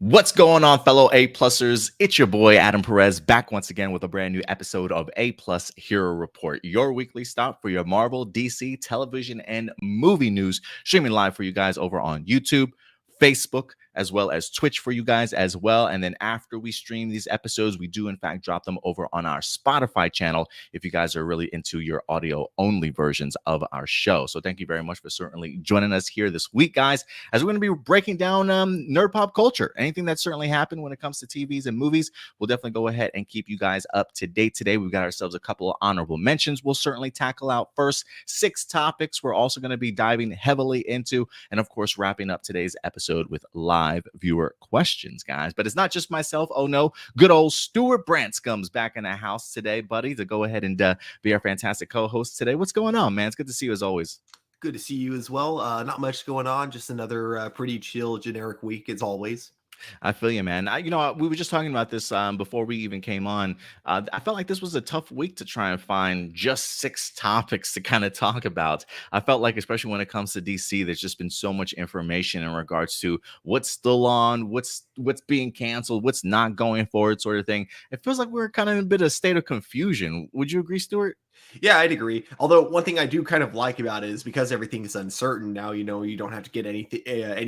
What's going on, fellow A-plussers? It's your boy, Adam Perez, back once again with a brand new episode of A-Plus Hero Report, your weekly stop for your Marvel, DC, television, and movie news, streaming live for you guys over on YouTube, Facebook, as well as Twitch for you guys as well. And then after we stream these episodes, we do in fact drop them over on our Spotify channel if you guys are really into your audio only versions of our show. So thank you very much for certainly joining us here this week, guys, as we're going to be breaking down nerd pop culture, anything that certainly happened when it comes to TVs and movies. We'll definitely go ahead and keep you guys up to date today. We've got ourselves a couple of honorable mentions. We'll certainly tackle out first 6 topics we're also going to be diving heavily into, and of course wrapping up today's episode with live viewer questions, guys. But it's not just myself. Oh no, good old Stuart Brantz comes back in the house today, buddy, to go ahead and be our fantastic co-host today. What's going on, man? It's good to see you as always. Good to see you as well. Not much going on, just another pretty chill, generic week as always. I feel you, man. We were just talking about this before we even came on. I felt like this was a tough week to try and find just 6 topics to kind of talk about. I felt like, especially when it comes to DC, there's just been so much information in regards to what's still on, what's being canceled, what's not going forward, sort of thing. It feels like we're kind of in a bit of state of confusion. Would you agree, Stuart? Yeah, I'd agree. Although one thing I do kind of like about it is because everything is uncertain now. You don't have to get any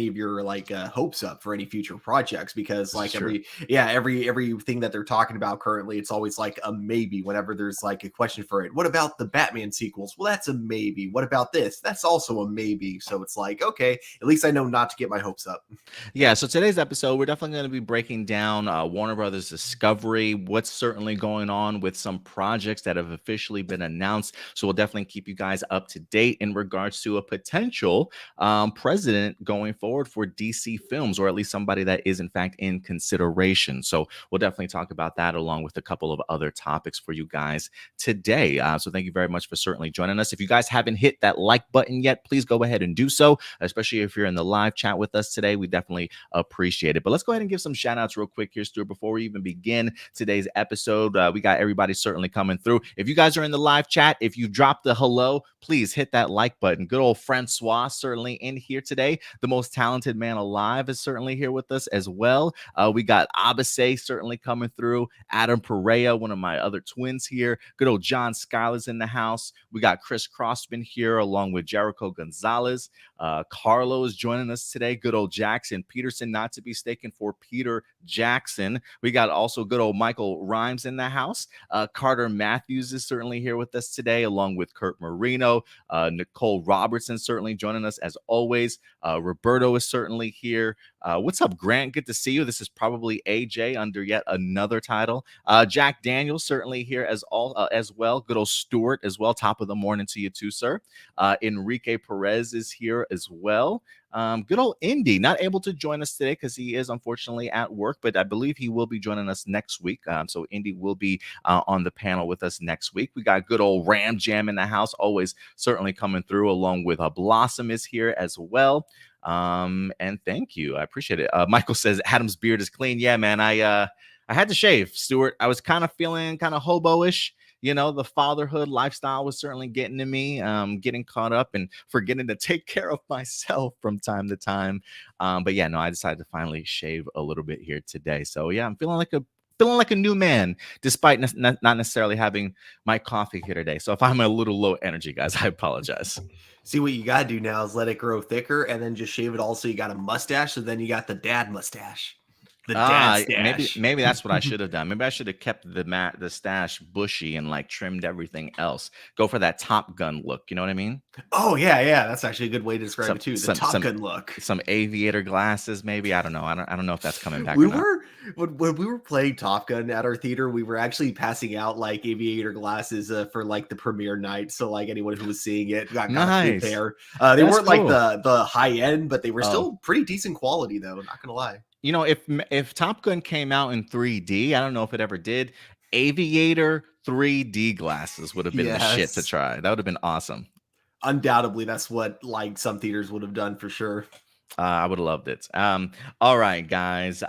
of your hopes up for any future projects because everything that they're talking about currently, it's always like a maybe. Whenever there's like a question for it, what about the Batman sequels? Well, that's a maybe. What about this? That's also a maybe. So it's like, okay, at least I know not to get my hopes up. Yeah, so today's episode, we're definitely going to be breaking down Warner Brothers Discovery, what's certainly going on with some projects that have officially been announced. So we'll definitely keep you guys up to date in regards to a potential president going forward for DC Films, or at least somebody that is in fact in consideration. So we'll definitely talk about that along with a couple of other topics for you guys today. So thank you very much for certainly joining us. If you guys haven't hit that like button yet, please go ahead and do so, especially if you're in the live chat with us today. We definitely appreciate it. But let's go ahead and give some shout outs real quick here, Stuart, before we even begin today's episode. We got everybody certainly coming through. If you guys are in the live chat, if you dropped the hello, please hit that like button. Good old Francois certainly in here today. The most talented man alive is certainly here with us as well. We got Abase certainly coming through. Adam Perea, one of my other twins here. Good old John Schuyler's in the house. We got Chris Crossman here along with Jericho Gonzalez. Carlo is joining us today. Good old Jackson Peterson, not to be mistaken for Peter Jackson. We got also good old Michael Rhymes in the house. Carter Matthews is certainly here with us today, along with Kurt Marino. Nicole Robertson certainly joining us as always. Roberto is certainly here. What's up, Grant? Good to see you. This is probably AJ under yet another title. Jack Daniels certainly here as well. Good old Stuart as well. Top of the morning to you too, sir. Enrique Perez is here as well. Good old Indy, not able to join us today because he is unfortunately at work, but I believe he will be joining us next week. So Indy will be on the panel with us next week. We got good old Ram Jam in the house, always certainly coming through, along with Blossom is here as well. And thank you, I appreciate it. Michael says Adam's beard is clean. Yeah, man, I had to shave, Stuart. I was kind of feeling kind of hobo-ish. You know, the fatherhood lifestyle was certainly getting to me, getting caught up and forgetting to take care of myself from time to time. But yeah, no, I decided to finally shave a little bit here today. So yeah, I'm feeling like a new man, despite not necessarily having my coffee here today. So if I'm a little low energy, guys, I apologize. See, what you got to do now is let it grow thicker and then just shave it all so you got a mustache. So then you got the dad mustache. The dad stash. Maybe that's what I should have done. Maybe I should have kept the stash bushy and like trimmed everything else. Go for that Top Gun look. You know what I mean? Oh yeah. That's actually a good way to describe it too. The Top Gun look. Some aviator glasses, maybe. I don't know. I don't know if that's coming back. When we were playing Top Gun at our theater, we were actually passing out like aviator glasses for like the premiere night. So like anyone who was seeing it got a good pair. They weren't cool. Like the high end, but they were still pretty decent quality though. Not gonna lie. You know, if Top Gun came out in 3D, I don't know if it ever did. Aviator 3D glasses would have been the shit to try. That would have been awesome. Undoubtedly, that's what like some theaters would have done for sure. I would have loved it. All right, guys.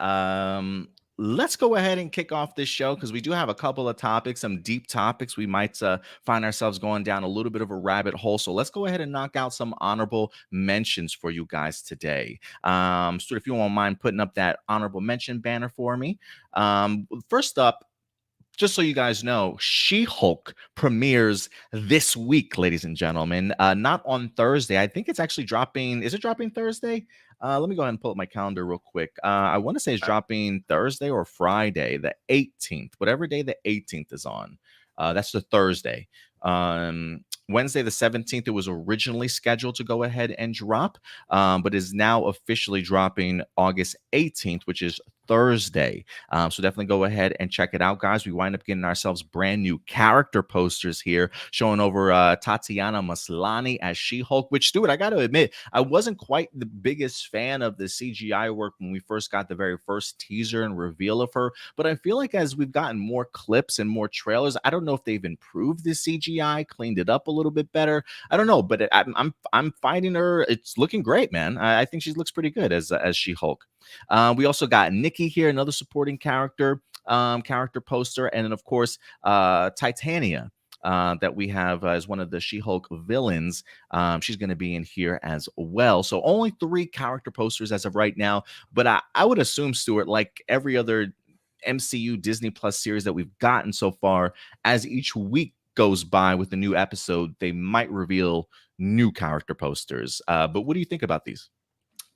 let's go ahead and kick off this show because we do have a couple of topics, some deep topics. We might find ourselves going down a little bit of a rabbit hole. So let's go ahead and knock out some honorable mentions for you guys today. So if you won't mind putting up that honorable mention banner for me. First up, just so you guys know, She-Hulk premieres this week, ladies and gentlemen. Not on Thursday. I think it's actually dropping. Is it dropping Thursday? Let me go ahead and pull up my calendar real quick. I want to say it's dropping Thursday or Friday, the 18th, whatever day the 18th is on. That's the Thursday. Wednesday the 17th, it was originally scheduled to go ahead and drop, but is now officially dropping August 18th, which is Thursday. So definitely go ahead and check it out, guys. We wind up getting ourselves brand new character posters here showing over Tatiana Maslany as She-Hulk, which, Stuart, I got to admit, I wasn't quite the biggest fan of the CGI work when we first got the very first teaser and reveal of her, but I feel like as we've gotten more clips and more trailers, I don't know if they've improved the CGI, cleaned it up a little bit better. I don't know, but I'm finding her. It's looking great, man. I think she looks pretty good as She-Hulk. We also got Nikki here, another supporting character poster, and then of course Titania. That we have as one of the She-Hulk villains. She's going to be in here as well. So only 3 character posters as of right now. But I would assume, Stuart, like every other MCU Disney Plus series that we've gotten so far, as each week goes by with a new episode, they might reveal new character posters. But what do you think about these?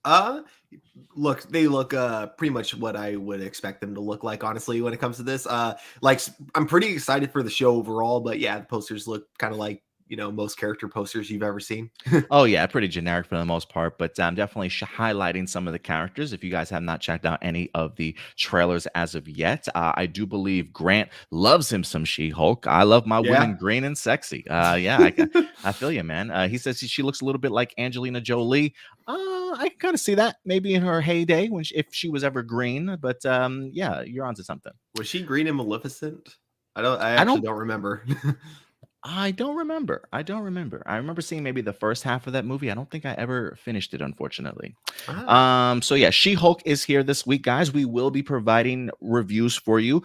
They look pretty much what I would expect them to look like, honestly, when it comes to this. Like, I'm pretty excited for the show overall, but yeah, the posters look kind of like, you know, most character posters you've ever seen. Oh yeah, pretty generic for the most part, but definitely highlighting some of the characters. If you guys have not checked out any of the trailers as of yet, I do believe Grant loves him some She-Hulk. I love my women green and sexy. Yeah, I feel you, man. He says she looks a little bit like Angelina Jolie. I can kind of see that maybe in her heyday if she was ever green, but yeah, you're onto something. Was she green in Maleficent? I actually don't remember. I don't remember. I remember seeing maybe the first half of that movie. I don't think I ever finished it, unfortunately. So yeah, She-Hulk is here this week, guys. We will be providing reviews for you.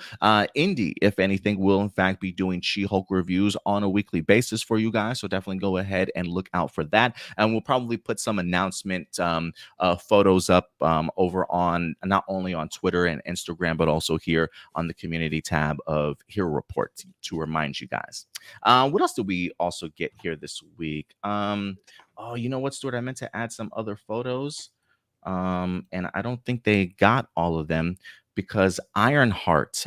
Indy, if anything, will in fact be doing She-Hulk reviews on a weekly basis for you guys. So definitely go ahead and look out for that. And we'll probably put some announcement photos up over on not only on Twitter and Instagram, but also here on the community tab of Hero Report to remind you guys. What else did we also get here this week? Oh, you know what, Stuart? I meant to add some other photos, and I don't think they got all of them because Ironheart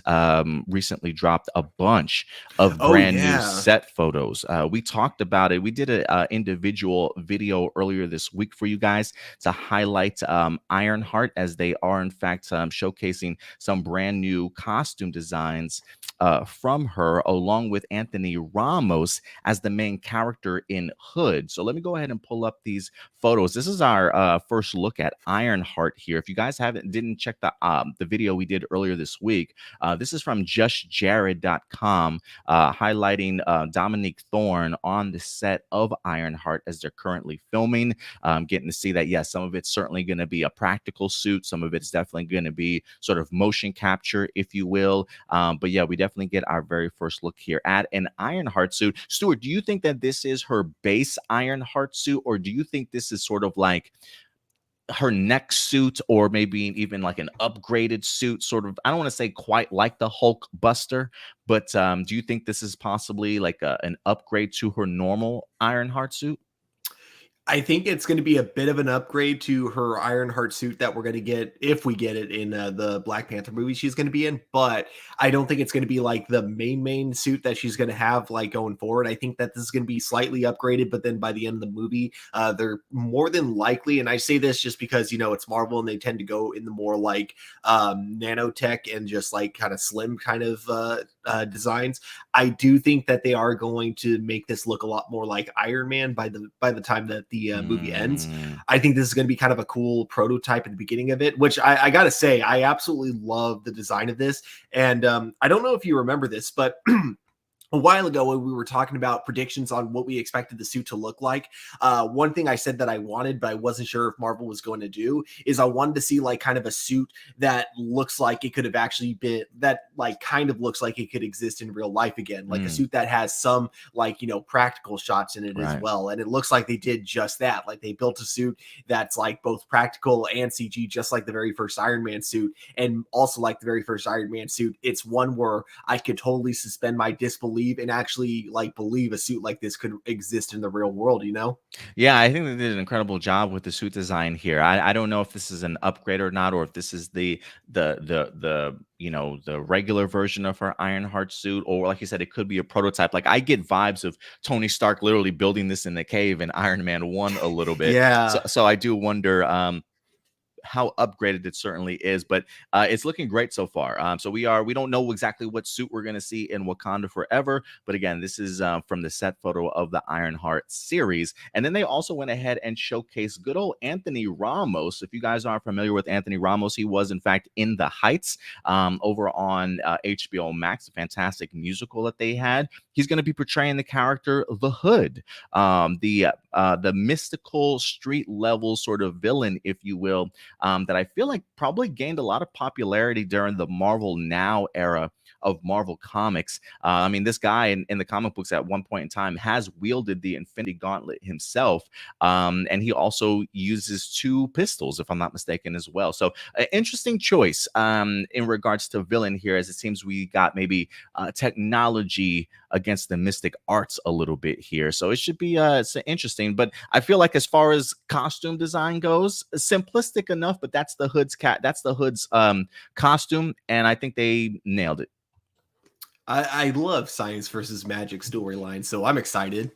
recently dropped a bunch of brand new set photos. We talked about it. We did an individual video earlier this week for you guys to highlight Ironheart, as they are in fact showcasing some brand new costume designs from her, along with Anthony Ramos as the main character in Hood. So let me go ahead and pull up these photos. This is our first look at Ironheart here. If you guys didn't check the video we did earlier this week, this is from justjared.com, highlighting Dominique Thorne on the set of Ironheart as they're currently filming. Getting to see that, yes, some of it's certainly going to be a practical suit. Some of it's definitely going to be sort of motion capture, if you will. But yeah, we definitely get our very first look here at an Ironheart suit. Stuart, do you think that this is her base Ironheart suit, or do you think this is sort of like her next suit, or maybe even like an upgraded suit, sort of? I don't want to say quite like the Hulk Buster, but do you think this is possibly like an upgrade to her normal Ironheart suit? I think it's going to be a bit of an upgrade to her Ironheart suit that we're going to get, if we get it, in the Black Panther movie she's going to be in. But I don't think it's going to be like the main suit that she's going to have like going forward. I think that this is going to be slightly upgraded, but then by the end of the movie, they're more than likely, and I say this just because, you know, it's Marvel and they tend to go in the more like nanotech and just like kind of slim kind of designs. I do think that they are going to make this look a lot more like Iron Man by the time that the movie ends. I think this is going to be kind of a cool prototype at the beginning of it, which I gotta say, I absolutely love the design of this. And I don't know if you remember this, but a while ago when we were talking about predictions on what we expected the suit to look like, one thing I said that I wanted, but I wasn't sure if Marvel was going to do, is I wanted to see like kind of a suit that looks like it could have actually been, that like kind of looks like it could exist in real life again, like a suit that has some like, you know, practical shots in it as Right. well. And it looks like they did just that. Like they built a suit that's like both practical and CG, just like the very first Iron Man suit. And also like the very first Iron Man suit, it's one where I could totally suspend my disbelief and actually like believe a suit like this could exist in the real world, you know? Yeah, I think they did an incredible job with the suit design here. I don't know if this is an upgrade or not, or if this is the you know, the regular version of her Ironheart suit, or like you said, it could be a prototype. Like I get vibes of Tony Stark literally building this in the cave in Iron Man 1 a little bit. So Yeah. so I do wonder how upgraded it certainly is, but it's looking great so far. So we don't know exactly what suit we're going to see in Wakanda Forever, but again, this is from the set photo of the Ironheart series. And then they also went ahead and showcased good old Anthony Ramos. If you guys aren't familiar with Anthony Ramos, he was in fact in The Heights over on HBO Max, a fantastic musical that they had. He's going to be portraying the character the Hood, the mystical street level sort of villain, if you will, that I feel like probably gained a lot of popularity during the Marvel Now era of Marvel Comics. I mean, this guy in the comic books at one point in time has wielded the Infinity Gauntlet himself, and he also uses two pistols, if I'm not mistaken, as well. So, interesting choice in regards to villain here, as it seems we got maybe technology against the mystic arts a little bit here. So it should be it's interesting. But I feel like as far as costume design goes, simplistic enough. But that's the Hood's costume, and I think they nailed it. I love science versus magic storyline, so I'm excited.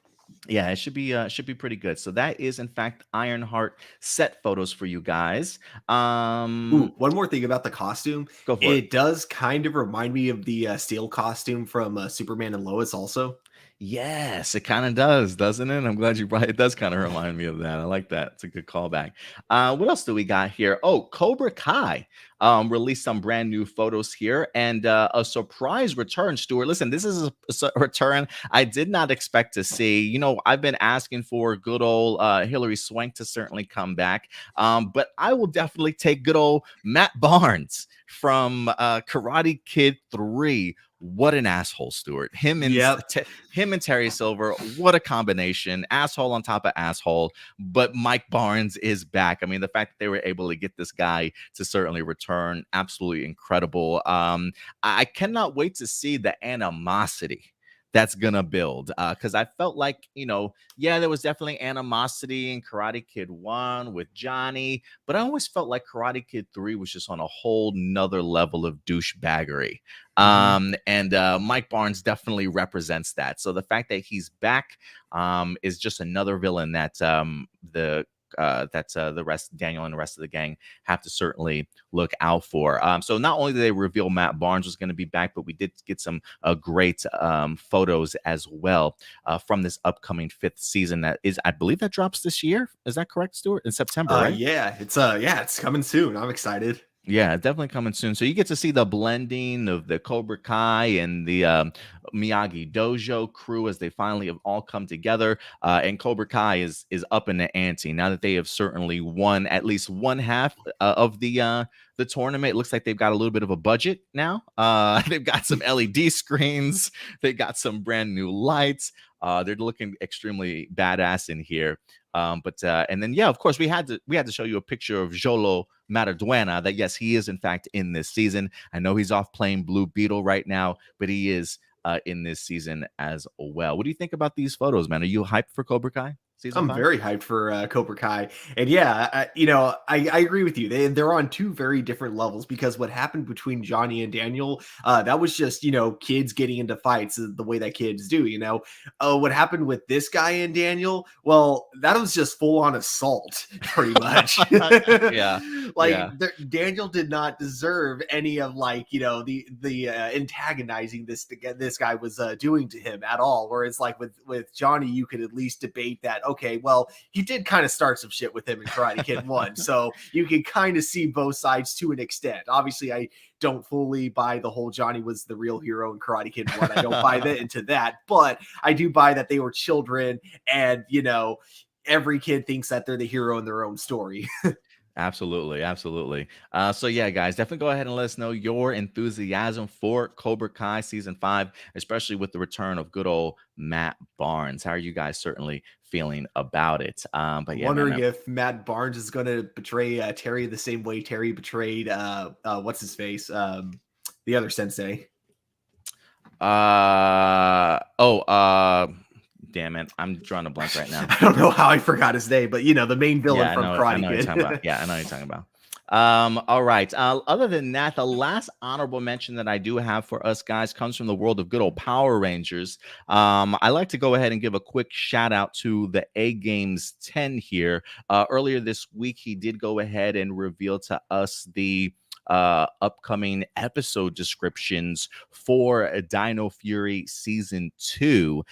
Yeah, it should be pretty good. So that is in fact Ironheart set photos for you guys. Ooh, one more thing about the costume. Go for it. It does kind of remind me of the Steel costume from Superman and Lois also. Yes, it kind of does, doesn't it? I'm glad you brought it. Does kind of remind me of that. I like that. It's a good callback. What else do we got here? Oh, Cobra Kai released some brand new photos here and a surprise return, Stuart. Listen, this is a return I did not expect to see. You know, I've been asking for good old Hilary Swank to certainly come back, but I will definitely take good old Matt Barnes from Karate Kid 3. What an asshole, Stuart. Yep. Him and Terry Silver, what a combination. Asshole on top of asshole. But Mike Barnes is back. I mean, the fact that they were able to get this guy to certainly return, absolutely incredible. I cannot wait to see the animosity that's gonna build, because I felt like, you know, yeah, there was definitely animosity in Karate Kid 1 with Johnny, but I always felt like Karate Kid 3 was just on a whole nother level of douchebaggery. Mhm. And Mike Barnes definitely represents that. So the fact that he's back is just another villain that the rest, Daniel and the rest of the gang, have to certainly look out for. So not only did they reveal Matt Barnes was going to be back, but we did get some great photos as well from this upcoming fifth season. That is, I believe, that drops this year. Is that correct, Stuart? In September, right? Yeah, it's coming soon. I'm excited. Yeah, definitely coming soon. So you get to see the blending of the Cobra Kai and the Miyagi Dojo crew as they finally have all come together. And Cobra Kai is up in the ante now that they have certainly won at least one half of the tournament. It looks like they've got a little bit of a budget now. They've got some LED screens. They got some brand new lights. They're looking extremely badass in here. But and then yeah, of course we had to show you a picture of Jolo Maraduena. That yes, he is in fact in this season. I know he's off playing Blue Beetle right now, but he is in this season as well. What do you think about these photos, man? Are you hyped for Cobra Kai season I'm 5? very hyped for Cobra Kai, and yeah, I agree with you. They're on two very different levels because what happened between Johnny and Daniel, that was just kids getting into fights the way that kids do. What happened with this guy and Daniel? Well, that was just full on assault, pretty much. Yeah, Like yeah. Daniel did not deserve any of the antagonizing this guy was doing to him at all. Whereas like with Johnny, you could at least debate that okay, well, he did kind of start some shit with him in Karate Kid 1. So you can kind of see both sides to an extent. Obviously, I don't fully buy the whole Johnny was the real hero in Karate Kid 1. I don't buy that into that, but I do buy that they were children and, every kid thinks that they're the hero in their own story. Absolutely, absolutely. So yeah, guys, definitely go ahead and let us know your enthusiasm for Cobra Kai season 5, especially with the return of good old Matt Barnes. How are you guys certainly feeling about it? But I'm yeah, man. wondering if Matt Barnes is going to betray Terry the same way Terry betrayed what's his face, the other sensei. Damn it, I'm drawing a blank right now. I don't know how I forgot his name, but the main villain Yeah, from I Karate know what you're Kid. talking about. Yeah, I know what you're talking about. All right. Other than that, the last honorable mention that I do have for us guys comes from the world of good old Power Rangers. I like to go ahead and give a quick shout out to the A Games 10 here. Earlier this week, he did go ahead and reveal to us the upcoming episode descriptions for Dino Fury season 2.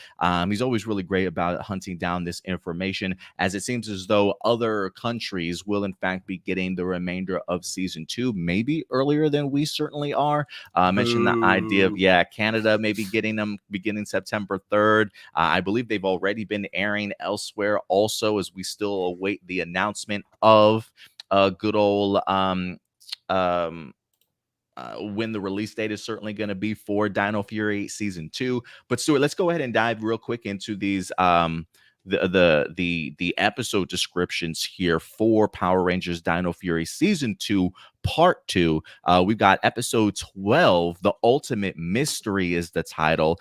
He's always really great about hunting down this information, as it seems as though other countries will in fact be getting the remainder of season 2 maybe earlier than we certainly are. Mentioned the idea of Canada maybe getting them beginning September 3rd. I believe they've already been airing elsewhere also, as we still await the announcement of good old when the release date is certainly going to be for Dino Fury season 2. But Stuart, let's go ahead and dive real quick into these the episode descriptions here for Power Rangers Dino Fury season 2 part 2. We've got episode 12, The Ultimate Mystery is the title.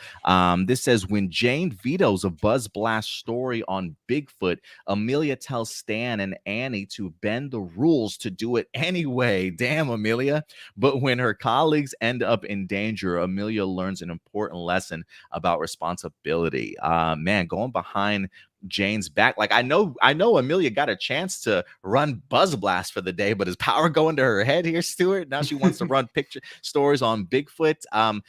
This says, when Jane vetoes a Buzz Blast story on Bigfoot, Amelia tells Stan and Annie to bend the rules to do it anyway. Damn, Amelia. But when her colleagues end up in danger, Amelia learns an important lesson about responsibility. Man, going behind Jane's back. Like, I know Amelia got a chance to run Buzz Blast for the day, but is power going to her head here, Stuart? Now she wants to run picture stories on Bigfoot. I'm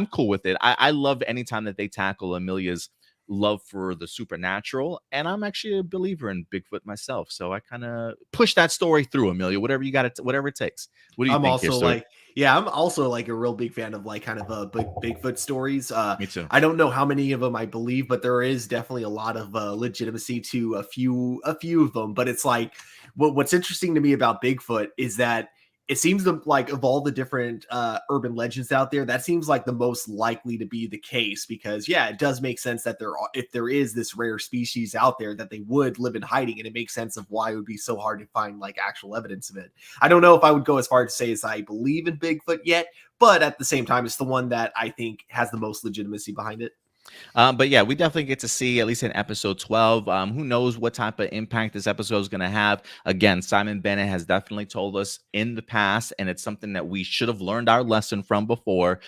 cool with it. I love anytime that they tackle Amelia's love for the supernatural, and I'm actually a believer in Bigfoot myself, so I kind of push that story through, Amelia, whatever you got, whatever it takes. What do you I'm think here, also Stuart? I'm also like a real big fan of like kind of Bigfoot stories. Me too. I don't know how many of them I believe, but there is definitely a lot of legitimacy to a few of them. But it's like what's interesting to me about Bigfoot is that it seems like of all the different urban legends out there, that seems like the most likely to be the case, because it does make sense that if there is this rare species out there, that they would live in hiding, and it makes sense of why it would be so hard to find like actual evidence of it. I don't know if I would go as far to say as I believe in Bigfoot yet, but at the same time, it's the one that I think has the most legitimacy behind it. But yeah, we definitely get to see at least in episode 12. Who knows what type of impact this episode is going to have? Again, Simon Bennett has definitely told us in the past, and it's something that we should have learned our lesson from before.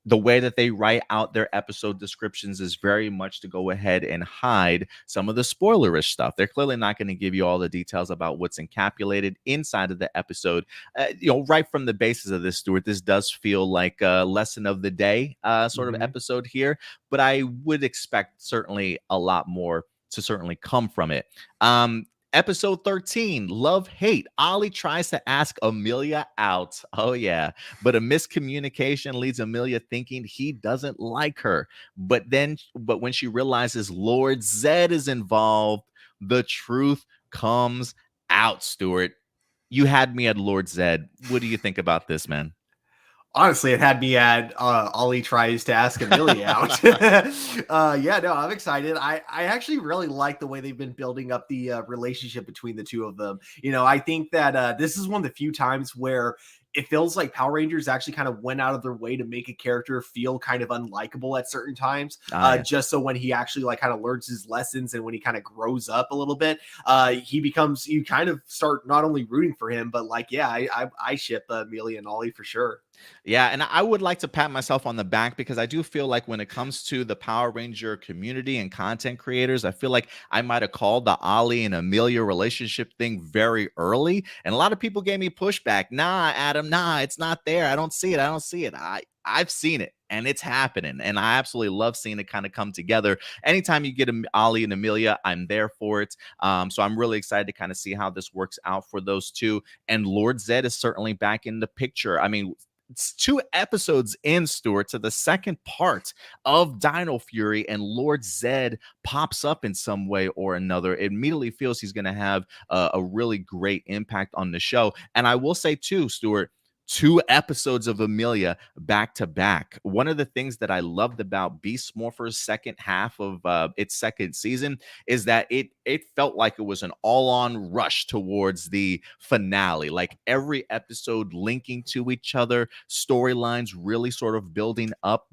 The way that they write out their episode descriptions is very much to go ahead and hide some of the spoilerish stuff. They're clearly not going to give you all the details about what's encapsulated inside of the episode. Right from the basis of this, Stuart, this does feel like a lesson of the day sort of episode here, but I would expect certainly a lot more to certainly come from it. Episode 13, Love Hate. Ollie tries to ask Amelia out. Oh, yeah. But a miscommunication leads Amelia thinking he doesn't like her. But when she realizes Lord Zed is involved, the truth comes out, Stuart. You had me at Lord Zed. What do you think about this, man? Honestly, it had me at Ollie tries to ask Amelia out. I'm excited. I actually really like the way they've been building up the relationship between the two of them. I think that this is one of the few times where it feels like Power Rangers actually kind of went out of their way to make a character feel kind of unlikable at certain times, just so when he actually like kind of learns his lessons and when he kind of grows up a little bit, you kind of start not only rooting for him, but like, I ship Amelia and Ollie for sure. Yeah, and I would like to pat myself on the back, because I do feel like when it comes to the Power Ranger community and content creators, I feel like I might have called the Ollie and Amelia relationship thing very early. And a lot of people gave me pushback. Nah, Adam, nah, it's not there. I don't see it. I've seen it. and it's happening. And I absolutely love seeing it kind of come together. Anytime you get Ollie and Amelia, I'm there for it. So I'm really excited to kind of see how this works out for those two. And Lord Zed is certainly back in the picture. I mean, it's 2 episodes in, Stuart, to the second part of Dino Fury, and Lord Zed pops up in some way or another. It immediately feels he's going to have a really great impact on the show. And I will say, too, Stuart, 2 episodes of Amelia back to back. One of the things that I loved about Beast Morpher's second half of its second season is that it felt like it was an all-on rush towards the finale. Like every episode linking to each other, storylines really sort of building up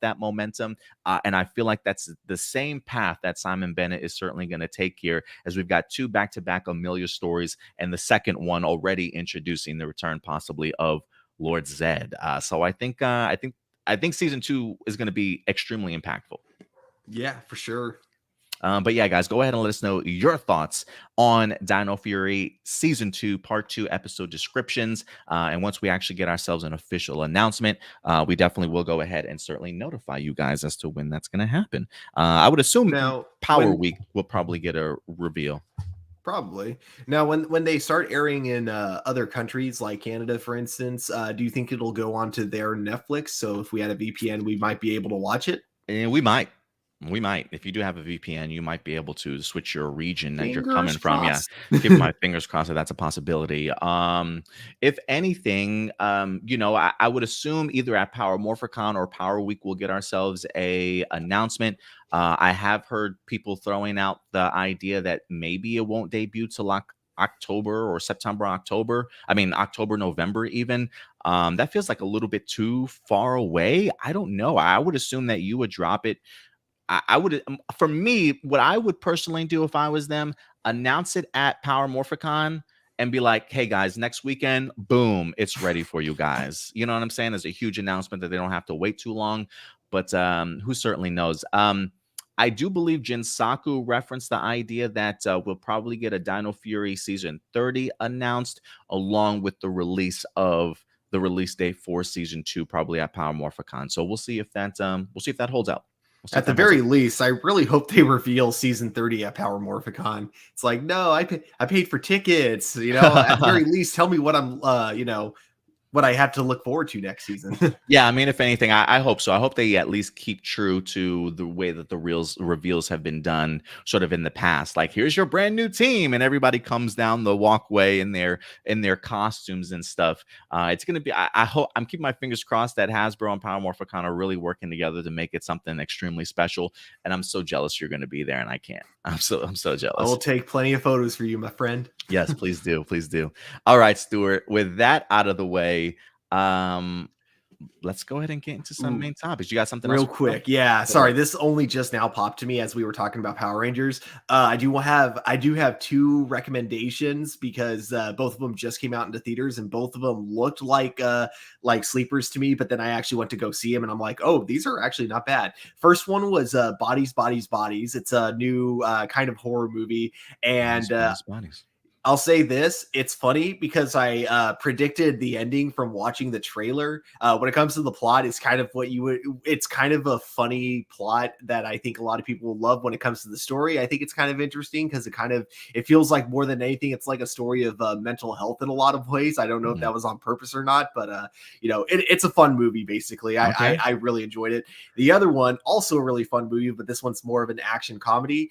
that momentum. And I feel like that's the same path that Simon Bennett is certainly going to take here, as we've got 2 back-to-back Amelia stories, and the second one already introducing the return possibly of Lord Zed. So I think season 2 is going to be extremely impactful. Yeah, for sure. But yeah, guys, go ahead and let us know your thoughts on Dino Fury Season 2, Part 2 episode descriptions. And once we actually get ourselves an official announcement, we definitely will go ahead and certainly notify you guys as to when that's going to happen. I would assume Now, Power Week will probably get a reveal. Probably. Now, when they start airing in other countries like Canada, for instance, do you think it'll go onto their Netflix? So if we had a VPN, we might be able to watch it? And we might. If you do have a VPN, you might be able to switch your region that you're coming from. Yeah, keep my fingers crossed that that's a possibility. If anything, I would assume either at Power Morphicon or Power Week we'll get ourselves a announcement. I have heard people throwing out the idea that maybe it won't debut till October or September, October. I mean, October, November, even. That feels like a little bit too far away. I don't know. I would assume that you would drop it. I would, for me, what I would personally do if I was them, announce it at Power Morphicon and be like, hey guys, next weekend, boom, it's ready for you guys. You know what I'm saying? There's a huge announcement that they don't have to wait too long, but who certainly knows? I do believe Jinsaku referenced the idea that we'll probably get a Dino Fury season 30 announced, along with the release date for season 2, probably at Power Morphicon. So we'll see if that holds out. At the very least, I really hope they reveal season 30 at Power Morphicon. It's like, no, I paid for tickets. At the very least, tell me what I'm, what I have to look forward to next season. Yeah, I mean, if anything, I hope so. I hope they at least keep true to the way that the reveals have been done sort of in the past. Like, here's your brand new team, and everybody comes down the walkway in their costumes and stuff. It's going to be, I hope, I'm keeping my fingers crossed that Hasbro and Power Morphicon are really working together to make it something extremely special. And I'm so jealous you're going to be there, and I can't. I'm so jealous. I will take plenty of photos for you, my friend. Yes, please do. Please do. All right, Stuart, with that out of the way, let's go ahead and get into some main topics. You got something real else quick? Yeah, sorry, this only just now popped to me as we were talking about Power Rangers. I do have 2 recommendations because both of them just came out into theaters and both of them looked like sleepers to me, but then I actually went to go see them and I'm like, oh, these are actually not bad. First one was Bodies, Bodies, Bodies. It's a new kind of horror movie, and Bodies. I'll say this, it's funny because I predicted the ending from watching the trailer. When it comes to the plot, it's kind of it's kind of a funny plot that I think a lot of people will love. When it comes to the story, I think it's kind of interesting because it feels like more than anything, it's like a story of mental health in a lot of ways. I don't know if that was on purpose or not, but it's a fun movie, basically. Okay. I really enjoyed it. The other one, also a really fun movie, but this one's more of an action comedy.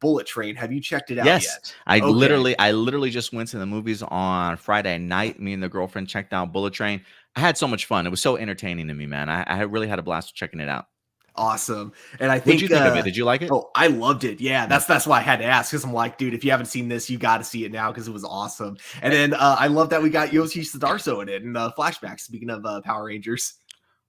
Bullet Train. Have you checked it out yet? I literally just went to the movies on Friday night. Me and the girlfriend checked out Bullet Train. I had so much fun. It was so entertaining to me, man. I really had a blast checking it out. Awesome. And I think, what did you think of it? Did you like it? Oh, I loved it. Yeah, that's why I had to ask, because I'm like, dude, if you haven't seen this, you got to see it now because it was awesome. And then I love that we got Yoshi Sudarso in it in the flashback. Speaking of Power Rangers.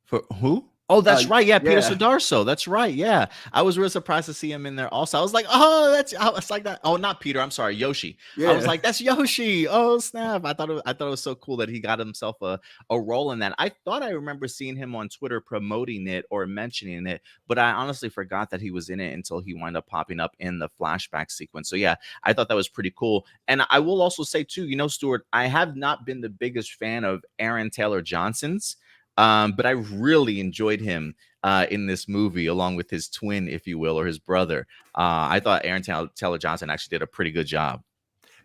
For who? Oh, that's right. Yeah, Peter yeah. Sudarso. That's right. Yeah. I was real surprised to see him in there also. I was like, oh, it's like that. Oh, not Peter. I'm sorry, Yoshi. Yeah. I was like, that's Yoshi. Oh, snap. I thought it was so cool that he got himself a role in that. I thought I remember seeing him on Twitter promoting it or mentioning it, but I honestly forgot that he was in it until he wound up popping up in the flashback sequence. So yeah, I thought that was pretty cool. And I will also say too, Stuart, I have not been the biggest fan of Aaron Taylor Johnson's But I really enjoyed him in this movie, along with his twin, if you will, or his brother. I thought Aaron Taylor Johnson actually did a pretty good job.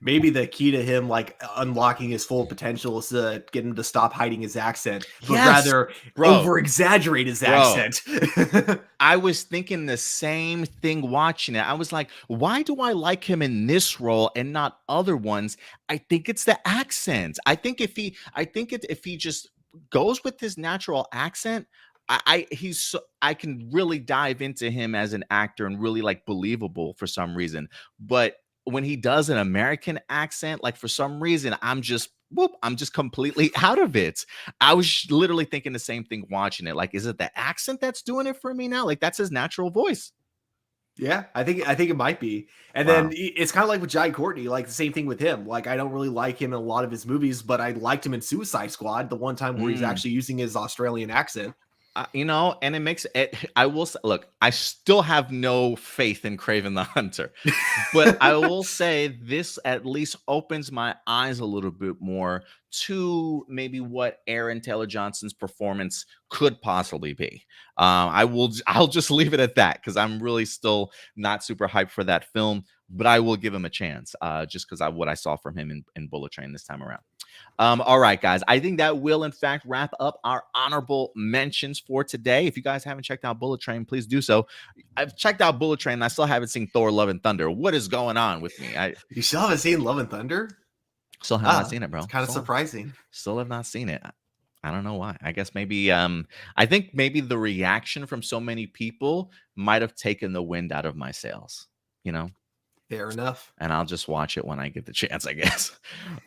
Maybe the key to him like unlocking his full potential is to get him to stop hiding his accent, but Yes, rather bro, over exaggerate his bro. accent. I was thinking the same thing watching it. I was like, why do I like him in this role and not other ones? I think it's the accent. If he just goes with his natural accent, I can really dive into him as an actor and really like believable for some reason. But when he does an American accent, like for some reason, I'm just completely out of it. I was literally thinking the same thing watching it. Like, is it the accent that's doing it for me now? Like, that's his natural voice. Yeah, I think it might be. And then Wow. it's kind of like with Jai Courtney, like the same thing with him. Like I don't really like him in a lot of his movies, but I liked him in Suicide Squad, the one time where he's Mm. actually using his Australian accent. And it makes it. I will look. I still have no faith in Craven the Hunter, but I will say this at least opens my eyes a little bit more to maybe what Aaron Taylor Johnson's performance could possibly be. I'll just leave it at that because I'm really still not super hyped for that film, but I will give him a chance just because what I saw from him in Bullet Train this time around. All right, guys. I think that will, in fact, wrap up our honorable mentions for today. If you guys haven't checked out Bullet Train, please do so. I've checked out Bullet Train and I still haven't seen Thor Love and Thunder. What is going on with me? I You still haven't seen Love and Thunder? still have not Ah, seen it, it's bro. kind of surprising. Still have not seen it. I don't know why. I guess maybe I think maybe the reaction from so many people might have taken the wind out of my sails, you know? Fair enough. And I'll just watch it when I get the chance, I guess.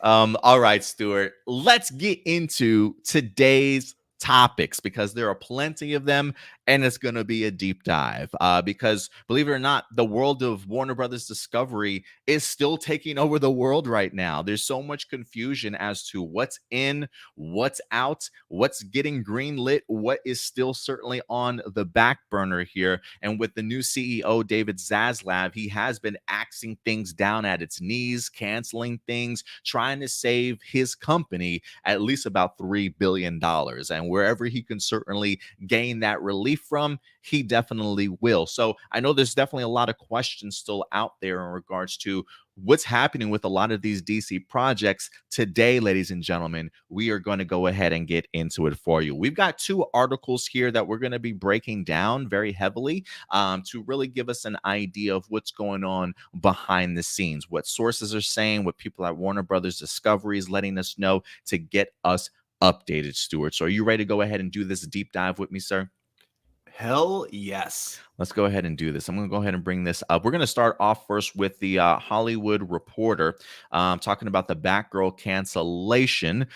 All right, Stuart, let's get into today's topics because there are plenty of them and it's going to be a deep dive because believe it or not, the world of Warner Brothers Discovery is still taking over the world right now. There's so much confusion as to what's in, what's out, what's getting greenlit, what is still certainly on the back burner here. And with the new CEO, David Zaslav, he has been axing things down at its knees, canceling things, trying to save his company at least about $3 billion. And wherever he can certainly gain that relief from, he definitely will. So I know there's definitely a lot of questions still out there in regards to what's happening with a lot of these DC projects. Today, ladies and gentlemen, we are going to go ahead and get into it for you. We've got two articles here that we're going to be breaking down very heavily to really give us an idea of what's going on behind the scenes, what sources are saying, what people at Warner Brothers Discovery is letting us know to get us updated, Stuart. So are you ready to go ahead and do this deep dive with me, sir? Hell yes. Let's go ahead and do this. I'm going to go ahead and bring this up. We're going to start off first with the Hollywood Reporter talking about the Batgirl cancellation,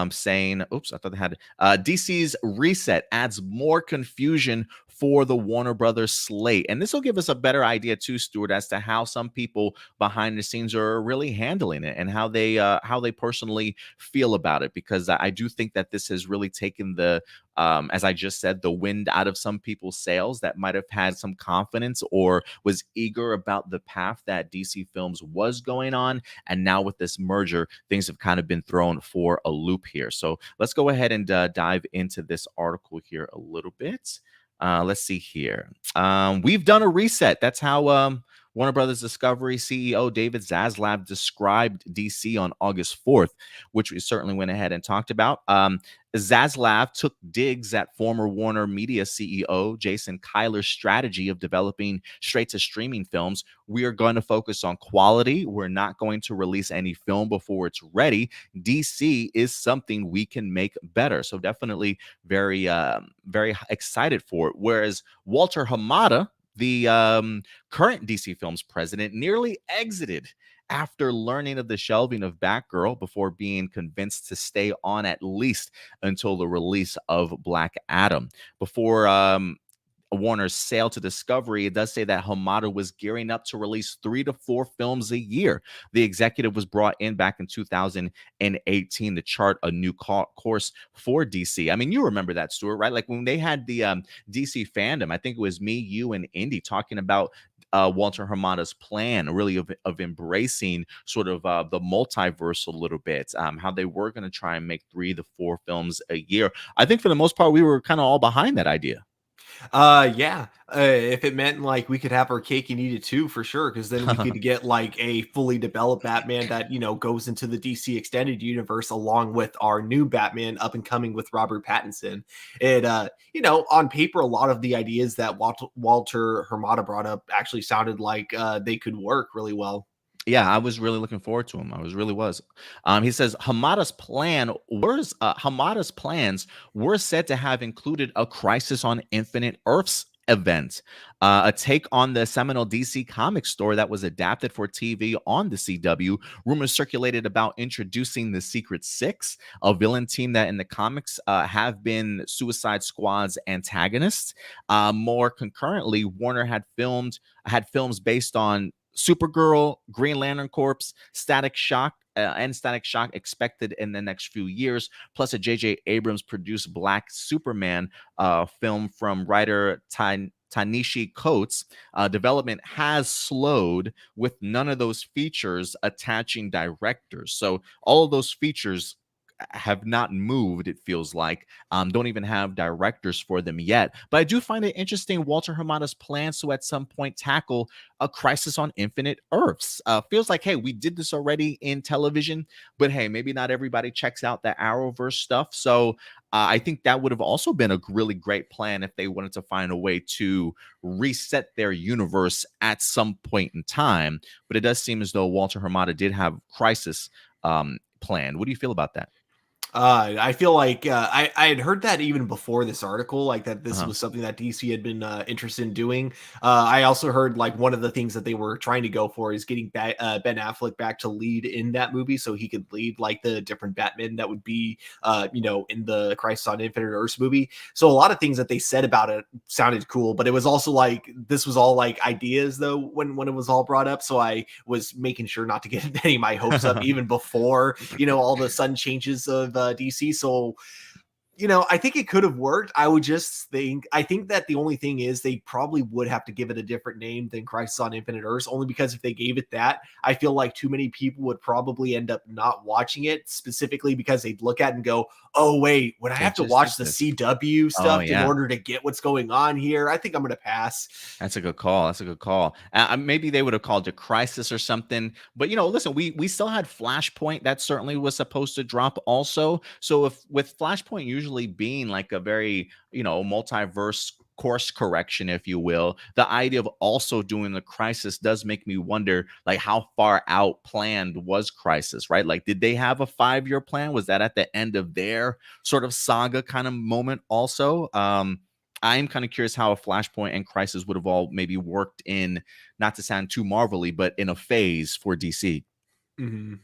saying, oops, I thought they had DC's reset adds more confusion for the Warner Brothers slate. And this will give us a better idea too, Stuart, as to how some people behind the scenes are really handling it and how they personally feel about it. Because I do think that this has really taken the as I just said, the wind out of some people's sails that might have had some confidence or was eager about the path that DC Films was going on. And now with this merger, things have kind of been thrown for a loop here. So let's go ahead and dive into this article here a little bit. Let's see here. We've done a reset. That's how Warner Brothers Discovery CEO David Zaslav described DC on August 4th, which we certainly went ahead and talked about. Zaslav took digs at former Warner Media CEO Jason Kyler's strategy of developing straight-to-streaming films. We are going to focus on quality. We're not going to release any film before it's ready. DC is something we can make better. So definitely very excited for it. Whereas Walter Hamada, the current DC Films president, nearly exited after learning of the shelving of Batgirl before being convinced to stay on at least until the release of Black Adam. Before Warner's sale to Discovery, it does say that Hamada was gearing up to release 3 to 4 films a year. The executive was brought in back in 2018 to chart a new course for DC. I mean, you remember that, Stuart, right? Like when they had the DC fandom, I think it was me, you, and Indy talking about Walter Hamada's plan, really, of embracing sort of the multiverse a little bit. How they were going to try and make 3 to 4 films a year. I think for the most part, we were kind of all behind that idea. Yeah. If it meant like we could have our cake and eat it too, for sure, because then we could get like a fully developed Batman that goes into the DC extended universe along with our new Batman up and coming with Robert Pattinson. It on paper, a lot of the ideas that Walter Hamada brought up actually sounded like they could work really well. Yeah, I was really looking forward to him. I was really was. He says Hamada's plans were said to have included a Crisis on Infinite Earths event, a take on the seminal DC comic story that was adapted for TV on the CW. Rumors circulated about introducing the Secret Six, a villain team that in the comics have been Suicide Squad's antagonists. More concurrently, Warner had films based on Supergirl, Green Lantern Corps, Static Shock expected in the next few years, plus a J.J. Abrams produced Black Superman film from writer Tanishi Coates. Development has slowed with none of those features attaching directors. So all of those features have not moved, it feels like. Don't even have directors for them yet. But I do find it interesting Walter Hamada's plans to at some point tackle a Crisis on Infinite Earths. Feels like, hey, we did this already in television, but hey, maybe not everybody checks out the Arrowverse stuff. So I think that would have also been a really great plan if they wanted to find a way to reset their universe at some point in time. But it does seem as though Walter Hamada did have Crisis planned. What do you feel about that? I feel like I had heard that even before this article, like that this was something that DC had been interested in doing. I also heard like one of the things that they were trying to go for is getting Ben Affleck back to lead in that movie, so he could lead like the different Batman that would be, in the Crisis on Infinite Earths movie. So a lot of things that they said about it sounded cool, but it was also like this was all like ideas though when it was all brought up. So I was making sure not to get any of my hopes up even before all the sudden changes of DC. So I think it could have worked. I think that the only thing is they probably would have to give it a different name than Crisis on Infinite Earths, only because if they gave it that, I feel like too many people would probably end up not watching it, specifically because they'd look at it and go, oh, wait, would I have to watch the CW stuff in order to get what's going on here? I think I'm going to pass. That's a good call. That's a good call. Maybe they would have called it Crisis or something. But, listen, we still had Flashpoint. That certainly was supposed to drop also. So if with Flashpoint usually being like a very, multiverse course correction, if you will, the idea of also doing the Crisis does make me wonder, like, how far out planned was Crisis, right? Like, did they have a 5-year plan? Was that at the end of their sort of saga kind of moment also? I'm kind of curious how a Flashpoint and Crisis would have all maybe worked in, not to sound too marvelly, but in a phase for DC. Mm-hmm.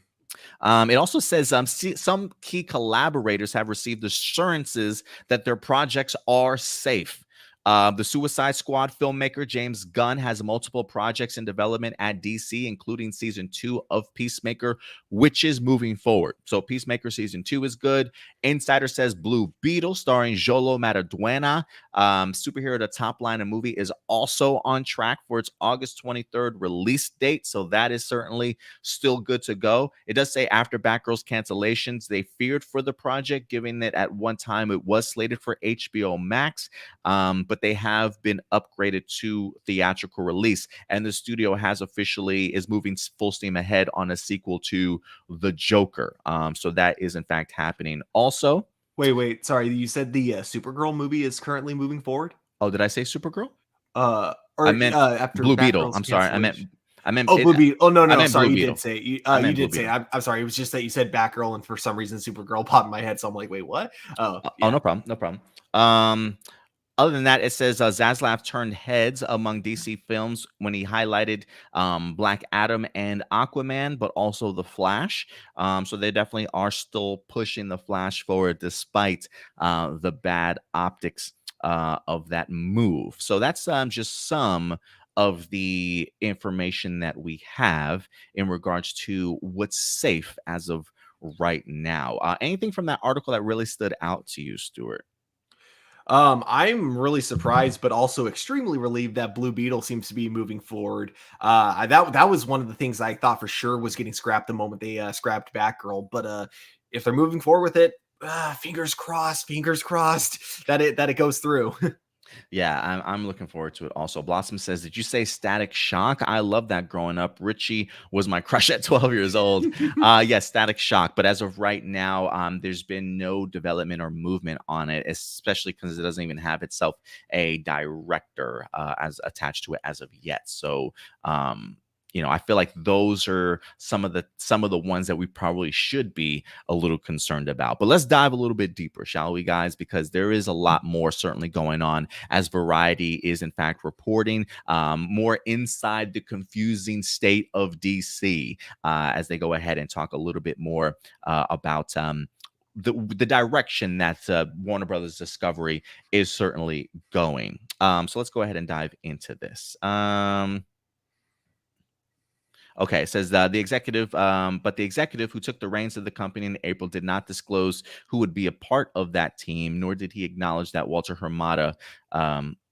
It also says some key collaborators have received assurances that their projects are safe. The Suicide Squad filmmaker James Gunn has multiple projects in development at DC, including season 2 of Peacemaker, which is moving forward. So Peacemaker season 2 is good. Insider says Blue Beetle, starring Jolo Maraduena, superhero to top line a movie, is also on track for its August 23rd release date. So that is certainly still good to go. It does say after Batgirl's cancellations, they feared for the project, given that at one time it was slated for HBO Max. But they have been upgraded to theatrical release, and the studio is moving full steam ahead on a sequel to The Joker. So that is in fact happening also. Wait, sorry, you said the Supergirl movie is currently moving forward? Oh, did I say Supergirl? I meant after Blue Beetle. I'm sorry. I meant Blue Beetle. Oh no, sorry, you Beetle. did say you did say. I'm sorry. It was just that you said Batgirl, and for some reason Supergirl popped in my head. So I'm like, wait, what? Oh, no problem. Other than that, it says Zaslav turned heads among DC films when he highlighted Black Adam and Aquaman, but also The Flash. So they definitely are still pushing The Flash forward despite the bad optics of that move. So that's just some of the information that we have in regards to what's safe as of right now. Anything from that article that really stood out to you, Stuart? I'm really surprised, but also extremely relieved that Blue Beetle seems to be moving forward. That was one of the things I thought for sure was getting scrapped the moment they scrapped Batgirl. But if they're moving forward with it, fingers crossed that it goes through. Yeah, I'm looking forward to it also. Blossom says, "Did you say Static Shock? I love that growing up. Richie was my crush at 12 years old." Yes, Static Shock. But as of right now, there's been no development or movement on it, especially because it doesn't even have itself a director as attached to it as of yet. So, I feel like those are some of the ones that we probably should be a little concerned about. But let's dive a little bit deeper, shall we, guys? Because there is a lot more certainly going on, as Variety is in fact reporting more inside the confusing state of DC as they go ahead and talk a little bit more about the direction that Warner Brothers Discovery is certainly going. So let's go ahead and dive into this. Okay, it says the executive, but the executive who took the reins of the company in April did not disclose who would be a part of that team, nor did he acknowledge that Walter Hamada.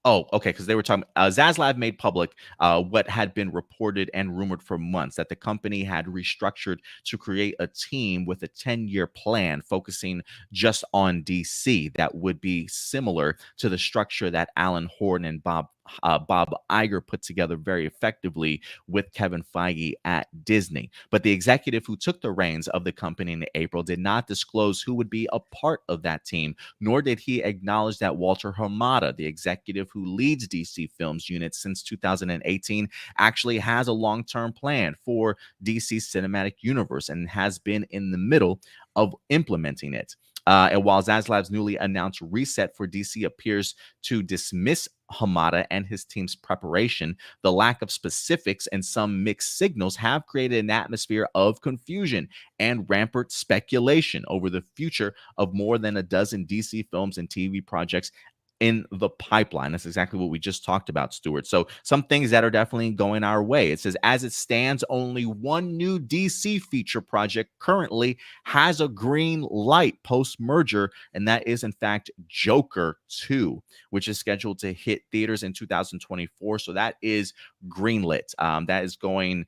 Okay, because they were talking. Zaslav made public what had been reported and rumored for months, that the company had restructured to create a team with a 10-year plan focusing just on DC that would be similar to the structure that Alan Horn and Bob Iger put together very effectively with Kevin Feige at Disney. But the executive who took the reins of the company in April did not disclose who would be a part of that team, nor did he acknowledge that Walter Hamada, the executive who leads DC Films unit since 2018, actually has a long-term plan for DC's cinematic universe and has been in the middle of implementing it. And while Zaslav's newly announced reset for DC appears to dismiss Hamada and his team's preparation, the lack of specifics and some mixed signals have created an atmosphere of confusion and rampant speculation over the future of more than a dozen DC films and TV projects in the pipeline. That's exactly what we just talked about, Stuart. So some things that are definitely going our way. It says, as it stands, only one new DC feature project currently has a green light post-merger, and that is in fact Joker 2, which is scheduled to hit theaters in 2024. So that is greenlit. That is going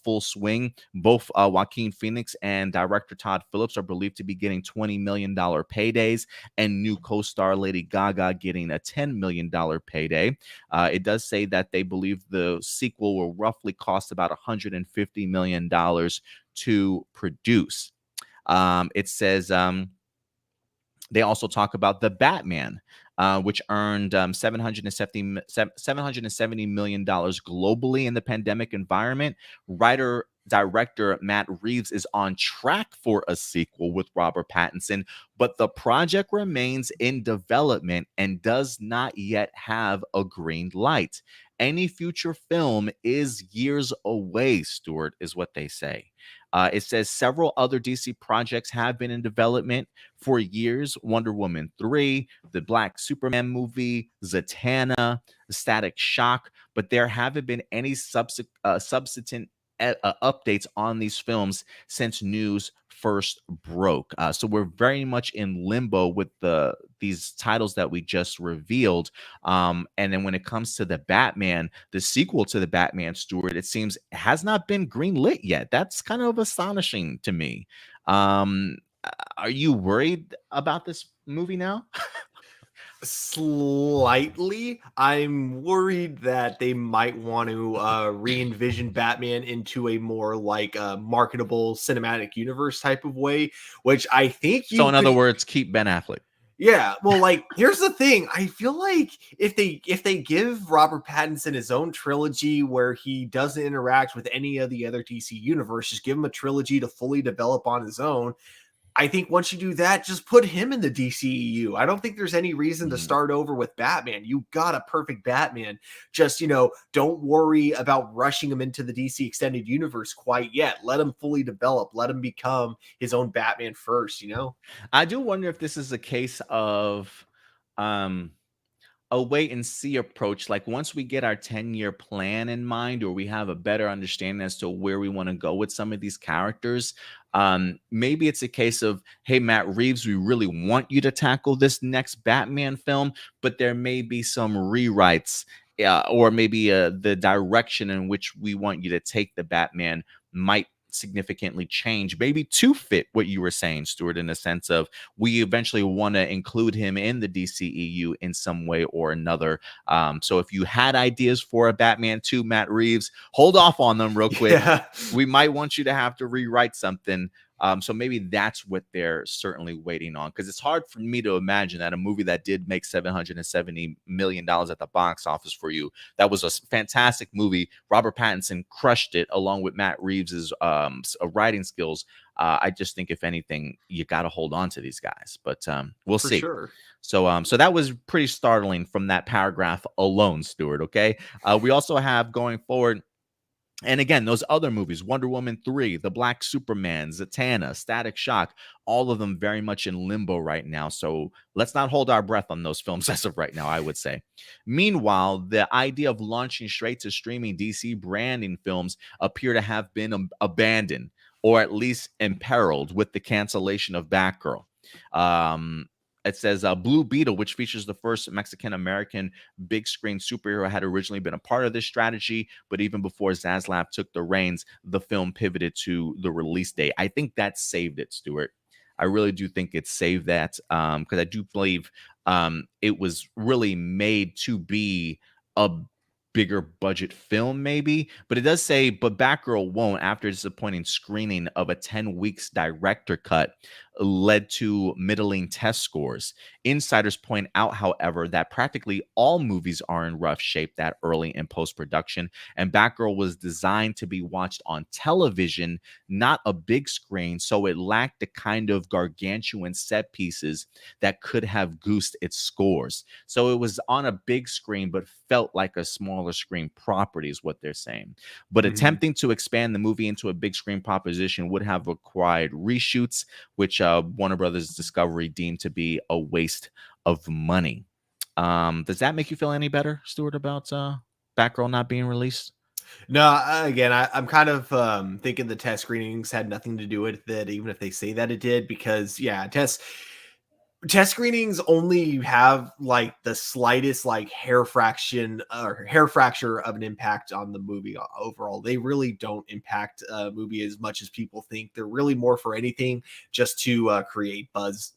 full swing. Both Joaquin Phoenix and director Todd Phillips are believed to be getting $20 million paydays, and new co-star Lady Gaga getting a $10 million payday. It does say that they believe the sequel will roughly cost about $150 million to produce. It says they also talk about the Batman, which earned $770 million globally in the pandemic environment. Writer director Matt Reeves is on track for a sequel with Robert Pattinson, but the project remains in development and does not yet have a green light. Any future film is years away, Stuart, is what they say. It says several other DC projects have been in development for years: Wonder Woman 3, the Black Superman movie, Zatanna, Static Shock, but there haven't been any substantive updates on these films since news first broke. So we're very much in limbo with these titles that we just revealed. And then when it comes to the Batman, the sequel to the Batman, Stuart, it seems has not been greenlit yet. That's kind of astonishing to me. Are you worried about this movie now? Slightly. I'm worried that they might want to re-envision Batman into a more like marketable cinematic universe type of way, which I think So you in could. other words, keep Ben Affleck. Yeah, well, like here's the thing. I feel like if they give Robert Pattinson his own trilogy where he doesn't interact with any of the other DC universe, just give him a trilogy to fully develop on his own. I think once you do that, just put him in the DCEU. I don't think there's any reason to Mm. start over with Batman. You got a perfect Batman. Just, don't worry about rushing him into the DC extended universe quite yet. Let him fully develop. Let him become his own Batman first. I do wonder if this is a case of um a wait and see approach. Like once we get our 10-year plan in mind, or we have a better understanding as to where we want to go with some of these characters, Maybe it's a case of, hey, Matt Reeves, we really want you to tackle this next Batman film, but there may be some rewrites, or maybe the direction in which we want you to take the Batman might significantly change, maybe to fit what you were saying, Stuart, in the sense of we eventually want to include him in the DCEU in some way or another. So if you had ideas for a Batman 2, Matt Reeves, hold off on them real quick. Yeah. We might want you to have to rewrite something. So maybe that's what they're certainly waiting on, because it's hard for me to imagine that a movie that did make $770 million at the box office for you, that was a fantastic movie. Robert Pattinson crushed it along with Matt Reeves's writing skills. I just think, if anything, you got to hold on to these guys, but we'll For see. sure. So that was pretty startling from that paragraph alone, Stuart. Okay. We also have going forward, and again, those other movies, Wonder Woman 3, The Black Superman, Zatanna, Static Shock, all of them very much in limbo right now. So let's not hold our breath on those films as of right now, I would say. Meanwhile, the idea of launching straight to streaming DC branding films appear to have been abandoned, or at least imperiled, with the cancellation of Batgirl. It says Blue Beetle, which features the first Mexican-American big screen superhero, had originally been a part of this strategy, but even before Zaslav took the reins, the film pivoted to the release date. I think that saved it, Stuart. I really do think it saved that, because I do believe it was really made to be a bigger budget film, maybe. But it does say, but Batgirl won't, after a disappointing screening of a 10 weeks director cut led to middling test scores. Insiders point out, however, that practically all movies are in rough shape that early in post-production, and Batgirl was designed to be watched on television, not a big screen, so it lacked the kind of gargantuan set pieces that could have goosed its scores. So it was on a big screen, but felt like a smaller screen property, is what they're saying. But Mhm. attempting to expand the movie into a big screen proposition would have required reshoots, which Warner Brothers Discovery deemed to be a waste of money. Does that make you feel any better, Stuart, about Batgirl not being released? No, again, I'm kind of thinking the test screenings had nothing to do with it, even if they say that it did, because yeah, test screenings only have like the slightest like hair fraction or hair fracture of an impact on the movie overall. They really don't impact a movie as much as people think. They're really more for anything just to create buzz.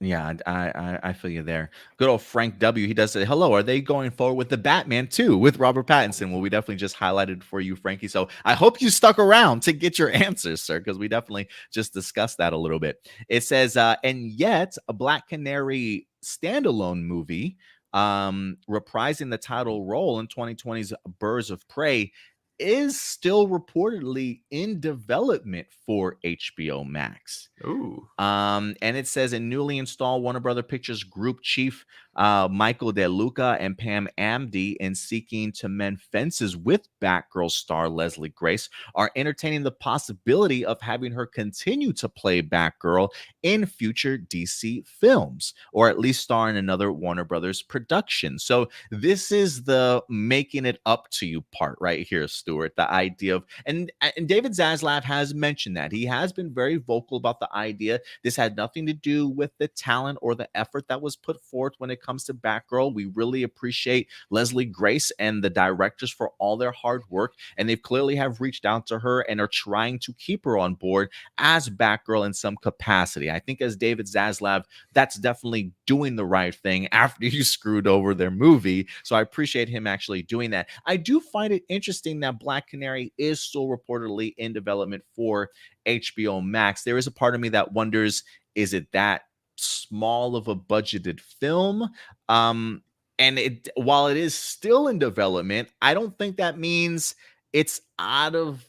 Yeah, I feel you there. Good old Frank W. He does say, hello, are they going forward with the Batman 2 with Robert Pattinson? Well, we definitely just highlighted for you, Frankie. So I hope you stuck around to get your answers, sir, because we definitely just discussed that a little bit. It says, and yet a Black Canary standalone movie, reprising the title role in 2020's Birds of Prey, is still reportedly in development for HBO Max. Ooh. And it says, in newly installed Warner Brother Pictures Group Chief Michael De Luca and Pam Amdy, in seeking to mend fences with Batgirl star Leslie Grace, are entertaining the possibility of having her continue to play Batgirl in future DC films, or at least star in another Warner Brothers production. So this is the making it up to you part right here, Stuart. The idea of, and David Zaslav has mentioned that he has been very vocal about the idea. This had nothing to do with the talent or the effort that was put forth when it comes to Batgirl. We really appreciate Leslie Grace and the directors for all their hard work, and they clearly have reached out to her and are trying to keep her on board as Batgirl in some capacity. I think, as David Zaslav, that's definitely doing the right thing after you screwed over their movie. So I appreciate him actually doing that. I do find it interesting that Black Canary is still reportedly in development for HBO Max. There is a part of me that wonders, is it that small of a budgeted film? And it, while it is still in development, I don't think that means it's out of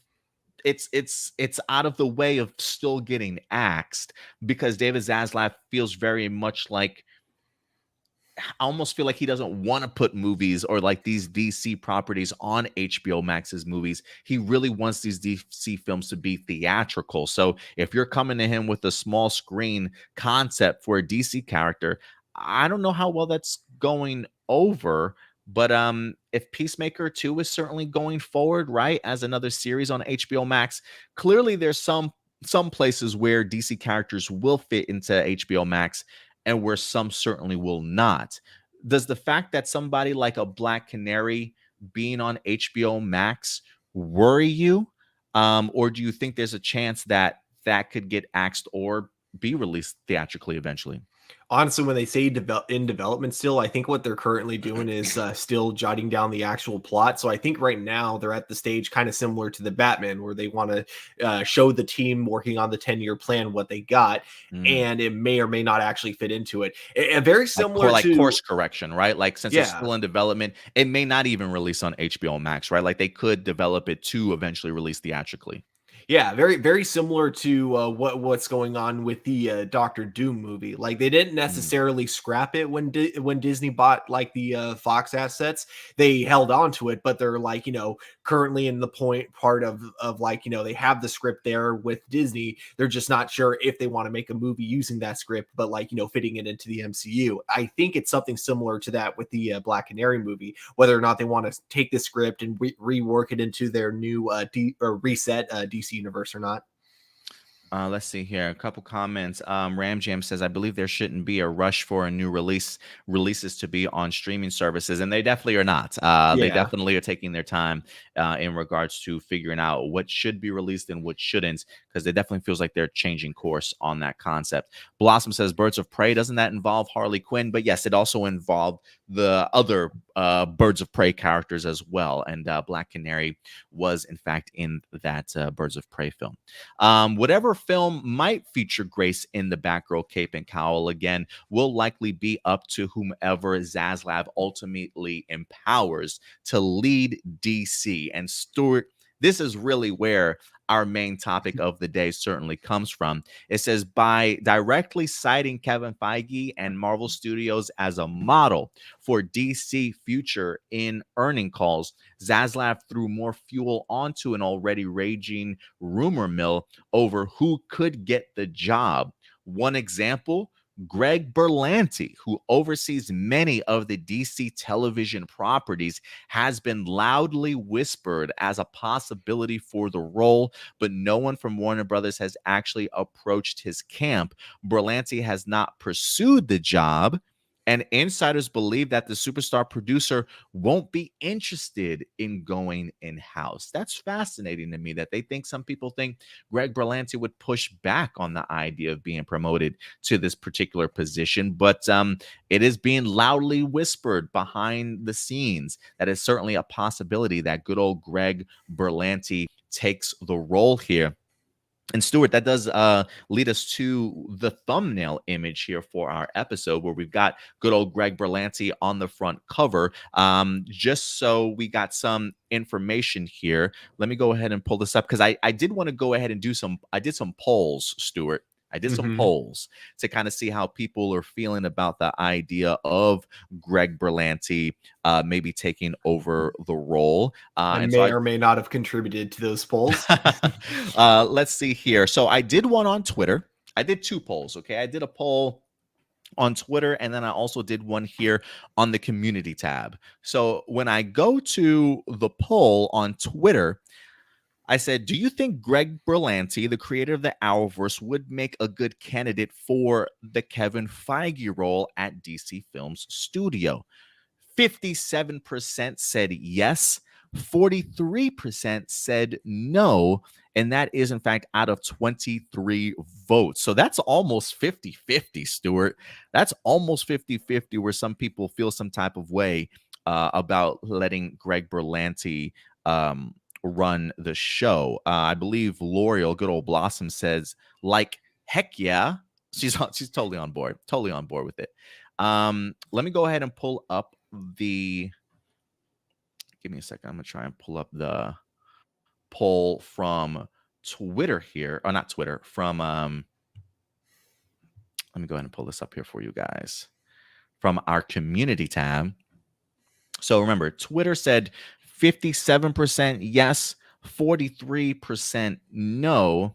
it's out of the way of still getting axed, because David Zaslav feels very much like, I almost feel like he doesn't want to put movies or like these DC properties on HBO Max's movies. He really wants these DC films to be theatrical. So if you're coming to him with a small screen concept for a DC character, I don't know how well that's going over. But if Peacemaker 2 is certainly going forward, right, as another series on HBO Max, clearly there's some some places where DC characters will fit into HBO Max and where some certainly will not. Does the fact that somebody like a Black Canary being on HBO Max worry you? Or do you think there's a chance that that could get axed or be released theatrically eventually? Honestly, when they say in development still, I think what they're currently doing is still jotting down the actual plot. So I think right now they're at the stage kind of similar to the Batman, where they want to show the team working on the 10-year plan what they got, Mm. and it may or may not actually fit into it. And very similar Like to course correction, right? Like since it's yeah, still in development, it may not even release on HBO Max, right? Like they could develop it to eventually release theatrically. yeah, very similar to what's going on with the Doctor Doom movie. Like they didn't Mm. necessarily scrap it when when Disney bought like the Fox assets. They held on to it, but they're like currently in the part of like they have the script there with Disney. They're just not sure if they want to make a movie using that script, but like fitting it into the MCU. I think it's something similar to that with the Black Canary movie. Whether or not they want to take the script and rework it into their new reset DC universe or not. Let's see here. A couple comments. Ram Jam says, "I believe there shouldn't be a rush for a new releases to be on streaming services, and they definitely are not. They Yeah. definitely are taking their time in regards to figuring out what should be released and what shouldn't, because it definitely feels like they're changing course on that concept." Blossom says, "Birds of Prey, doesn't that involve Harley Quinn?" But yes, it also involved the other Birds of Prey characters as well, and Black Canary was in fact in that Birds of Prey film. Whatever film might feature Grace in the Batgirl cape and cowl again will likely be up to whomever Zaslav ultimately empowers to lead DC. And Stuart, this is really where our main topic of the day certainly comes from. It says, by directly citing Kevin Feige and Marvel Studios as a model for DC future in earning calls, Zaslav threw more fuel onto an already raging rumor mill over who could get the job. One example, Greg Berlanti, who oversees many of the DC television properties, has been loudly whispered as a possibility for the role, but no one from Warner Brothers has actually approached his camp. Berlanti has not pursued the job, and insiders believe that the superstar producer won't be interested in going in-house. That's fascinating to me that they think some people think Greg Berlanti would push back on the idea of being promoted to this particular position, but it is being loudly whispered behind the scenes that is certainly a possibility that good old Greg Berlanti takes the role here. And Stuart, that does lead us to the thumbnail image here for our episode, where we've got good old Greg Berlanti on the front cover. Just so we got some information here, let me go ahead and pull this up, because I did want to go ahead and I did some polls, Stuart. I did some Mhm. polls to kind of see how people are feeling about the idea of Greg Berlanti maybe taking over the role. I And so may or may not have contributed to those polls. let's see here. So I did one on Twitter. I did two polls. Okay. I did a poll on Twitter, and then I also did one here on the community tab. So when I go to the poll on Twitter, I said, do you think Greg Berlanti, the creator of the Arrowverse, would make a good candidate for the Kevin Feige role at DC Films Studio? 57% said yes, 43% said no, and that is in fact out of 23 votes. So that's almost 50-50, Stuart. That's almost 50-50, where some people feel some type of way about letting Greg Berlanti run the show. I believe L'Oreal, good old Blossom, says, like, heck yeah. She's totally on board, with it. Let me go ahead and pull up the, give me a second. I'm gonna try and pull up the poll from Twitter here, or not Twitter, from let me go ahead and pull this up here for you guys from our community tab. So remember, Twitter said 57% yes, 43% no.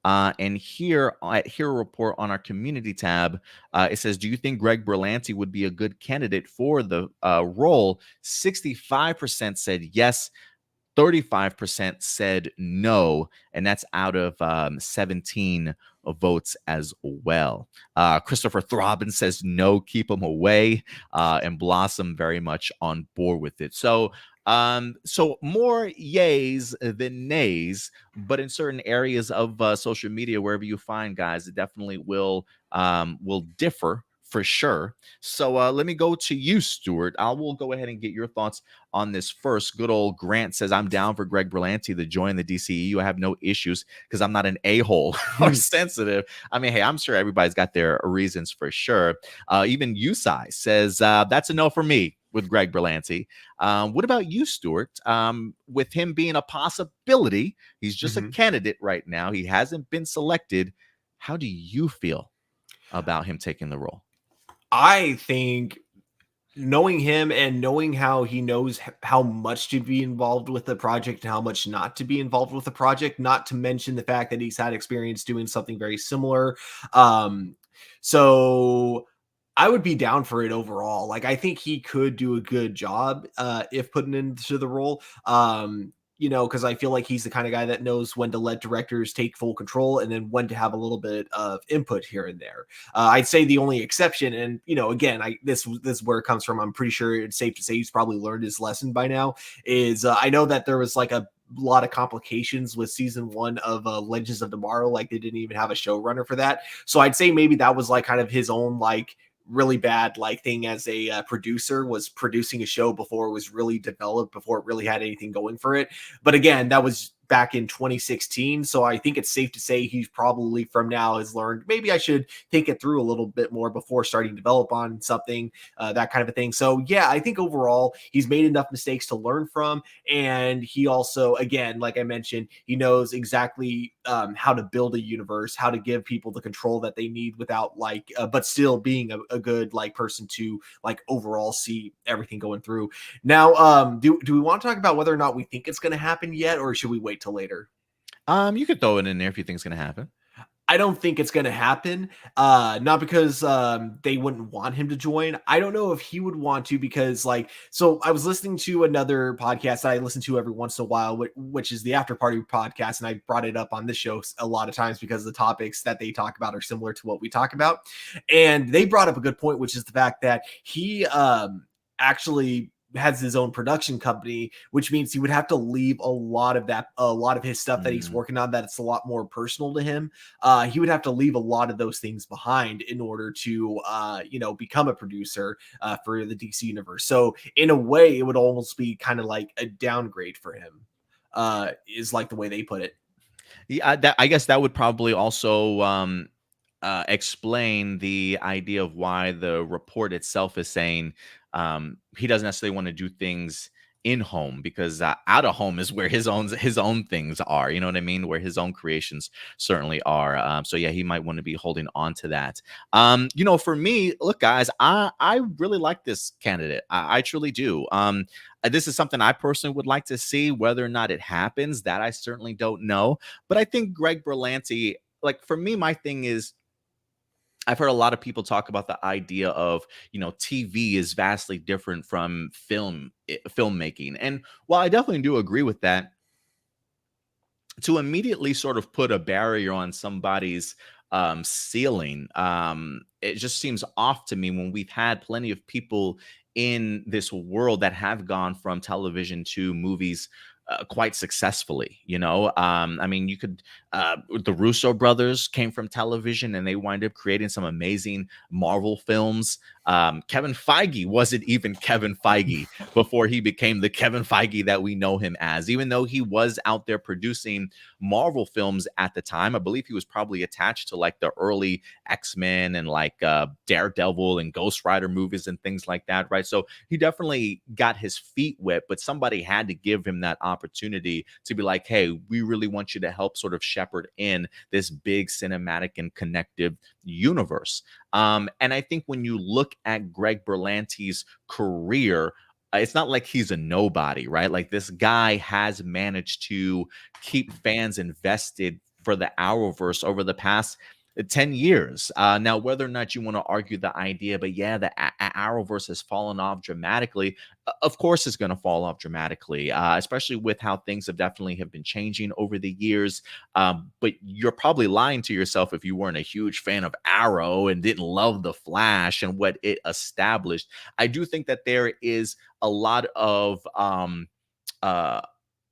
And here at Hero Report on our community tab, it says, do you think Greg Berlanti would be a good candidate for the role? 65% said yes, 35% said no, and that's out of 17 votes as well. Christopher Throbbin says no, keep them away, and Blossom very much on board with it. So more yays than nays, but in certain areas of social media, wherever you find guys, it definitely will differ for sure. So let me go to you, Stuart. I will go ahead and get your thoughts on this first. Good old Grant says, I'm down for Greg Berlanti to join the DCEU. I have no issues because I'm not an a-hole or sensitive. I mean, hey, I'm sure everybody's got their reasons for sure. Even Usai says, that's a no for me with Greg Berlanti. What about you, Stuart? With him being a possibility, he's just a candidate right now. He hasn't been selected. How do you feel about him taking the role? I think knowing him and knowing how he knows how much to be involved with the project and how much not to be involved with the project, not to mention the fact that he's had experience doing something very similar. So I would be down for it overall. Like, I think he could do a good job if put into the role. Because I feel like he's the kind of guy that knows when to let directors take full control and then when to have a little bit of input here and there. I'd say the only exception, and again, this is where it comes from. I'm pretty sure it's safe to say he's probably learned his lesson by now. Is I know that there was like a lot of complications with season 1 of Legends of Tomorrow. Like, they didn't even have a showrunner for that. So I'd say maybe that was like kind of his own like really bad like thing as a producer, was producing a show before it was really developed, before it really had anything going for it. But again, that was back in 2016. So I think it's safe to say he's probably from now has learned maybe I should think it through a little bit more before starting to develop on something, that kind of a thing. So yeah, I think overall he's made enough mistakes to learn from. And he also, again, like I mentioned, he knows exactly how to build a universe, how to give people the control that they need without like, but still being a good like person to like overall see everything going through. Now, do we want to talk about whether or not we think it's going to happen yet, or should we wait till later? You could throw it in there if you think it's going to happen. I don't think it's going to happen. Not because they wouldn't want him to join. I don't know if he would want to, because so I was listening to another podcast that I listen to every once in a while, which is the After Party podcast. And I brought it up on this show a lot of times because the topics that they talk about are similar to what we talk about. And they brought up a good point, which is the fact that he actually has his own production company, which means he would have to leave a lot of his stuff that he's working on, that it's a lot more personal to him. He would have to leave a lot of those things behind in order to become a producer for the DC universe. So in a way, it would almost be kind of like a downgrade for him, is like the way they put it. Yeah, I guess that would probably also explain the idea of why the report itself is saying he doesn't necessarily want to do things in home, because out of home is where his own things are. You know what I mean? Where his own creations certainly are. So yeah, he might want to be holding on to that. For me, look, guys, I really like this candidate. I truly do. This is something I personally would like to see. Whether or not it happens, that I certainly don't know. But I think Greg Berlanti, like, for me, my thing is, I've heard a lot of people talk about the idea of, TV is vastly different from filmmaking. And while I definitely do agree with that, to immediately sort of put a barrier on somebody's ceiling, it just seems off to me, when we've had plenty of people in this world that have gone from television to movies quite successfully. I mean, you could the Russo brothers came from television, and they wind up creating some amazing Marvel films. Kevin Feige wasn't even Kevin Feige before he became the Kevin Feige that we know him as, even though he was out there producing Marvel films at the time. I believe he was probably attached to like the early X-Men and like Daredevil and Ghost Rider movies and things like that, right? So he definitely got his feet wet, but somebody had to give him that opportunity to be like, hey, we really want you to help sort of shepherd in this big cinematic and connective universe. And I think when you look at Greg Berlanti's career, it's not like he's a nobody, right? Like, this guy has managed to keep fans invested for the Arrowverse over the past 10 years. Now, whether or not you want to argue the idea, but yeah, the Arrowverse has fallen off dramatically. Of course, it's going to fall off dramatically, especially with how things have been changing over the years. But you're probably lying to yourself if you weren't a huge fan of Arrow and didn't love the Flash and what it established. I do think that there is a lot of uh,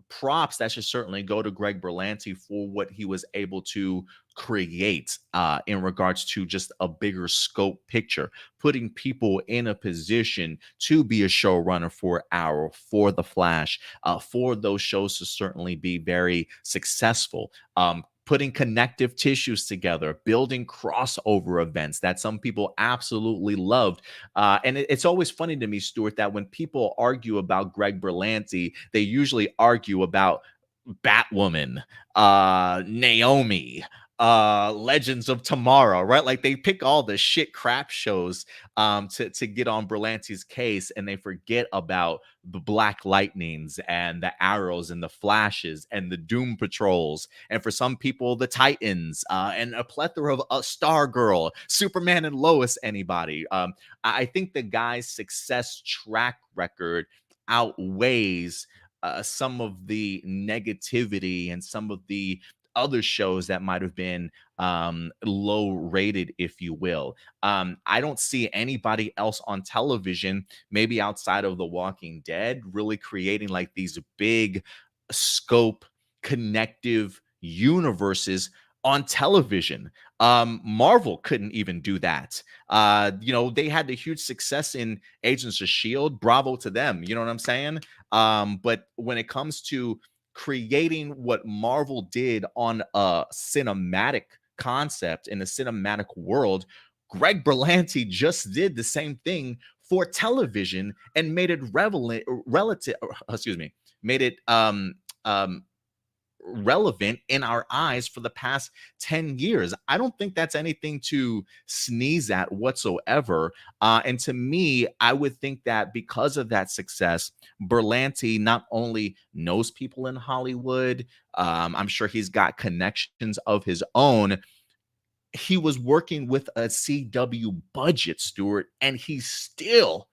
props that should certainly go to Greg Berlanti for what he was able to create in regards to just a bigger scope picture, putting people in a position to be a showrunner for Arrow, for The Flash, for those shows to certainly be very successful. Putting connective tissues together, building crossover events that some people absolutely loved. And it's always funny to me, Stuart, that when people argue about Greg Berlanti, they usually argue about Batwoman, Naomi, Legends of Tomorrow, right? Like they pick all the shit crap shows to get on Berlanti's case, and they forget about the Black Lightnings and the Arrows and the Flashes and the Doom Patrols, and for some people, the Titans, and a plethora of Stargirl, Superman, and Lois. Anybody? I think the guy's success track record outweighs some of the negativity and some of the other shows that might have been low rated, if you will. I don't see anybody else on television, maybe outside of The Walking Dead, really creating like these big scope connective universes on television. Marvel couldn't even do that. They had the huge success in Agents of Shield. Bravo to them. You know what I'm saying? But when it comes to creating what Marvel did on a cinematic concept in a cinematic world, Greg Berlanti just did the same thing for television and made it made it relevant in our eyes for the past 10 years. I don't think that's anything to sneeze at whatsoever. And to me, I would think that because of that success, Berlanti not only knows people in Hollywood, I'm sure he's got connections of his own. He was working with a CW budget, Stuart, and he still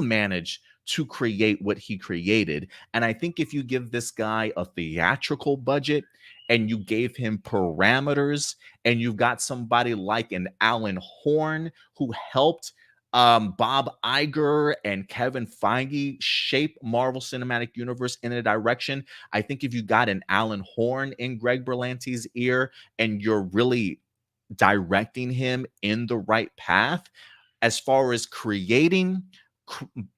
managed to create what he created. And I think if you give this guy a theatrical budget and you gave him parameters, and you've got somebody like an Alan Horn who helped Bob Iger and Kevin Feige shape Marvel Cinematic Universe in a direction. I think if you got an Alan Horn in Greg Berlanti's ear and you're really directing him in the right path as far as creating,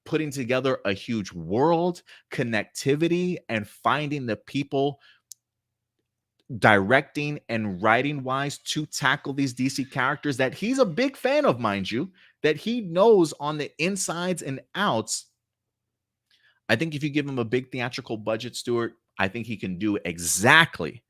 putting together a huge world, connectivity, and finding the people directing and writing wise to tackle these DC characters that he's a big fan of, mind you, that he knows on the insides and outs. I think if you give him a big theatrical budget, Stuart, I think he can do exactly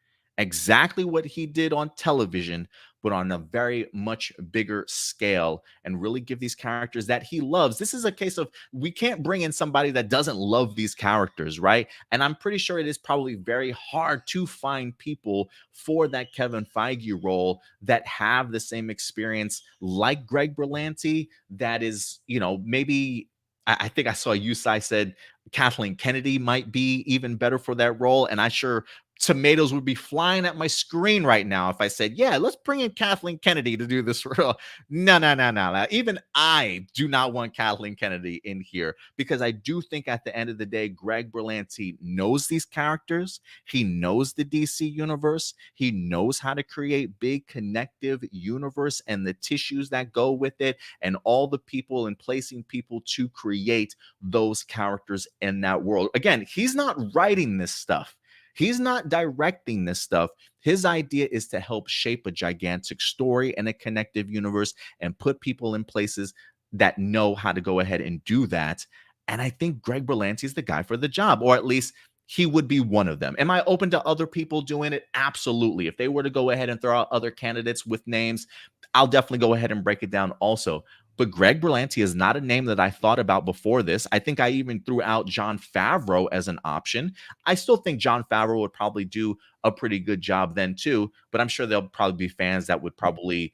what he did on television, but on a very much bigger scale, and really give these characters that he loves. This is a case of we can't bring in somebody that doesn't love these characters, right? And I'm pretty sure it is probably very hard to find people for that Kevin Feige role that have the same experience like Greg Berlanti, that is, maybe I think I saw Usai said Kathleen Kennedy might be even better for that role. And I sure tomatoes would be flying at my screen right now if I said, yeah, let's bring in Kathleen Kennedy to do this role. No. Even I do not want Kathleen Kennedy in here, because I do think at the end of the day, Greg Berlanti knows these characters. He knows the DC universe. He knows how to create big connective universe and the tissues that go with it, and all the people and placing people to create those characters in that world. Again, he's not writing this stuff. He's not directing this stuff. His idea is to help shape a gigantic story and a connective universe and put people in places that know how to go ahead and do that. And I think Greg Berlanti is the guy for the job, or at least he would be one of them. Am I open to other people doing it? Absolutely. If they were to go ahead and throw out other candidates with names, I'll definitely go ahead and break it down also. But Greg Berlanti is not a name that I thought about before this. I think I even threw out Jon Favreau as an option. I still think Jon Favreau would probably do a pretty good job then too, but I'm sure there'll probably be fans that would probably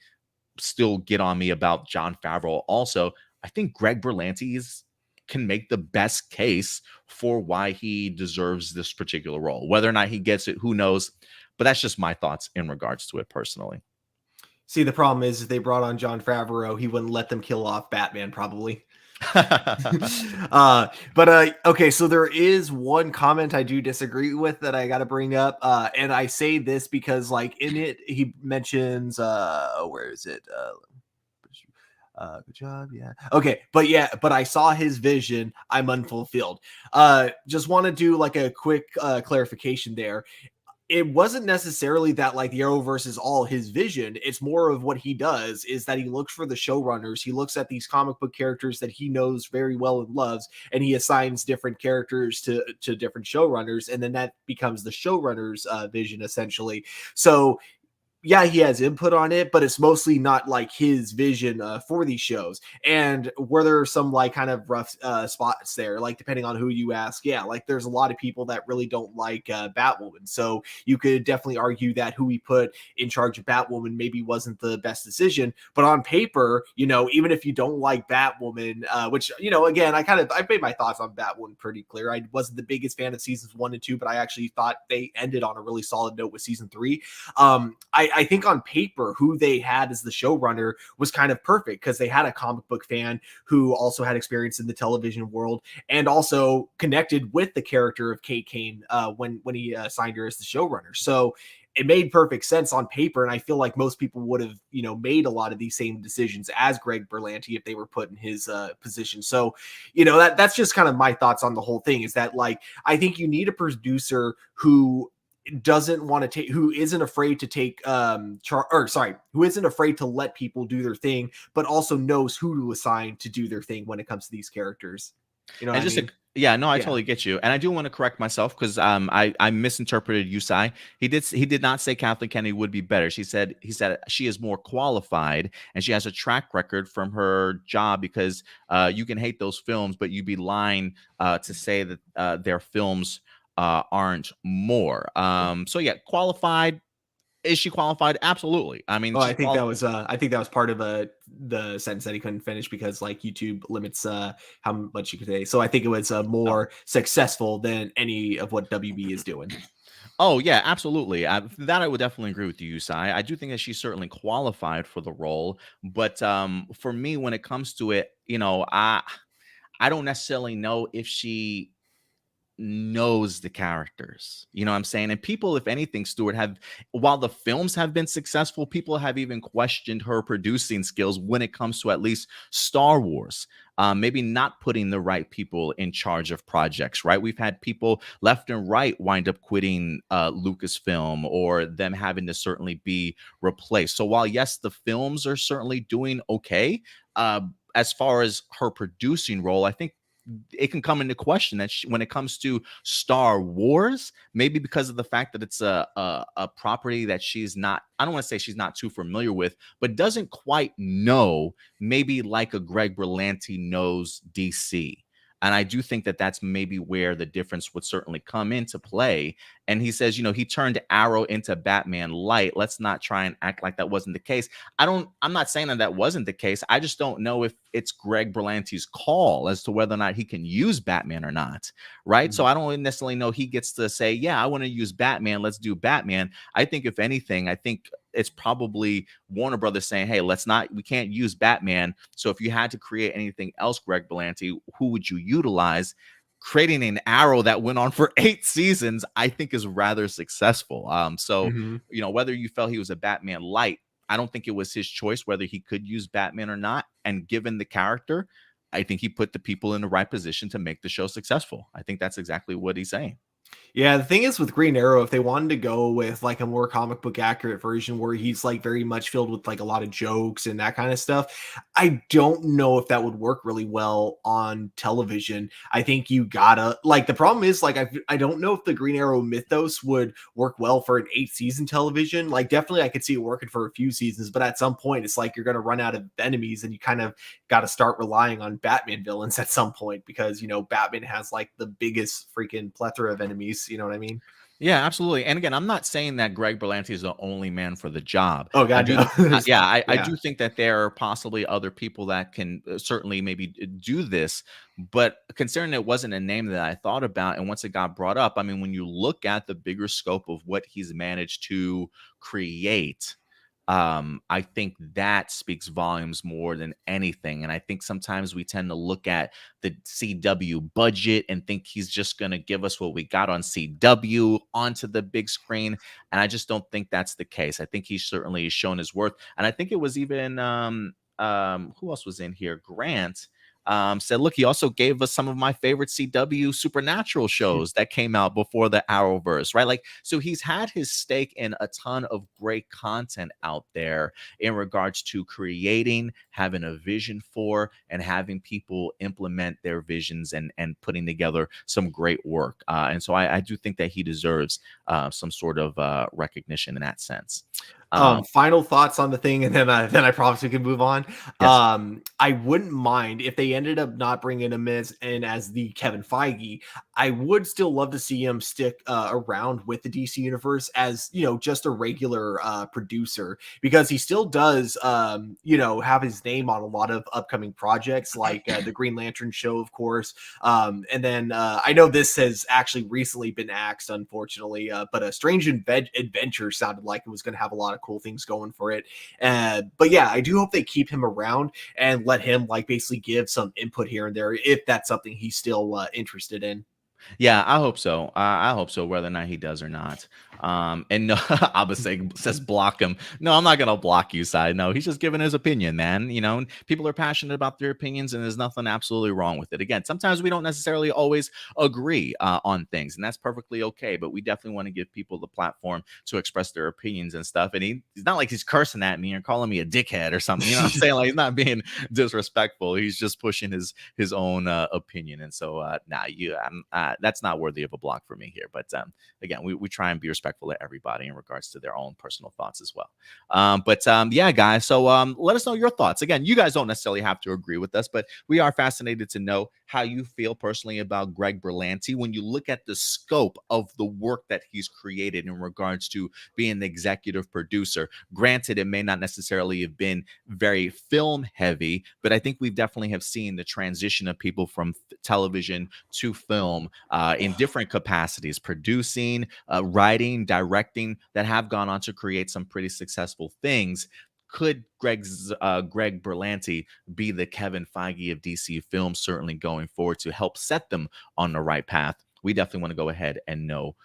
still get on me about Jon Favreau also. I think Greg Berlanti can make the best case for why he deserves this particular role. Whether or not he gets it, who knows? But that's just my thoughts in regards to it personally. See, the problem is if they brought on Jon Favreau, he wouldn't let them kill off Batman, probably. Okay, so there is one comment I do disagree with that I got to bring up, and I say this because, like, in it, he mentions, where is it? Good job, yeah. Okay, but I saw his vision. I'm unfulfilled. Just want to do like a quick clarification there. It wasn't necessarily that like the Arrowverse is all his vision. It's more of what he does is that he looks for the showrunners. He looks at these comic book characters that he knows very well and loves, and he assigns different characters to different showrunners, and then that becomes the showrunners' vision essentially. So yeah, he has input on it, but it's mostly not like his vision for these shows. And were there some like kind of rough spots there, like depending on who you ask? Yeah, like there's a lot of people that really don't like Batwoman. So you could definitely argue that who he put in charge of Batwoman maybe wasn't the best decision. But on paper, even if you don't like Batwoman, which, again, I made my thoughts on Batwoman pretty clear. I wasn't the biggest fan of seasons 1 and 2, but I actually thought they ended on a really solid note with season 3. I think on paper, who they had as the showrunner was kind of perfect because they had a comic book fan who also had experience in the television world and also connected with the character of Kate Kane when he signed her as the showrunner. So it made perfect sense on paper, and I feel like most people would have, made a lot of these same decisions as Greg Berlanti if they were put in his position. So, that's just kind of my thoughts on the whole thing. Is that like I think you need a producer who doesn't want to take, who isn't afraid to take who isn't afraid to let people do their thing, but also knows who to assign to do their thing when it comes to these characters. You know And what I just mean? yeah, no, I Yeah. totally get you. And I do want to correct myself because I misinterpreted Yusai. He did not say Kathleen Kennedy would be better. He said she is more qualified and she has a track record from her job because you can hate those films, but you'd be lying to say that their films aren't more. So yeah, qualified. Is she qualified? Absolutely. I mean, Oh, she's qualified. I think that was part of the sentence that he couldn't finish because like YouTube limits how much you can say. So I think it was more successful than any of what WB is doing. Oh yeah, absolutely. That I would definitely agree with you, Sai. I do think that she's certainly qualified for the role, but for me, when it comes to it, I don't necessarily know if she knows the characters. You know what I'm saying? And people, if anything, Stuart, while the films have been successful, people have even questioned her producing skills when it comes to at least Star Wars. Maybe not putting the right people in charge of projects, right? We've had people left and right wind up quitting Lucasfilm or them having to certainly be replaced. So while, yes, the films are certainly doing okay, as far as her producing role, I think it can come into question that when it comes to Star Wars, maybe because of the fact that it's a property that she's not, I don't want to say she's not too familiar with, but doesn't quite know, maybe like a Greg Berlanti knows DC. And I do think that that's maybe where the difference would certainly come into play. And he says, he turned Arrow into Batman Light. Let's not try and act like that wasn't the case. I'm not saying that wasn't the case. I just don't know if it's Greg Berlanti's call as to whether or not he can use Batman or not. Right. So I don't necessarily know he gets to say, yeah, I want to use Batman. Let's do Batman. I think if anything, it's probably Warner Brothers saying, hey, we can't use Batman. So if you had to create anything else, Greg Berlanti, who would you utilize? Creating an Arrow that went on for 8 seasons, I think is rather successful. So, Mhm. Whether you felt he was a Batman light, I don't think it was his choice whether he could use Batman or not. And given the character, I think he put the people in the right position to make the show successful. I think that's exactly what he's saying. Yeah, the thing is with Green Arrow, if they wanted to go with like a more comic book accurate version where he's like very much filled with like a lot of jokes and that kind of stuff, I don't know if that would work really well on television. I think you gotta like the problem is like I don't know if the Green Arrow mythos would work well for an 8 season television. Like definitely I could see it working for a few seasons, but at some point it's like you're gonna run out of enemies and you kind of got to start relying on Batman villains at some point because you know Batman has like the biggest freaking plethora of enemies. You know what I mean? Yeah, absolutely. And again, I'm not saying that Greg Berlanti is the only man for the job. Oh I God, do, no. yeah, I Yeah. do think that there are possibly other people that can certainly maybe do this. But considering it wasn't a name that I thought about, and once it got brought up, I mean, when you look at the bigger scope of what he's managed to create, I think that speaks volumes more than anything. And I think sometimes we tend to look at the CW budget and think he's just going to give us what we got on CW onto the big screen. And I just don't think that's the case. I think he certainly has shown his worth. And I think it was even who else was in here? Grant said, look, he also gave us some of my favorite CW supernatural shows that came out before the Arrowverse, right? Like, so he's had his stake in a ton of great content out there in regards to creating, having a vision for, and having people implement their visions and putting together some great work. And so I do think that he deserves some sort of recognition in that sense. Final thoughts on the thing, and then I promise we can move on. Yes. I wouldn't mind if they ended up not bringing him in as the Kevin Feige. I would still love to see him stick around with the DC universe as you know just a regular producer because he still does you know have his name on a lot of upcoming projects like the Green Lantern show, of course. And then I know this has actually recently been axed, unfortunately, but a Strange Adventure sounded like it was going to have a lot of cool things going for it. But yeah, I do hope they keep him around and let him like basically give some input here and there if that's something he's still interested in. Yeah, I hope so. I hope so, whether or not he does or not. And no, Abba says block him. No, I'm not gonna block you, side. No, he's just giving his opinion, man. You know, and people are passionate about their opinions, and there's nothing absolutely wrong with it. Again, sometimes we don't necessarily always agree on things, and that's perfectly okay. But we definitely want to give people the platform to express their opinions and stuff. And he's not like he's cursing at me or calling me a dickhead or something. You know what I'm saying? Like he's not being disrespectful. He's just pushing his own opinion. And so, nah, that's not worthy of a block for me here. But again, we try and be respectful to everybody in regards to their own personal thoughts as well. Yeah, guys. So let us know your thoughts. Again, you guys don't necessarily have to agree with us, but we are fascinated to know how you feel personally about Greg Berlanti when you look at the scope of the work that he's created in regards to being the executive producer. Granted, it may not necessarily have been very film heavy, but I think we definitely have seen the transition of people from television to film in different capacities, producing, writing, directing, that have gone on to create some pretty successful things. Could Greg Berlanti be the Kevin Feige of DC films, certainly going forward to help set them on the right path? We definitely want to go ahead and know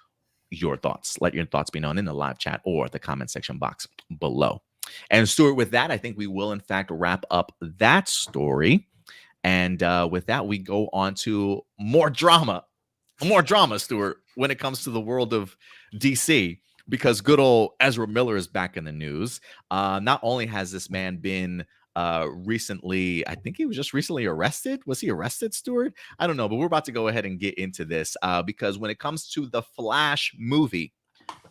your thoughts. Let your thoughts be known in the live chat or the comment section box below. And Stuart, with that, I think we will in fact wrap up that story. And with that, we go on to more drama, Stuart, when it comes to the world of DC, because good old Ezra Miller is back in the news. Not only has this man been recently, I think he was just recently arrested. Was he arrested, Stuart? I don't know, but we're about to go ahead and get into this because when it comes to the Flash movie,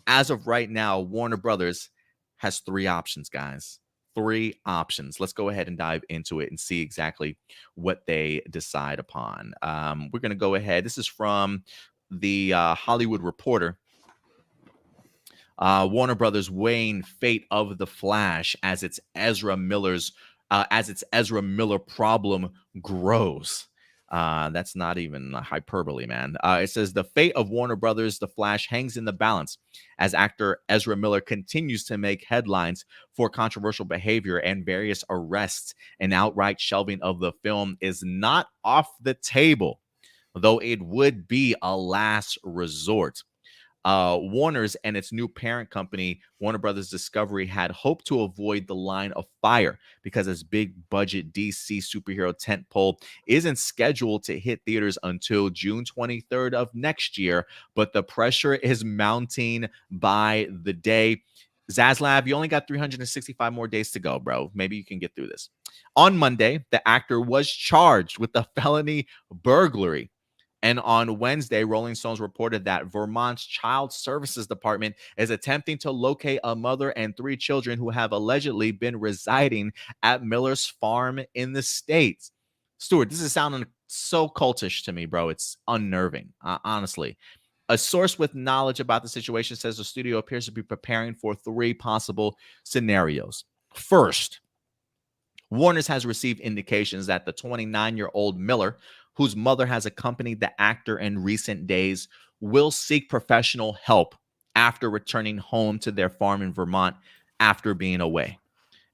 as of right now, Warner Brothers has three options, guys. Three options. Let's go ahead and dive into it and see exactly what they decide upon. We're going to go ahead. This is from the Hollywood Reporter. Warner Brothers weighing fate of the Flash as its Ezra Miller problem grows. That's not even a hyperbole, man. It says the fate of Warner Brothers, The Flash, hangs in the balance as actor Ezra Miller continues to make headlines for controversial behavior, and various arrests and outright shelving of the film is not off the table, though it would be a last resort. Warner's and its new parent company, Warner Brothers Discovery, had hoped to avoid the line of fire because its big budget DC superhero tentpole isn't scheduled to hit theaters until June 23rd of next year, but the pressure is mounting by the day. Zaslav, you only got 365 more days to go, bro. Maybe you can get through this. On Monday, the actor was charged with a felony burglary. And on Wednesday, Rolling Stones reported that Vermont's Child Services Department is attempting to locate a mother and 3 children who have allegedly been residing at Miller's farm in the States. Stuart, this is sounding so cultish to me, bro. It's unnerving, honestly. A source with knowledge about the situation says the studio appears to be preparing for 3 possible scenarios. First, Warner's has received indications that the 29-year-old Miller, whose mother has accompanied the actor in recent days, will seek professional help after returning home to their farm in Vermont after being away.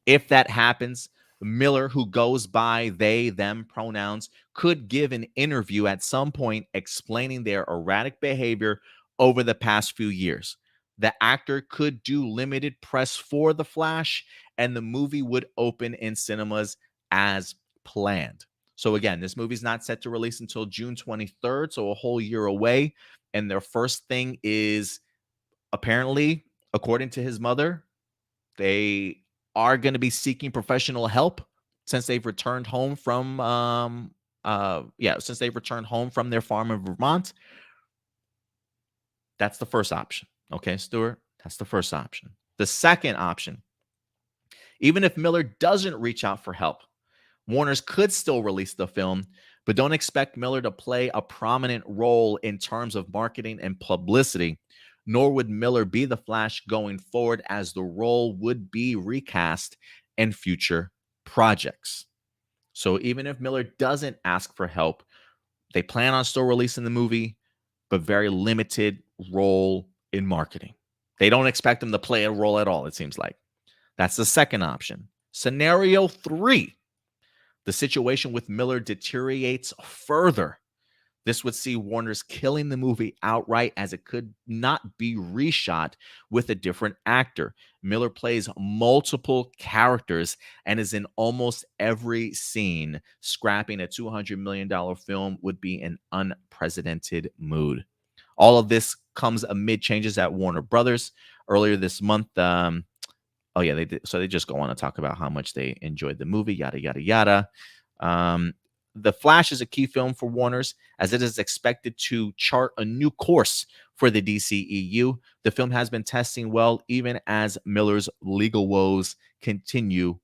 If that happens, Miller, who goes by they, them pronouns, could give an interview at some point explaining their erratic behavior over the past few years. The actor could do limited press for The Flash, and the movie would open in cinemas as planned. So again, this movie's not set to release until June 23rd, so a whole year away. And their first thing is, apparently, according to his mother, they are going to be seeking professional help since they've returned home from since they've returned home from their farm in Vermont. That's the first option. Okay, Stuart, that's the first option. The second option, even if Miller doesn't reach out for help, Warner's could still release the film, but don't expect Miller to play a prominent role in terms of marketing and publicity, nor would Miller be the Flash going forward, as the role would be recast in future projects. So even if Miller doesn't ask for help, they plan on still releasing the movie, but very limited role in marketing. They don't expect him to play a role at all, it seems like. That's the second option. Scenario 3. The situation with Miller deteriorates further. This would see Warner's killing the movie outright, as it could not be reshot with a different actor. Miller plays multiple characters and is in almost every scene. Scrapping a $200 million film would be an unprecedented move. All of this comes amid changes at Warner Brothers. Earlier this month, they did. So they just go on to talk about how much they enjoyed the movie, yada, yada, yada. The Flash is a key film for Warner's, as it is expected to chart a new course for the DCEU. The film has been testing well, even as Miller's legal woes continue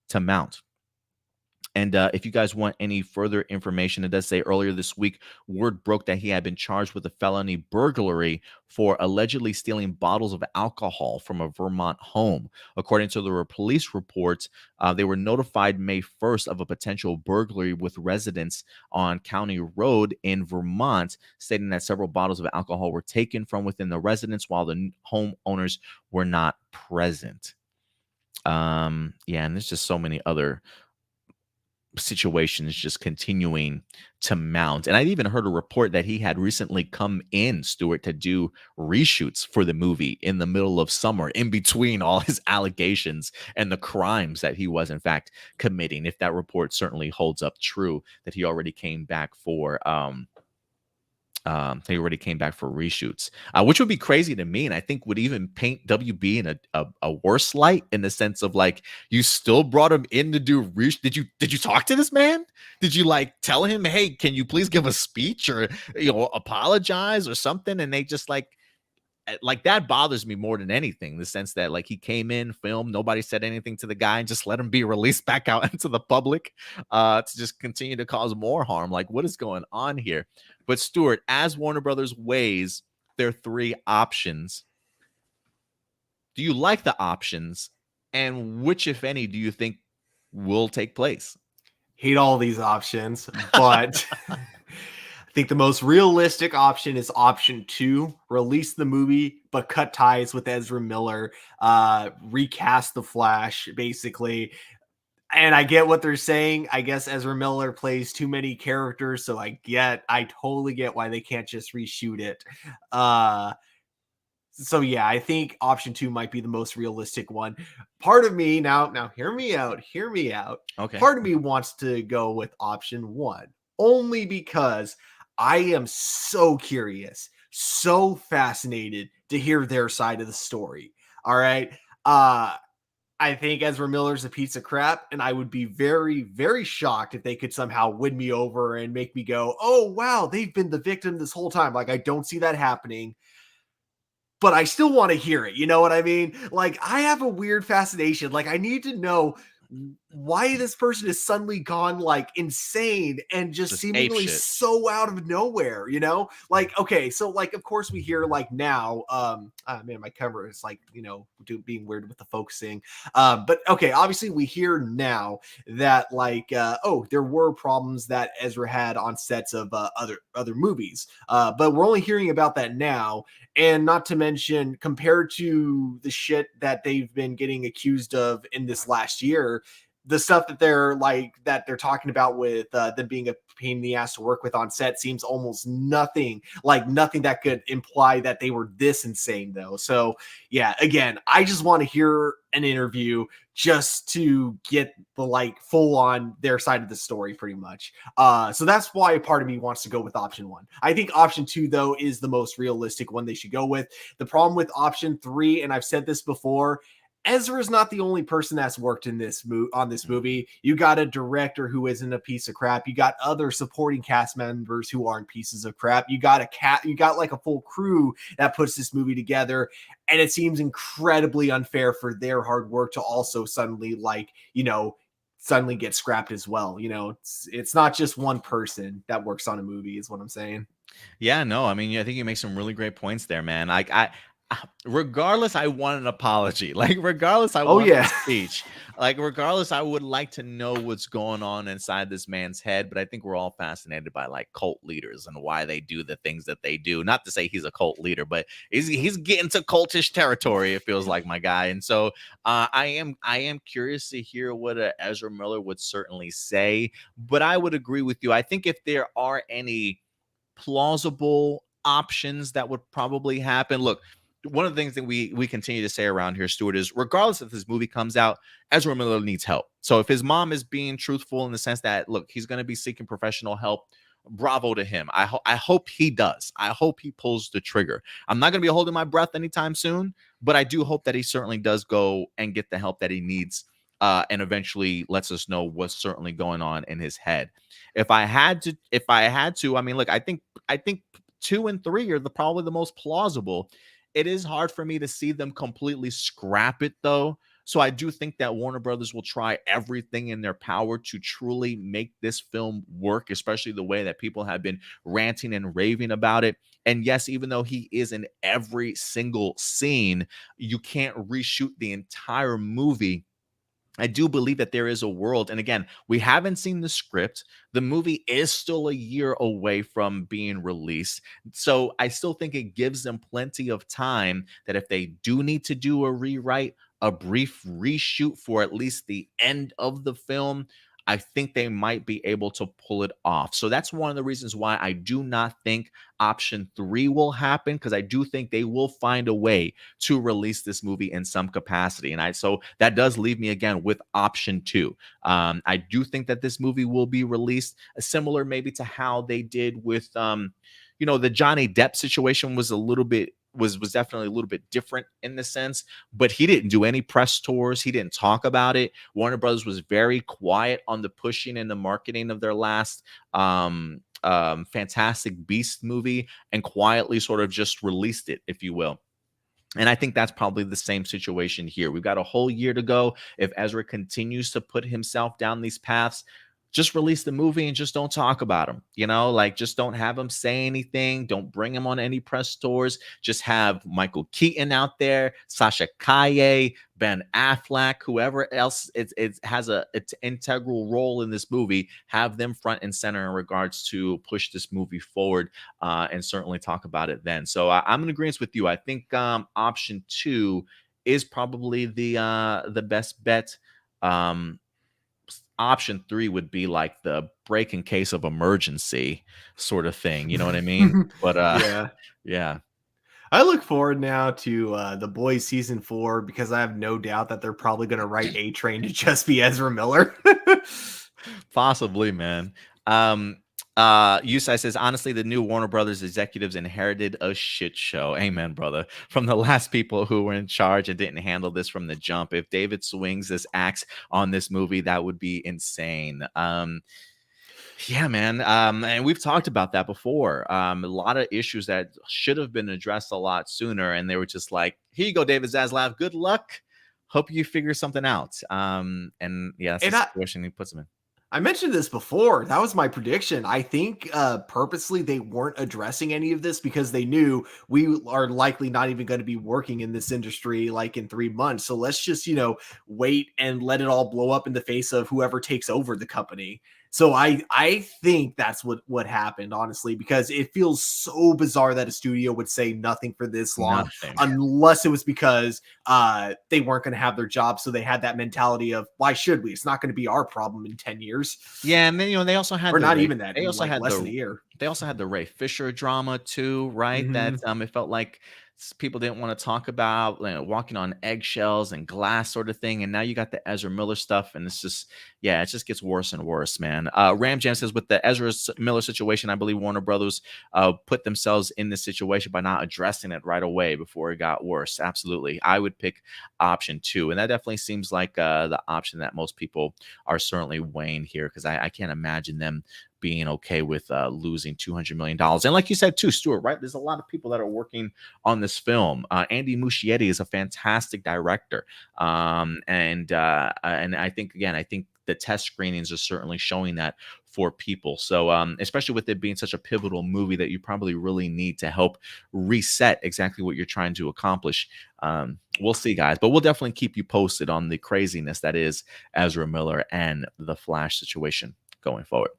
to mount. And if you guys want any further information, it does say earlier this week, word broke that he had been charged with a felony burglary for allegedly stealing bottles of alcohol from a Vermont home. According to the police reports, they were notified May 1st of a potential burglary with residents on County Road in Vermont, stating that several bottles of alcohol were taken from within the residence while the homeowners were not present. And there's just so many other situations just continuing to mount. And I'd even heard a report that he had recently come in, Stuart, to do reshoots for the movie in the middle of summer, in between all his allegations and the crimes that he was in fact committing. If that report certainly holds up true, that he already came back for reshoots, which would be crazy to me, and I think would even paint WB in a worse light, in the sense of, like, you still brought him in to do Did you talk to this man? Did you, like, tell him, hey, can you please give a speech or apologize or something? And they just like that bothers me more than anything, the sense that, like, he came in, filmed, nobody said anything to the guy, and just let him be released back out into the public to just continue to cause more harm. Like, what is going on here? But Stuart, as Warner Brothers weighs their 3 options, do you like the options? And which, if any, do you think will take place? Hate all these options, but I think the most realistic option is option 2, release the movie, but cut ties with Ezra Miller, recast the Flash, basically. And I get what they're saying. I guess Ezra Miller plays too many characters, so I totally get why they can't just reshoot it. So yeah, I think option 2 might be the most realistic one. Part of me now hear me out. Okay. Part of me wants to go with option 1 only because I am so curious, so fascinated to hear their side of the story. All right. I think Ezra Miller's a piece of crap, and I would be very, very shocked if they could somehow win me over and make me go, "Oh wow, they've been the victim this whole time." Like I don't see that happening, but I still want to hear it. You know what I mean? Like I have a weird fascination. Like I need to know why this person is suddenly gone like insane and just Just ape seemingly shit. so out of nowhere, you know? Like okay, so like of course we hear like now man my camera is like, being weird with the focusing. But okay, obviously we hear now that like oh, there were problems that Ezra had on sets of other movies. But we're only hearing about that now, and not to mention compared to the shit that they've been getting accused of in this last year, the stuff that they're talking about with them being a pain in the ass to work with on set seems almost nothing that could imply that they were this insane though. So yeah, again, I just want to hear an interview just to get the like full on their side of the story pretty much. So that's why a part of me wants to go with option 1. I think option 2 though is the most realistic one they should go with. The problem with option 3, and I've said this before, Ezra is not the only person that's worked in on this movie. You got a director who isn't a piece of crap. You got other supporting cast members who aren't pieces of crap. You got you got like a full crew that puts this movie together, and it seems incredibly unfair for their hard work to also suddenly get scrapped as well. It's not just one person that works on a movie is what I'm saying. Yeah, no, I mean, I think you make some really great points there, man. Like regardless, I want an apology. Like regardless, I Oh want the yeah. speech. Like regardless, I would like to know what's going on inside this man's head. But I think we're all fascinated by like cult leaders and why they do the things that they do. Not to say he's a cult leader, but he's getting to cultish territory. It feels like, my guy. And so I am curious to hear what Ezra Miller would certainly say. But I would agree with you. I think if there are any plausible options that would probably happen. Look, one of the things that we continue to say around here, Stuart, is regardless if this movie comes out, Ezra Miller needs help. So if his mom is being truthful in the sense that, look, he's going to be seeking professional help, bravo to him. I hope he does. I hope he pulls the trigger. I'm not going to be holding my breath anytime soon, but I do hope that he certainly does go and get the help that he needs, and eventually lets us know what's certainly going on in his head. If I had to, I mean, look, I think 2 and 3 are probably the most plausible. It is hard for me to see them completely scrap it though. So I do think that Warner Brothers will try everything in their power to truly make this film work, especially the way that people have been ranting and raving about it. And yes, even though he is in every single scene, you can't reshoot the entire movie. I do believe that there is a world. And again, we haven't seen the script. The movie is still a year away from being released. So I still think it gives them plenty of time that if they do need to do a rewrite, a brief reshoot for at least the end of the film, I think they might be able to pull it off. So that's one of the reasons why I do not think option 3 will happen, because I do think they will find a way to release this movie in some capacity. And so that does leave me again with option 2. I do think that this movie will be released, similar maybe to how they did with the Johnny Depp situation was a little bit was definitely a little bit different in the sense, but he didn't do any press tours. He didn't talk about it. Warner Brothers was very quiet on the pushing and the marketing of their last Fantastic Beast movie, and quietly sort of just released it, if you will. And I think that's probably the same situation here. We've got a whole year to go. If Ezra continues to put himself down these paths, just release the movie and just don't talk about him. Like just don't have him say anything. Don't bring him on any press tours. Just have Michael Keaton out there, Sasha Kaye, Ben Affleck, whoever else it has it's integral role in this movie. Have them front and center in regards to push this movie forward, and certainly talk about it then. So I'm in agreement with you. I think option 2 is probably the best bet. Option 3 would be like the break in case of emergency sort of thing. You know what I mean? But Yeah. yeah. I look forward now to The Boys season 4 because I have no doubt that they're probably going to write A Train to just be Ezra Miller. Possibly, man. Yusai says, honestly, the new Warner Brothers executives inherited a shit show. Amen, brother. From the last people who were in charge and didn't handle this from the jump. If David swings this axe on this movie, that would be insane. Yeah, man. And we've talked about that before. A lot of issues that should have been addressed a lot sooner, and they were just like, "Here you go, David Zaslav. Good luck. Hope you figure something out." And yeah, that's the And situation he puts him in. I mentioned this before. That was my prediction. I think purposely they weren't addressing any of this because they knew we are likely not even going to be working in this industry like in 3 months. So let's just, wait and let it all blow up in the face of whoever takes over the company. So I think that's what happened, honestly, because it feels so bizarre that a studio would say nothing for this long, Nothing. unless it was because they weren't going to have their job. So they had that mentality of, why should we? It's not going to be our problem in 10 years. Yeah, and then they also had Or not even that. they also Like had less than a year. they also had the Ray Fisher drama too, right? That it felt like people didn't want to talk about, walking on eggshells and glass sort of thing. And now you got the Ezra Miller stuff, and it's just, yeah, it just gets worse and worse, man. Ram Jam says, with the Ezra Miller situation, I believe Warner Brothers put themselves in this situation by not addressing it right away before it got worse. Absolutely, I would pick option 2, and that definitely seems like the option that most people are certainly weighing here, because I can't imagine them being okay with losing $200 million. And like you said too, Stuart, right? There's a lot of people that are working on this film. Andy Muschietti is a fantastic director. And I think, again, I think the test screenings are certainly showing that for people. So especially with it being such a pivotal movie that you probably really need to help reset exactly what you're trying to accomplish. We'll see, guys, but we'll definitely keep you posted on the craziness that is Ezra Miller and the Flash situation going forward.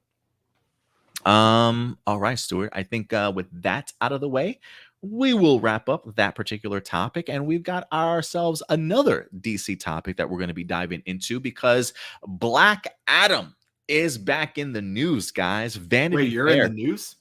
All right, Stuart, I think with that out of the way, we will wrap up that particular topic, and we've got ourselves another DC topic that we're going to be diving into, because Black Adam is back in the news, guys. Vanity Wait, you're Fair. in the news?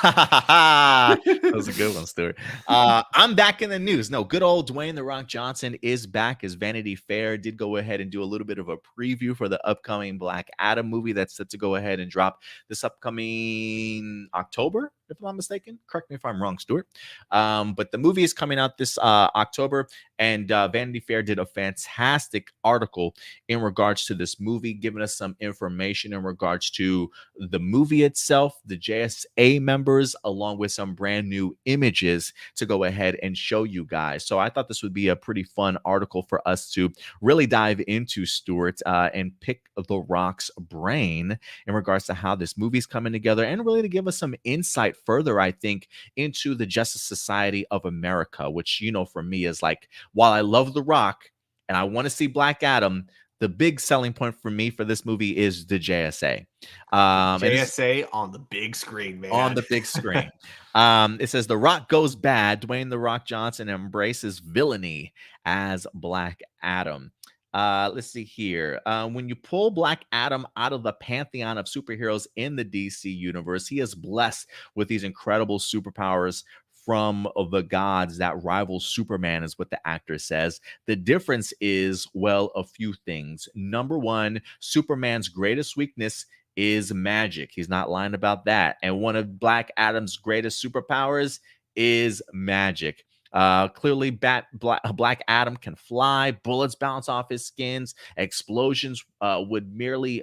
That was a good one, Stuart. I'm back in the news. No, good old Dwayne "The Rock" Johnson is back, as Vanity Fair did go ahead and do a little bit of a preview for the upcoming Black Adam movie that's set to go ahead and drop this upcoming October, if I'm not mistaken. Correct me if I'm wrong, Stuart. But the movie is coming out this October, and Vanity Fair did a fantastic article in regards to this movie, giving us some information in regards to the movie itself, the JSA members, along with some brand new images to go ahead and show you guys. So I thought this would be a pretty fun article for us to really dive into, Stuart, and pick The Rock's brain in regards to how this movie's coming together, and really to give us some insight further, I think, into the Justice Society of America, which, for me is like, while I love The Rock and I want to see Black Adam, the big selling point for me for this movie is the JSA. JSA on the big screen, man. On the big screen. It says, The Rock goes bad. Dwayne "The Rock" Johnson embraces villainy as Black Adam. Let's see here. When you pull Black Adam out of the pantheon of superheroes in the DC universe, he is blessed with these incredible superpowers from the gods that rival Superman, is what the actor says. The difference is, well, a few things. Number one, Superman's greatest weakness is magic. He's not lying about that. And one of Black Adam's greatest superpowers is magic. Clearly, Black Adam can fly. Bullets bounce off his skins. Explosions would merely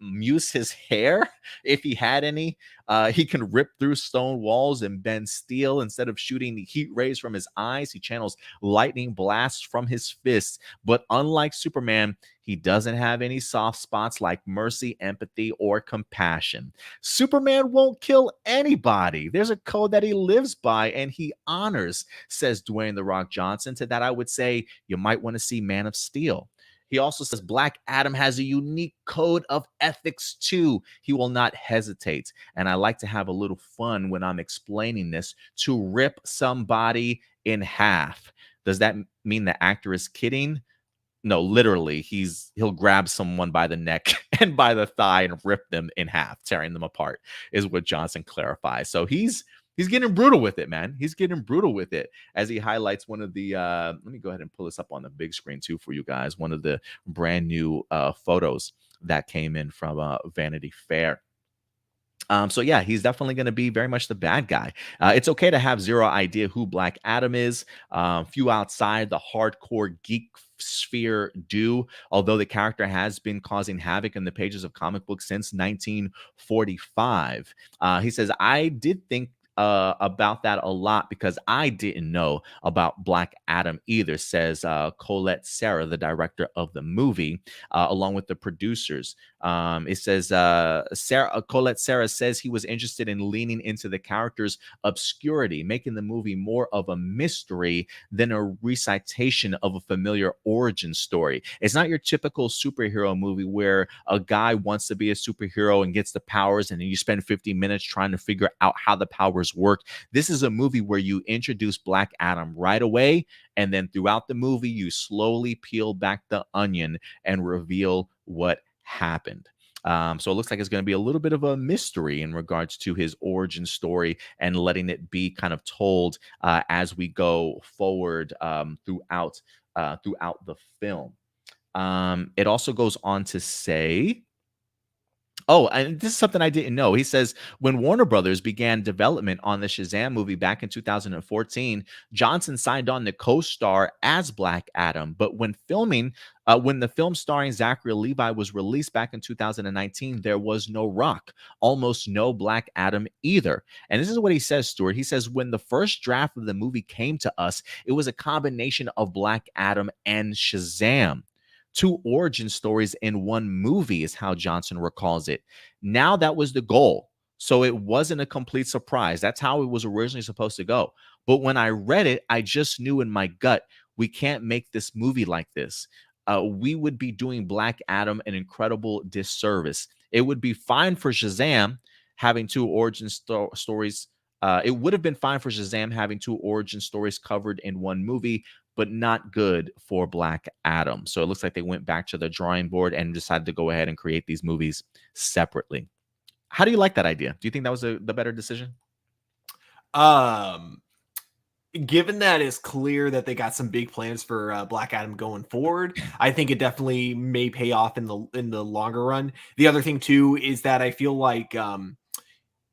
muse his hair if he had any. He can rip through stone walls and bend steel. Instead of shooting heat rays from his eyes, he channels lightning blasts from his fists. But unlike Superman, he doesn't have any soft spots like mercy, empathy, or compassion. Superman won't kill anybody. There's a code that he lives by and he honors, says Dwayne "The Rock" Johnson. To that, I would say you might want to see Man of Steel. He also says Black Adam has a unique code of ethics too. He will not hesitate. And I like to have a little fun when I'm explaining this, to rip somebody in half. Does that mean the actor is kidding? No, literally, he'll grab someone by the neck and by the thigh and rip them in half, tearing them apart, is what Johnson clarifies. So he's He's getting brutal with it, man. He's getting brutal with it as he highlights one of the let me go ahead and pull this up on the big screen too for you guys. One of the brand new photos that came in from Vanity Fair. So yeah, he's definitely going to be very much the bad guy. It's okay to have zero idea who Black Adam is. Few outside the hardcore geek sphere do, although the character has been causing havoc in the pages of comic books since 1945. He says, I did think about that a lot because I didn't know about Black Adam either, says Colette Sarah, the director of the movie, along with the producers. It says Colette Sarah says he was interested in leaning into the character's obscurity, making the movie more of a mystery than a recitation of a familiar origin story. It's not your typical superhero movie where a guy wants to be a superhero and gets the powers, and then you spend 50 minutes trying to figure out how the powers work. This is a movie where you introduce Black Adam right away, and then throughout the movie, you slowly peel back the onion and reveal what happened. So it looks like it's going to be a little bit of a mystery in regards to his origin story and letting it be kind of told as we go forward throughout the film. It also goes on to say, oh, and this is something I didn't know. He says when Warner Brothers began development on the Shazam movie back in 2014, Johnson signed on to co-star as Black Adam. But when the film starring Zachary Levi was released back in 2019, there was no Rock, almost no Black Adam either. And this is what he says, Stuart. He says when the first draft of the movie came to us, it was a combination of Black Adam and Shazam. Two origin stories in one movie is how Johnson recalls it. Now that was the goal. So it wasn't a complete surprise. That's how it was originally supposed to go. But when I read it, I just knew in my gut, we can't make this movie like this. We would be doing Black Adam an incredible disservice. It would be fine for Shazam having two origin stories. It would have been fine for Shazam having two origin stories covered in one movie, but not good for Black Adam. So it looks like they went back to the drawing board and decided to go ahead and create these movies separately. How do you like that idea? Do you think that was the better decision? Given that it's clear that they got some big plans for Black Adam going forward, I think it definitely may pay off in the longer run. The other thing too is that I feel like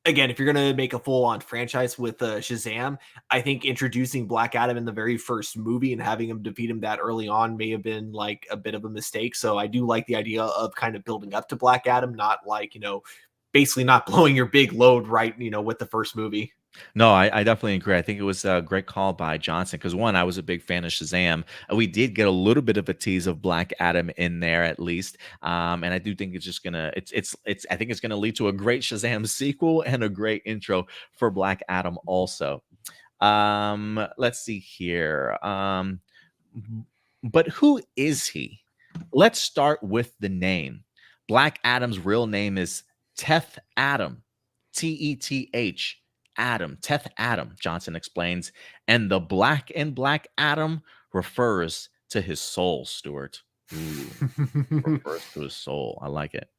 again, if you're going to make a full-on franchise with Shazam, I think introducing Black Adam in the very first movie and having him defeat him that early on may have been like a bit of a mistake. So I do like the idea of kind of building up to Black Adam, not like, basically not blowing your big load right, with the first movie. No, I definitely agree. I think it was a great call by Johnson because one, I was a big fan of Shazam. We did get a little bit of a tease of Black Adam in there at least, and I do think it's just gonna I think it's gonna lead to a great Shazam sequel and a great intro for Black Adam also. Let's see here. But who is he? Let's start with the name. Black Adam's real name is Teth Adam, Teth. Adam, Teth Adam, Johnson explains. And the black in Black Adam refers to his soul, Stuart. Ooh, refers to his soul. I like it.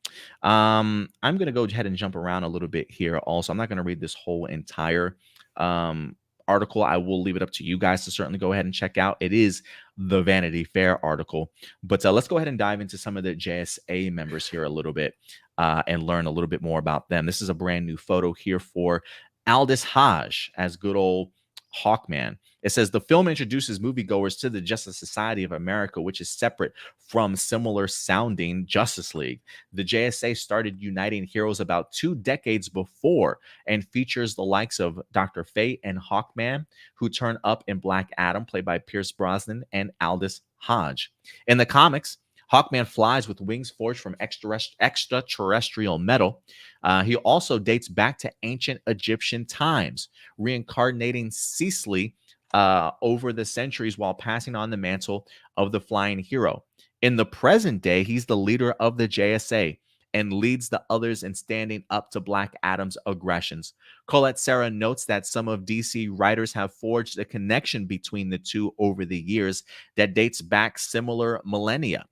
I'm going to go ahead and jump around a little bit here also. I'm not going to read this whole entire article. I will leave it up to you guys to certainly go ahead and check out. It is the Vanity Fair article. But let's go ahead and dive into some of the JSA members here a little bit and learn a little bit more about them. This is a brand new photo here for Aldous Hodge as good old Hawkman. It says the film introduces moviegoers to the Justice Society of America, which is separate from similar sounding Justice League. The JSA started uniting heroes about 2 decades before and features the likes of Dr. Fate and Hawkman, who turn up in Black Adam, played by Pierce Brosnan, and Aldous Hodge. In the comics, Hawkman flies with wings forged from extraterrestrial metal. He also dates back to ancient Egyptian times, reincarnating ceaselessly over the centuries while passing on the mantle of the flying hero. In the present day, he's the leader of the JSA and leads the others in standing up to Black Adam's aggressions. Colette Sarah notes that some of DC writers have forged a connection between the two over the years that dates back several millennia,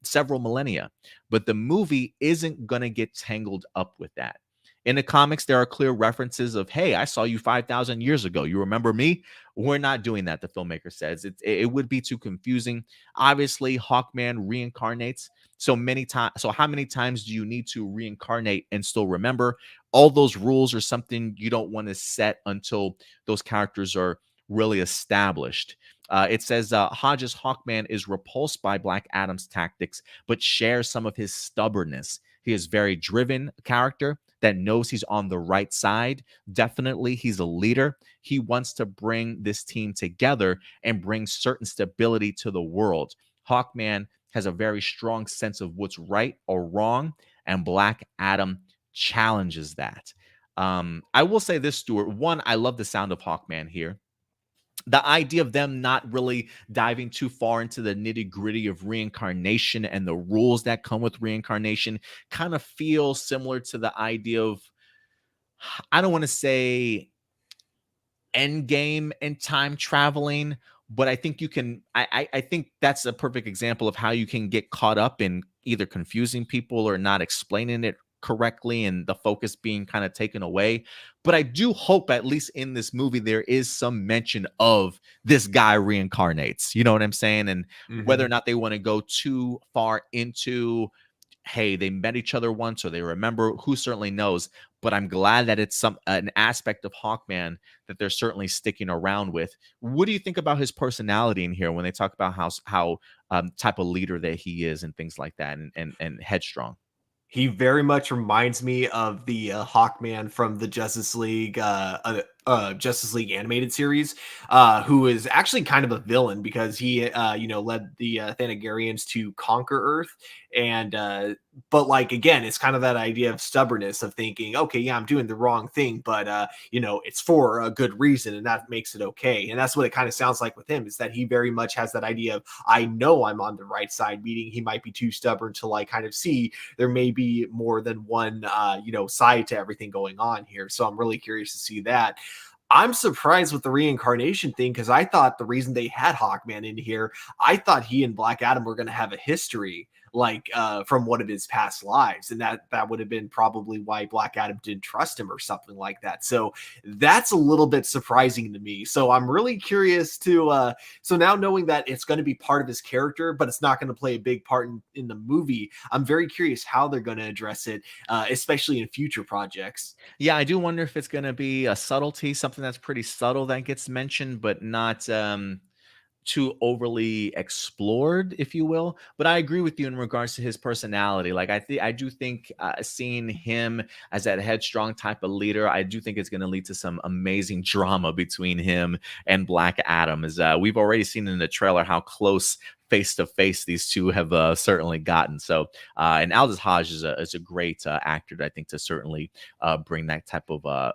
but the movie isn't going to get tangled up with that. In the comics, there are clear references of, hey, I saw you 5,000 years ago. You remember me? We're not doing that, the filmmaker says. It would be too confusing. Obviously, Hawkman reincarnates so many times. So how many times do you need to reincarnate and still remember? All those rules are something you don't want to set until those characters are really established. It says Hodges Hawkman is repulsed by Black Adam's tactics, but shares some of his stubbornness. He is very driven character that knows he's on the right side. Definitely, he's a leader. He wants to bring this team together and bring certain stability to the world. Hawkman has a very strong sense of what's right or wrong, and Black Adam challenges that. I will say this, Stuart. One, I love the sound of Hawkman here. The idea of them not really diving too far into the nitty gritty of reincarnation and the rules that come with reincarnation kind of feels similar to the idea of, I don't want to say Endgame and time traveling, but I think you can. I think that's a perfect example of how you can get caught up in either confusing people or not explaining it correctly, and the focus being kind of taken away. But I do hope, at least in this movie, there is some mention of this guy reincarnates. You know what I'm saying? And whether or Mhm. not they want to go too far into, hey, they met each other once or they remember, who certainly knows. But I'm glad that it's an aspect of Hawkman that they're certainly sticking around with. What do you think about his personality in here when they talk about how type of leader that he is and things like that, and headstrong? He very much reminds me of the Hawkman from the Justice League animated series, who is actually kind of a villain because he, led the Thanagarians to conquer Earth, and but like again, it's kind of that idea of stubbornness of thinking, okay, yeah, I'm doing the wrong thing, but it's for a good reason, and that makes it okay, and that's what it kind of sounds like with him, is that he very much has that idea of, I know I'm on the right side, meaning he might be too stubborn to like kind of see there may be more than one side to everything going on here. So I'm really curious to see that. I'm surprised with the reincarnation thing because I thought the reason they had Hawkman in here, I thought he and Black Adam were going to have a history like from one of his past lives, and that would have been probably why Black Adam didn't trust him or something like that. So that's a little bit surprising to me. So I'm really curious to so now knowing that it's going to be part of his character, but it's not going to play a big part in the movie. I'm very curious how they're going to address it, especially in future projects. Yeah, I do wonder if it's going to be a subtlety, something that's pretty subtle that gets mentioned, but not too overly explored, if you will. But I agree with you in regards to his personality. Like I do think seeing him as that headstrong type of leader, I do think it's going to lead to some amazing drama between him and Black Adam. As we've already seen in the trailer how close face to face these two have certainly gotten. So, and Aldous Hodge is a great actor, I think, to certainly bring that type of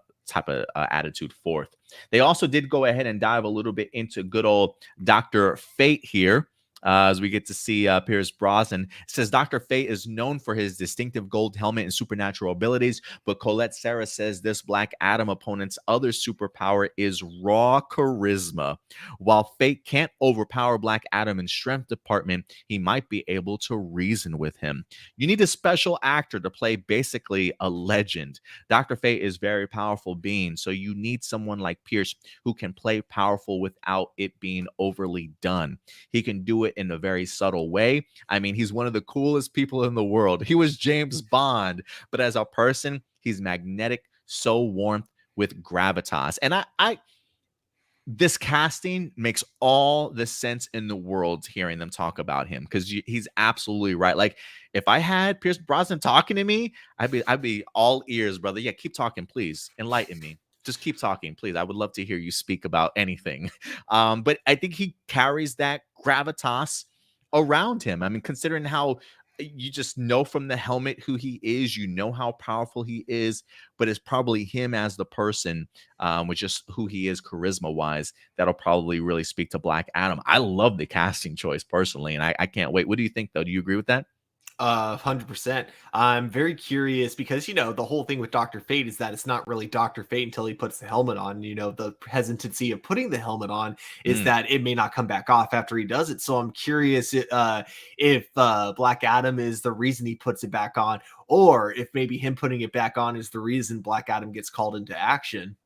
attitude forth. They also did go ahead and dive a little bit into good old Dr. Fate here. As we get to see Pierce Brosnan. It says Dr. Fate is known for his distinctive gold helmet and supernatural abilities, but Colette Sarah says this Black Adam opponent's other superpower is raw charisma. While Fate can't overpower Black Adam in strength department, he might be able to reason with him. You need a special actor to play basically a legend. Dr. Fate is very powerful being, so you need someone like Pierce who can play powerful without it being overly done. He can do it in a very subtle way. I mean, he's one of the coolest people in the world. He was James Bond, but as a person, he's magnetic, so warm with gravitas. And I this casting makes all the sense in the world hearing them talk about him, because he's absolutely right. Like if I had Pierce Brosnan talking to me, I'd be all ears, brother. Yeah, keep talking, please. Enlighten me. Just keep talking, please. I would love to hear you speak about anything. But I think he carries that gravitas around him. I mean, considering how you just know from the helmet who he is, you know how powerful he is, but it's probably him as the person, with just who he is charisma wise, that'll probably really speak to Black Adam. I love the casting choice personally, and I can't wait. What do you think though? Do you agree with that? 100%. I'm very curious because the whole thing with Doctor Fate is that it's not really Doctor Fate until he puts the helmet on. The hesitancy of putting the helmet on is Mm. that it may not come back off after he does it. So I'm curious if Black Adam is the reason he puts it back on, or if maybe him putting it back on is the reason Black Adam gets called into action.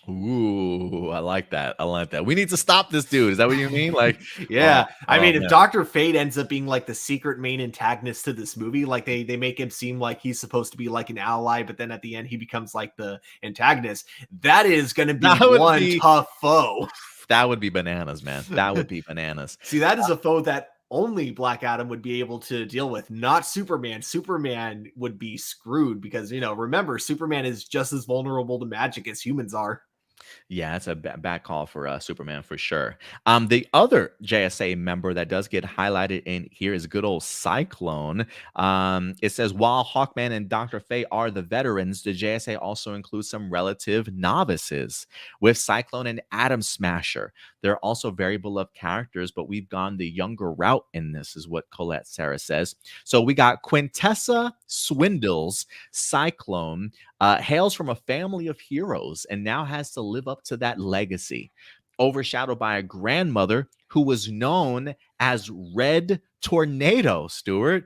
Ooh, I like that. I like that. We need to stop this dude. Is that what you mean? Like, Yeah, I oh mean, if man. Doctor Fate ends up being like the secret main antagonist to this movie, like they make him seem like he's supposed to be like an ally, but then at the end he becomes like the antagonist. That is going to be That would one be tough foe. that would be bananas, man. That would be bananas. See, that is a foe that only Black Adam would be able to deal with, not Superman. Superman would be screwed because remember, Superman is just as vulnerable to magic as humans are. Yeah, it's a bad call for Superman for sure. The other JSA member that does get highlighted in here is good old Cyclone. It says while Hawkman and Dr. Fate are the veterans, the JSA also includes some relative novices with Cyclone and Atom Smasher. They're also very beloved characters, but we've gone the younger route in this, is what Colette Sarah says. So we got Quintessa Swindles, Cyclone, hails from a family of heroes and now has to live up to that legacy. Overshadowed by a grandmother who was known as Red Tornado, Stuart.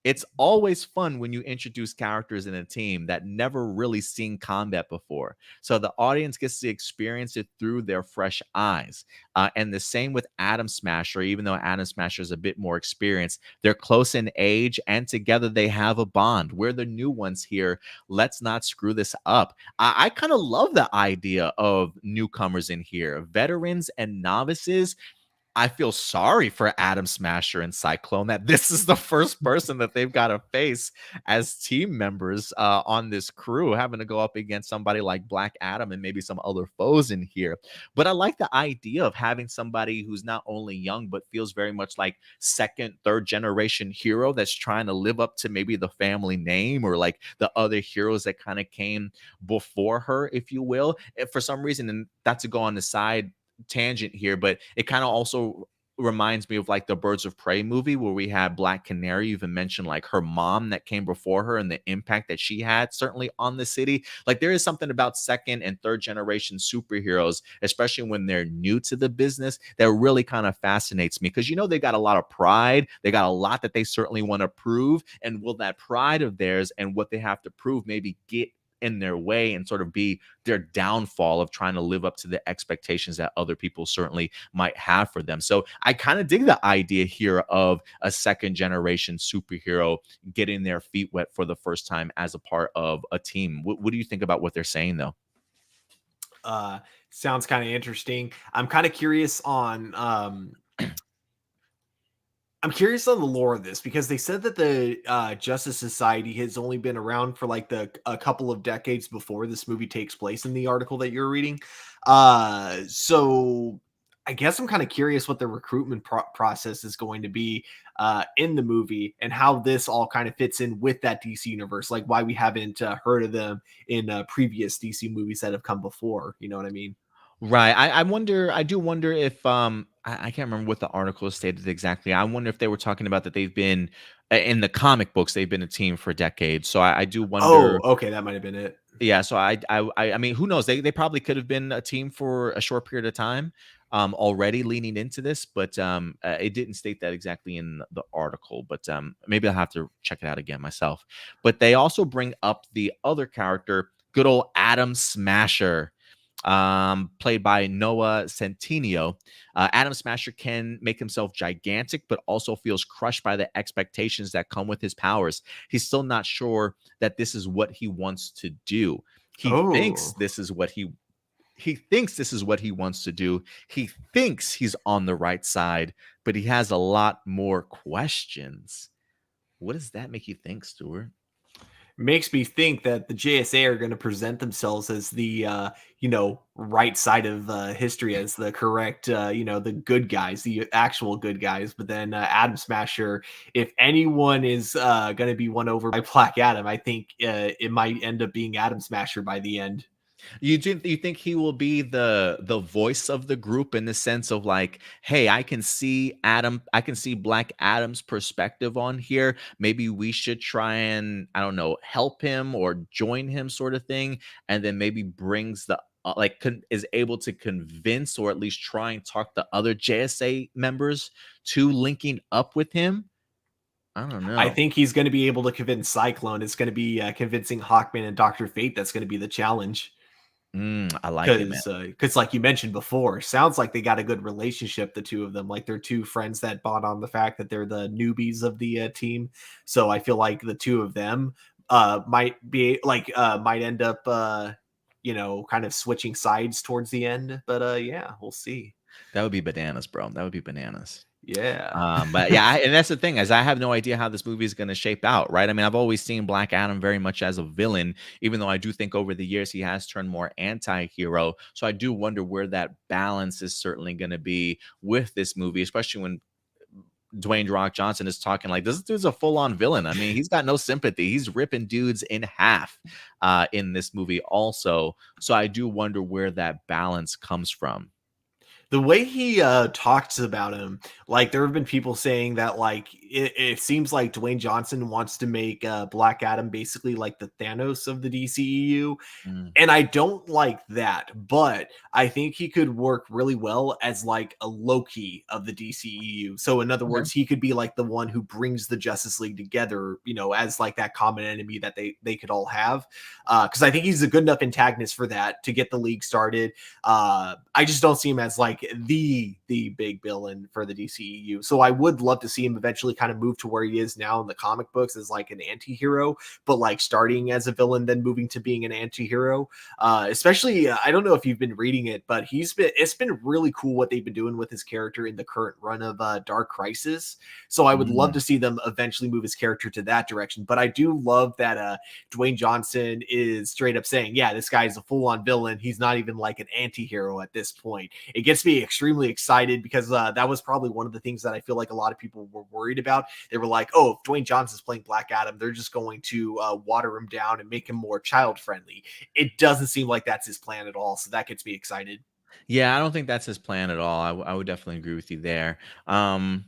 It's always fun when you introduce characters in a team that never really seen combat before. So the audience gets to experience it through their fresh eyes. And the same with Atom Smasher, even though Atom Smasher is a bit more experienced, they're close in age and together they have a bond. We're the new ones here. Let's not screw this up. I kind of love the idea of newcomers in here, veterans and novices. I feel sorry for Atom Smasher and Cyclone that this is the first person that they've got to face as team members on this crew, having to go up against somebody like Black Adam and maybe some other foes in here. But I like the idea of having somebody who's not only young, but feels very much like second, third generation hero that's trying to live up to maybe the family name or like the other heroes that kind of came before her, if you will. If for some reason, and not to go on the side tangent here, but it kind of also reminds me of like the Birds of Prey movie where we had Black Canary even mentioned like her mom that came before her and the impact that she had certainly on the city. Like there is something about second and third generation superheroes, especially when they're new to the business, that really kind of fascinates me because they got a lot of pride. They got a lot that they certainly want to prove. And will that pride of theirs and what they have to prove maybe get in their way and sort of be their downfall of trying to live up to the expectations that other people certainly might have for them. So I kind of dig the idea here of a second generation superhero getting their feet wet for the first time as a part of a team. What do you think about what they're saying though? Sounds kind of interesting. I'm kind of curious on the lore of this because they said that the Justice Society has only been around for like a couple of decades before this movie takes place in the article that you're reading. So I guess I'm kind of curious what the recruitment process is going to be in the movie and how this all kind of fits in with that DC universe, like why we haven't heard of them in previous DC movies that have come before. You know what I mean? Right. I do wonder if I can't remember what the article stated exactly. I wonder if they were talking about that they've been in the comic books, they've been a team for decades. So I do Oh, wonder. okay, that might have been it. Yeah, so I mean, who knows? They probably could have been a team for a short period of time, already leaning into this, but it didn't state that exactly in the article. But maybe I'll have to check it out again myself. But they also bring up the other character, good old Adam Smasher, played by Noah Centineo. Adam Smasher can make himself gigantic, but also feels crushed by the expectations that come with his powers. He's still not sure that this is what he wants to do. He thinks Oh. this is what he thinks this is what he wants to do. He thinks he's on the right side, but he has a lot more questions. What does that make you think, Stuart? Makes me think that the JSA are going to present themselves as the right side of history, as the correct the good guys, the actual good guys. But then Adam Smasher, if anyone is going to be won over by Black Adam, I think it might end up being Adam Smasher by the end. You think he will be the voice of the group in the sense of like, hey, I can see Black Adam's perspective on here. Maybe we should try and, I don't know, help him or join him, sort of thing, and then maybe brings the is able to convince or at least try and talk the other JSA members to linking up with him. I don't I know. think he's going to be able to convince Cyclone. It's going to be convincing Hawkman and Doctor Fate. That's going to be the challenge. I like it, man. Because like you mentioned before, sounds like they got a good relationship, the two of them. Like they're two friends that bond on the fact that they're the newbies of the team. So I feel like the two of them might end up kind of switching sides towards the end. But yeah, we'll see. That would be bananas, bro. That would be bananas. Yeah. But yeah, and that's the thing is I have no idea how this movie is going to shape out, right? I mean, I've always seen Black Adam very much as a villain, even though I do think over the years he has turned more anti-hero. So I do wonder where that balance is certainly going to be with this movie, especially when Dwayne Rock Johnson is talking like this dude's a full-on villain. I mean, he's got no sympathy. He's ripping dudes in half in this movie also. So I do wonder where that balance comes from. The way he talks about him, like there have been people saying that like it seems like Dwayne Johnson wants to make Black Adam basically like the Thanos of the DCEU. Mm, And I don't like that, but I think he could work really well as like a Loki of the DCEU. So in other okay. words, he could be like the one who brings the Justice League together, as like that common enemy that they could all have. Because I think he's a good enough antagonist for that to get the league started. I just don't see him as like the big villain for the DCEU. So I would love to see him eventually kind of move to where he is now in the comic books as like an anti-hero, but like starting as a villain, then moving to being an anti-hero. Especially, I don't know if you've been reading it, but it's been really cool what they've been doing with his character in the current run of Dark Crisis. So I would love Mm. to see them eventually move his character to that direction. But I do love that Dwayne Johnson is straight up saying, yeah, this guy is a full-on villain. He's not even like an anti-hero at this point. It gets me extremely excited because that was probably one of the things that I feel like a lot of people were worried about. They were like, oh, if Dwayne Johnson's playing Black Adam, they're just going to water him down and make him more child friendly. It doesn't seem like that's his plan at all. So that gets me excited. Yeah, I don't think that's his plan at all. I would definitely agree with you there. Um,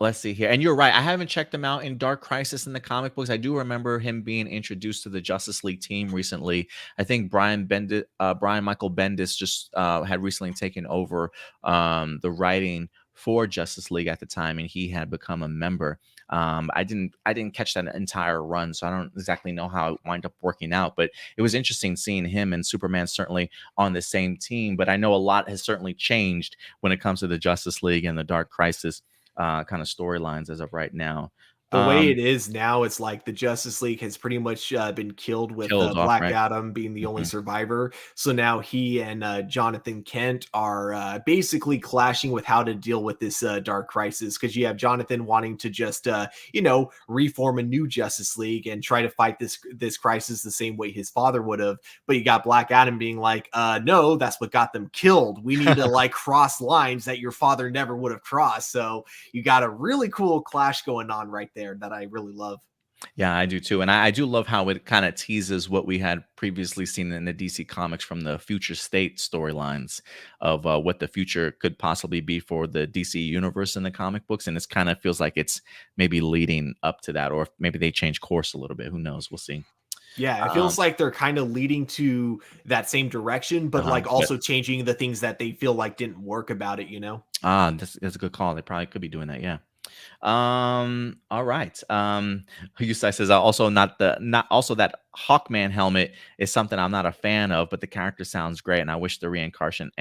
let's see here. And you're right. I haven't checked him out in Dark Crisis in the comic books. I do remember him being introduced to the Justice League team recently. I think Brian Michael Bendis just had recently taken over the writing for Justice League at the time, and he had become a member. I didn't catch that entire run, so I don't exactly know how it wind up working out. But it was interesting seeing him and Superman certainly on the same team. But I know a lot has certainly changed when it comes to the Justice League and the Dark Crisis kind of storylines as of right now. The way Um, it is now, it's like the Justice League has pretty much been killed with killed off, Black right? Adam being the only Mhm. survivor. So now he and Jonathan Kent are basically clashing with how to deal with this Dark Crisis, because you have Jonathan wanting to just reform a new Justice League and try to fight this crisis the same way his father would have. But you got Black Adam being like, no, that's what got them killed. We need to like cross lines that your father never would have crossed. So you got a really cool clash going on right there that I really love. Yeah, I do too. And I do love how it kind of teases what we had previously seen in the DC comics from the future state storylines of what the future could possibly be for the DC universe in the comic books. And it's kind of feels like it's maybe leading up to that, or maybe they change course a little bit. Who knows? We'll see. Yeah, it Um, feels like they're kind of leading to that same direction, but like but also changing the things that they feel like didn't work about it. that's a good call. They probably could be doing that. Yeah. All right. Yusai says not also that Hawkman helmet is something I'm not a fan of, but the character sounds great, and I wish the reincarnation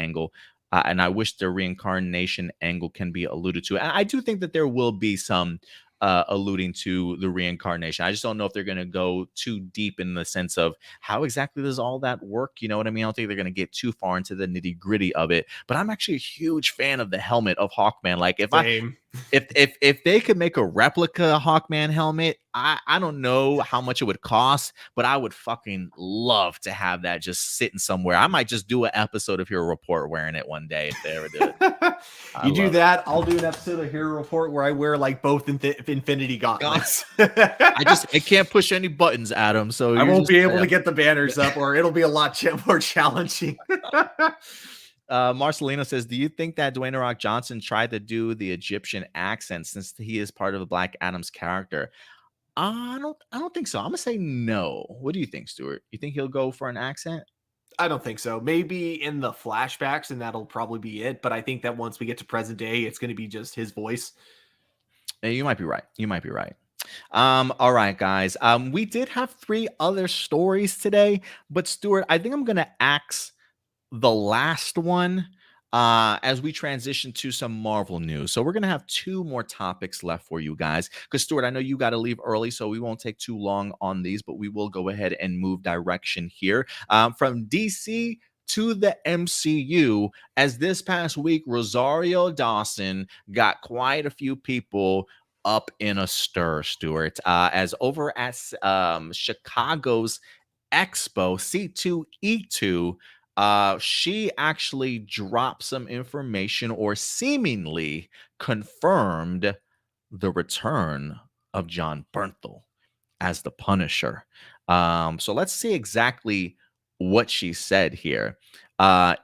angle can be alluded to. And I do think that there will be some alluding to the reincarnation. I just don't know if they're going to go too deep in the sense of how exactly does all that work. You know what I mean? I don't think they're going to get too far into the nitty gritty of it. But I'm actually a huge fan of the helmet of Hawkman. Like if I Same. If they could make a replica Hawkman helmet, I don't know how much it would cost, but I would fucking love to have that just sitting somewhere. I might just do an episode of Hero Report wearing it one day if they ever do it. I You do love that, I'll do an episode of Hero Report where I wear like both Infinity it. Gauntlets. I can't push any buttons, Adam. So I you're won't just be able to get the banners up, or it'll be a lot more challenging. Marcelino says, do you think that Dwayne The Rock Johnson tried to do the Egyptian accent since he is part of the Black Adam's character? I don't think so. I'm gonna say no. What do you think, Stuart? You think he'll go for an accent? I don't think so. Maybe in the flashbacks, and that'll probably be it. But I think that once we get to present day, it's going to be just his voice. You might be right. You might be right. All right, guys. We did have 3 other stories today, but Stuart, I think I'm gonna axe the last one as we transition to some Marvel news. So we're going to have 2 more topics left for you guys. Because, Stuart, I know you got to leave early, so we won't take too long on these, but we will go ahead and move direction here from DC to the MCU, as this past week, Rosario Dawson got quite a few people up in a stir, Stuart, as over at Chicago's Expo C2E2, she actually dropped some information or seemingly confirmed the return of John Bernthal as the Punisher. So let's see exactly what she said here.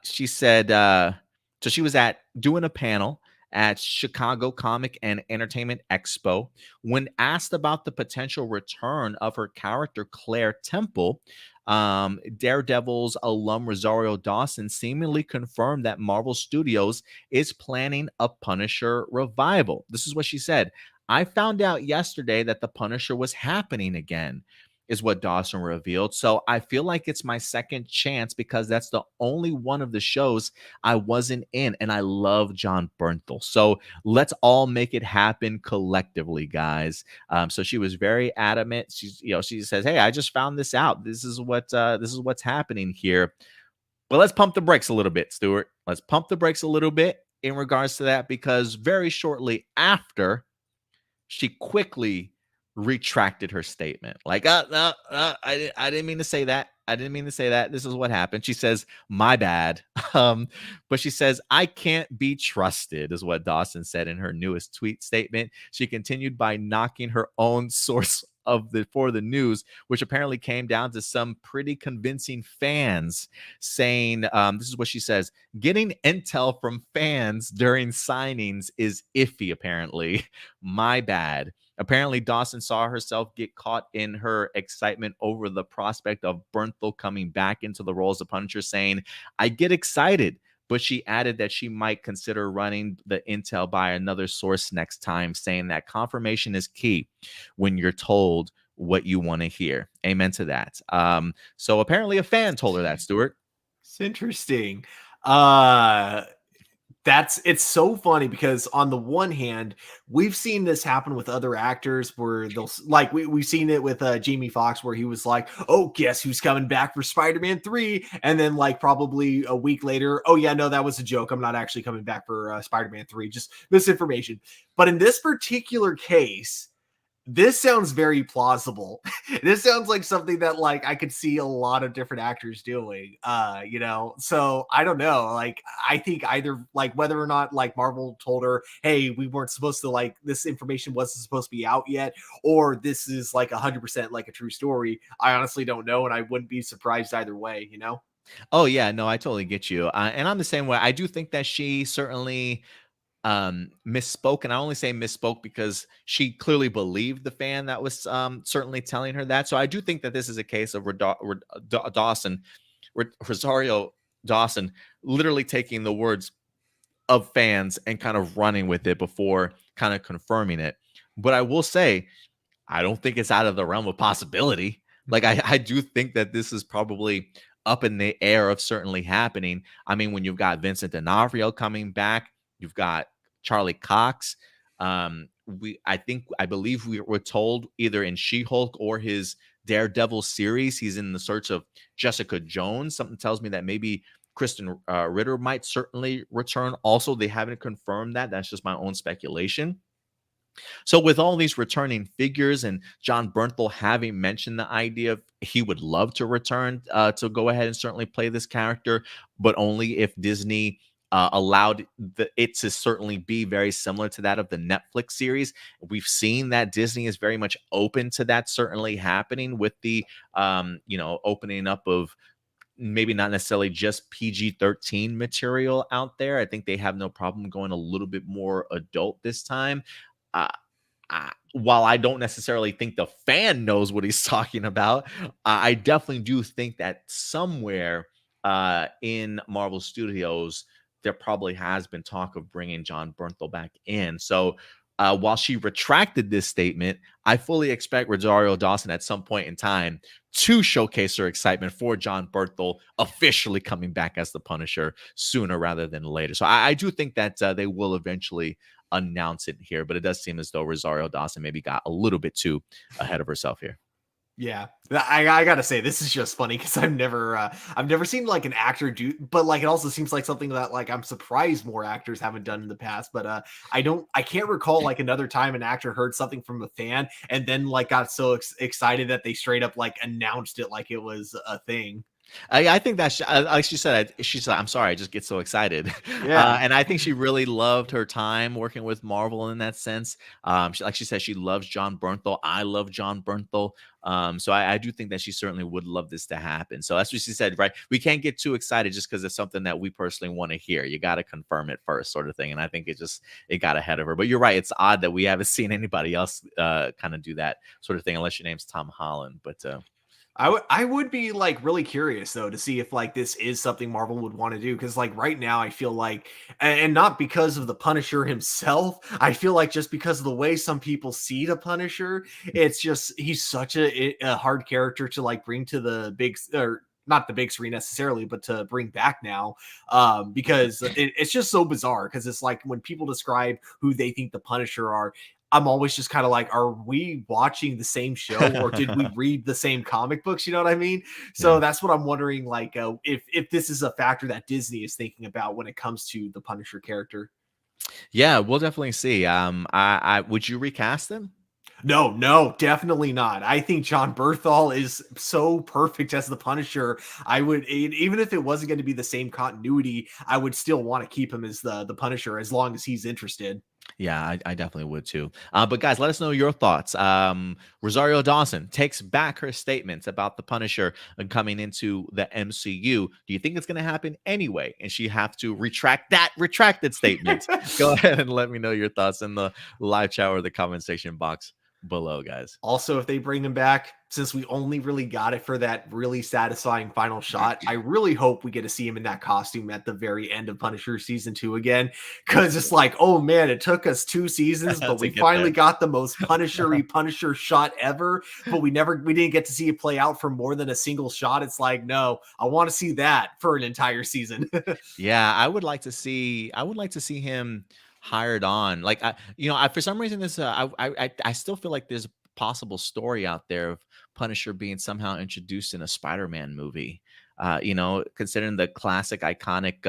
She said, so she was doing a panel at Chicago Comic and Entertainment Expo. When asked about the potential return of her character, Claire Temple, Daredevil's alum Rosario Dawson seemingly confirmed that Marvel Studios is planning a Punisher revival. This is what she said. I found out yesterday that the Punisher was happening again, is what Dawson revealed. So I feel like it's my second chance because that's the only one of the shows I wasn't in. And I love John Bernthal. So let's all make it happen collectively, guys. So she was very adamant. She says, hey, I just found this out. This is what's happening here. But let's pump the brakes a little bit, Stuart. Let's pump the brakes a little bit in regards to that, because very shortly after, she quickly retracted her statement. Like, no, I didn't mean to say that. I didn't mean to say that. This is what happened. She says, my bad. But she says, I can't be trusted, is what Dawson said in her newest tweet statement. She continued by knocking her own source for the news, which apparently came down to some pretty convincing fans saying, this is what she says: getting intel from fans during signings is iffy, apparently. My bad. Apparently, Dawson saw herself get caught in her excitement over the prospect of Bernthal coming back into the role as a Punisher, saying, I get excited. But she added that she might consider running the intel by another source next time, saying that confirmation is key when you're told what you want to hear. Amen to that. So apparently a fan told her that, Stuart. It's interesting. It's so funny because on the one hand, we've seen this happen with other actors where they'll, like, we've seen it with Jamie Foxx, where he was like, oh, guess who's coming back for Spider-Man 3? And then like probably a week later, oh yeah, no, that was a joke. I'm not actually coming back for Spider-Man 3, just misinformation. But in this particular case, this sounds very plausible. This sounds like something that like I could see a lot of different actors doing. So I don't know. Like, I think either like whether or not like Marvel told her, hey, we weren't supposed to, like, this information wasn't supposed to be out yet, or this is like 100% like a true story. I honestly don't know, and I wouldn't be surprised either way, you know? Oh yeah, no, I totally get you. And I'm the same way. I do think that she certainly misspoke, and I only say misspoke because she clearly believed the fan that was certainly telling her that. So I do think that this is a case of Rosario Dawson literally taking the words of fans and kind of running with it before kind of confirming it. But I will say, I don't think it's out of the realm of possibility. Like, I do think that this is probably up in the air of certainly happening. I mean, when you've got Vincent D'Onofrio coming back, you've got Charlie Cox. I believe we were told either in She-Hulk or his Daredevil series, he's in the search of Jessica Jones. Something tells me that maybe Kristen Ritter might certainly return. Also, they haven't confirmed that. That's just my own speculation. So with all these returning figures and John Bernthal having mentioned the idea of he would love to return to go ahead and certainly play this character, but only if Disney allowed it to certainly be very similar to that of the Netflix series. We've seen that Disney is very much open to that certainly happening with the opening up of maybe not necessarily just PG-13 material out there. I think they have no problem going a little bit more adult this time. Uh, while I don't necessarily think the fan knows what he's talking about, I definitely do think that somewhere in Marvel Studios, there probably has been talk of bringing John Bernthal back in. So while she retracted this statement, I fully expect Rosario Dawson at some point in time to showcase her excitement for John Bernthal officially coming back as the Punisher sooner rather than later. So I do think that they will eventually announce it here, but it does seem as though Rosario Dawson maybe got a little bit too ahead of herself here. Yeah, I gotta say this is just funny because I've never seen like an actor do, but like it also seems like something that like I'm surprised more actors haven't done in the past. But I can't recall like another time an actor heard something from a fan and then like got so excited that they straight up like announced it like it was a thing. I think that like she said, I'm sorry, I just get so excited. Yeah. And I think she really loved her time working with Marvel in that sense. Like she said, she loves John Bernthal. I love John Bernthal. So I do think that she certainly would love this to happen. So that's what she said, right? We can't get too excited just because it's something that we personally want to hear. You got to confirm it first, sort of thing. And I think it got ahead of her. But you're right. It's odd that we haven't seen anybody else kind of do that sort of thing, unless your name's Tom Holland. But I would be like really curious though to see if like this is something Marvel would want to do, because like right now I feel like, and not because of the Punisher himself, I feel like just because of the way some people see the Punisher, it's just he's such a hard character to like bring to the big, or not the big screen necessarily, but to bring back now, because it's just so bizarre. Because it's like when people describe who they think the Punisher are, I'm always just kind of like, are we watching the same show or did we read the same comic books? You know what I mean? So yeah. that's what I'm wondering, like, if this is a factor that Disney is thinking about when it comes to the Punisher character. Yeah, we'll definitely see. I would you recast him? No, definitely not. I think John Bernthal is so perfect as the Punisher. I would, even if it wasn't going to be the same continuity, I would still want to keep him as the Punisher as long as he's interested. Yeah, I definitely would too. But guys, let us know your thoughts. Rosario Dawson takes back her statements about the Punisher and coming into the MCU. Do you think it's going to happen anyway? And she have to retract that retracted statement? Go ahead and let me know your thoughts in the live chat or the comment section box below, guys. Also, if they bring him back, since we only really got it for that really satisfying final shot, I really hope we get to see him in that costume at the very end of Punisher season 2 again. Because it's like, oh man, it took us 2 seasons, but we finally got the most Punisher shot ever. But we didn't get to see it play out for more than a single shot. It's like, no, I want to see that for an entire season. Yeah, I would like to see him hired on. Like for some reason I still feel like there's a possible story out there of Punisher being somehow introduced in a Spider-Man movie. Considering the classic iconic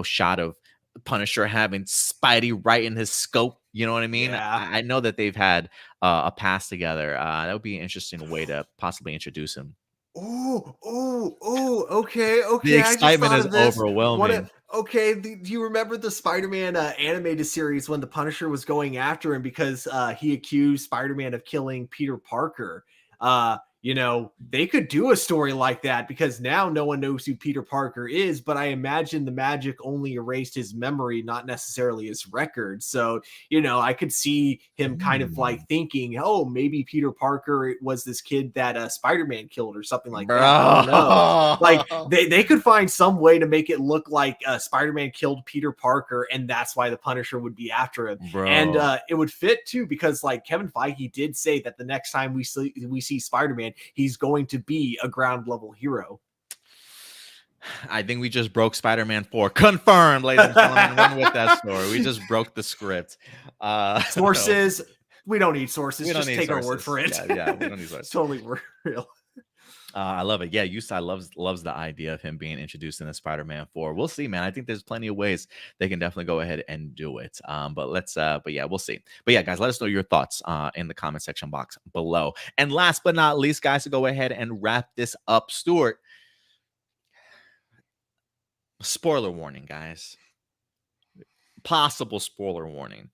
shot of Punisher having Spidey right in his scope, you know what I mean? Yeah. I know that they've had a pass together. That would be an interesting way to possibly introduce him. Okay. The I just excitement thought is of this. overwhelming. Do you remember the Spider-Man animated series when the Punisher was going after him because he accused Spider-Man of killing Peter Parker? They could do a story like that because now no one knows who Peter Parker is, but I imagine the magic only erased his memory, not necessarily his record. So, I could see him kind of like thinking, oh, maybe Peter Parker was this kid that Spider-Man killed or something like that. I don't know. Like they could find some way to make it look like Spider-Man killed Peter Parker and that's why the Punisher would be after him. Bro. And it would fit too because like Kevin Feige did say that the next time we see Spider-Man, he's going to be a ground level hero. I think we just broke Spider-Man 4. Confirmed, ladies and gentlemen. Run with that story. We just broke the script. Sources. We don't need sources. We don't just need take sources. Our word for it. Yeah, we don't need sources. Totally real. I love it. Yeah, Yusai loves the idea of him being introduced in the Spider-Man 4. We'll see, man. I think there's plenty of ways they can definitely go ahead and do it. But yeah, we'll see. But yeah, guys, let us know your thoughts in the comment section box below. And last but not least, guys, to go ahead and wrap this up, Stuart. Spoiler warning, guys. Possible spoiler warning.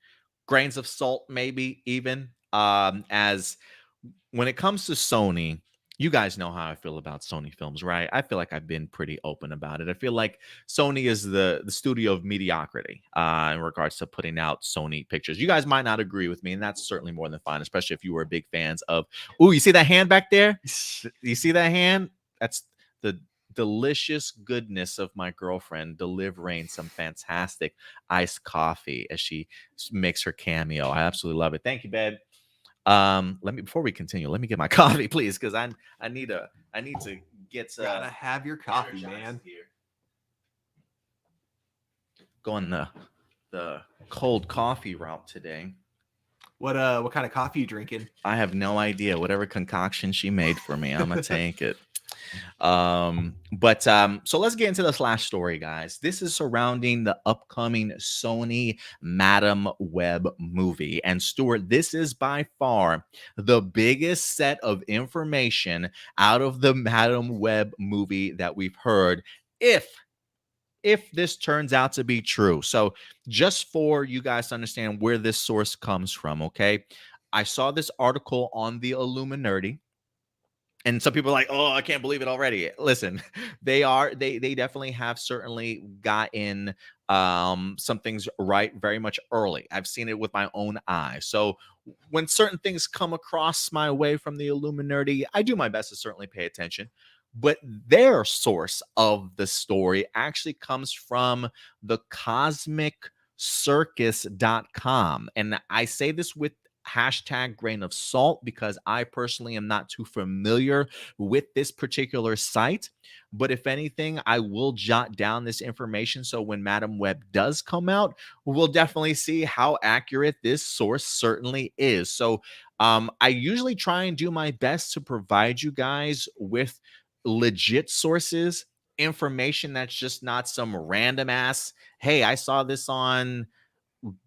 Grains of salt, maybe even. As when it comes to Sony, you guys know how I feel about Sony films, right? I feel like I've been pretty open about it. I feel like Sony is the studio of mediocrity in regards to putting out Sony pictures. You guys might not agree with me, and that's certainly more than fine, especially if you were big fans of. Ooh, you see that hand back there? You see that hand? That's the delicious goodness of my girlfriend delivering some fantastic iced coffee as she makes her cameo. I absolutely love it. Thank you, babe. Let me before we continue, let me get my coffee, please, because I need to get gotta have your coffee, man. Here. Going the cold coffee route today. What kind of coffee you drinking? I have no idea. Whatever concoction she made for me, I'm gonna take it. So let's get into this last story, guys. This is surrounding the upcoming Sony Madam Web movie. And Stuart, this is by far the biggest set of information out of the Madam Web movie that we've heard, if this turns out to be true. So just for you guys to understand where this source comes from, okay? I saw this article on the Illuminati. And some people are like, oh, I can't believe it already. Listen, they definitely have certainly gotten some things right very much early. I've seen it with my own eyes. So when certain things come across my way from the Illuminati, I do my best to certainly pay attention. But their source of the story actually comes from the cosmiccircus.com. And I say this with hashtag grain of salt because I personally am not too familiar with this particular site. But if anything, I will jot down this information so when Madam Web does come out, we'll definitely see how accurate this source certainly is. So I usually try and do my best to provide you guys with legit sources, information that's just not some random ass, hey, I saw this on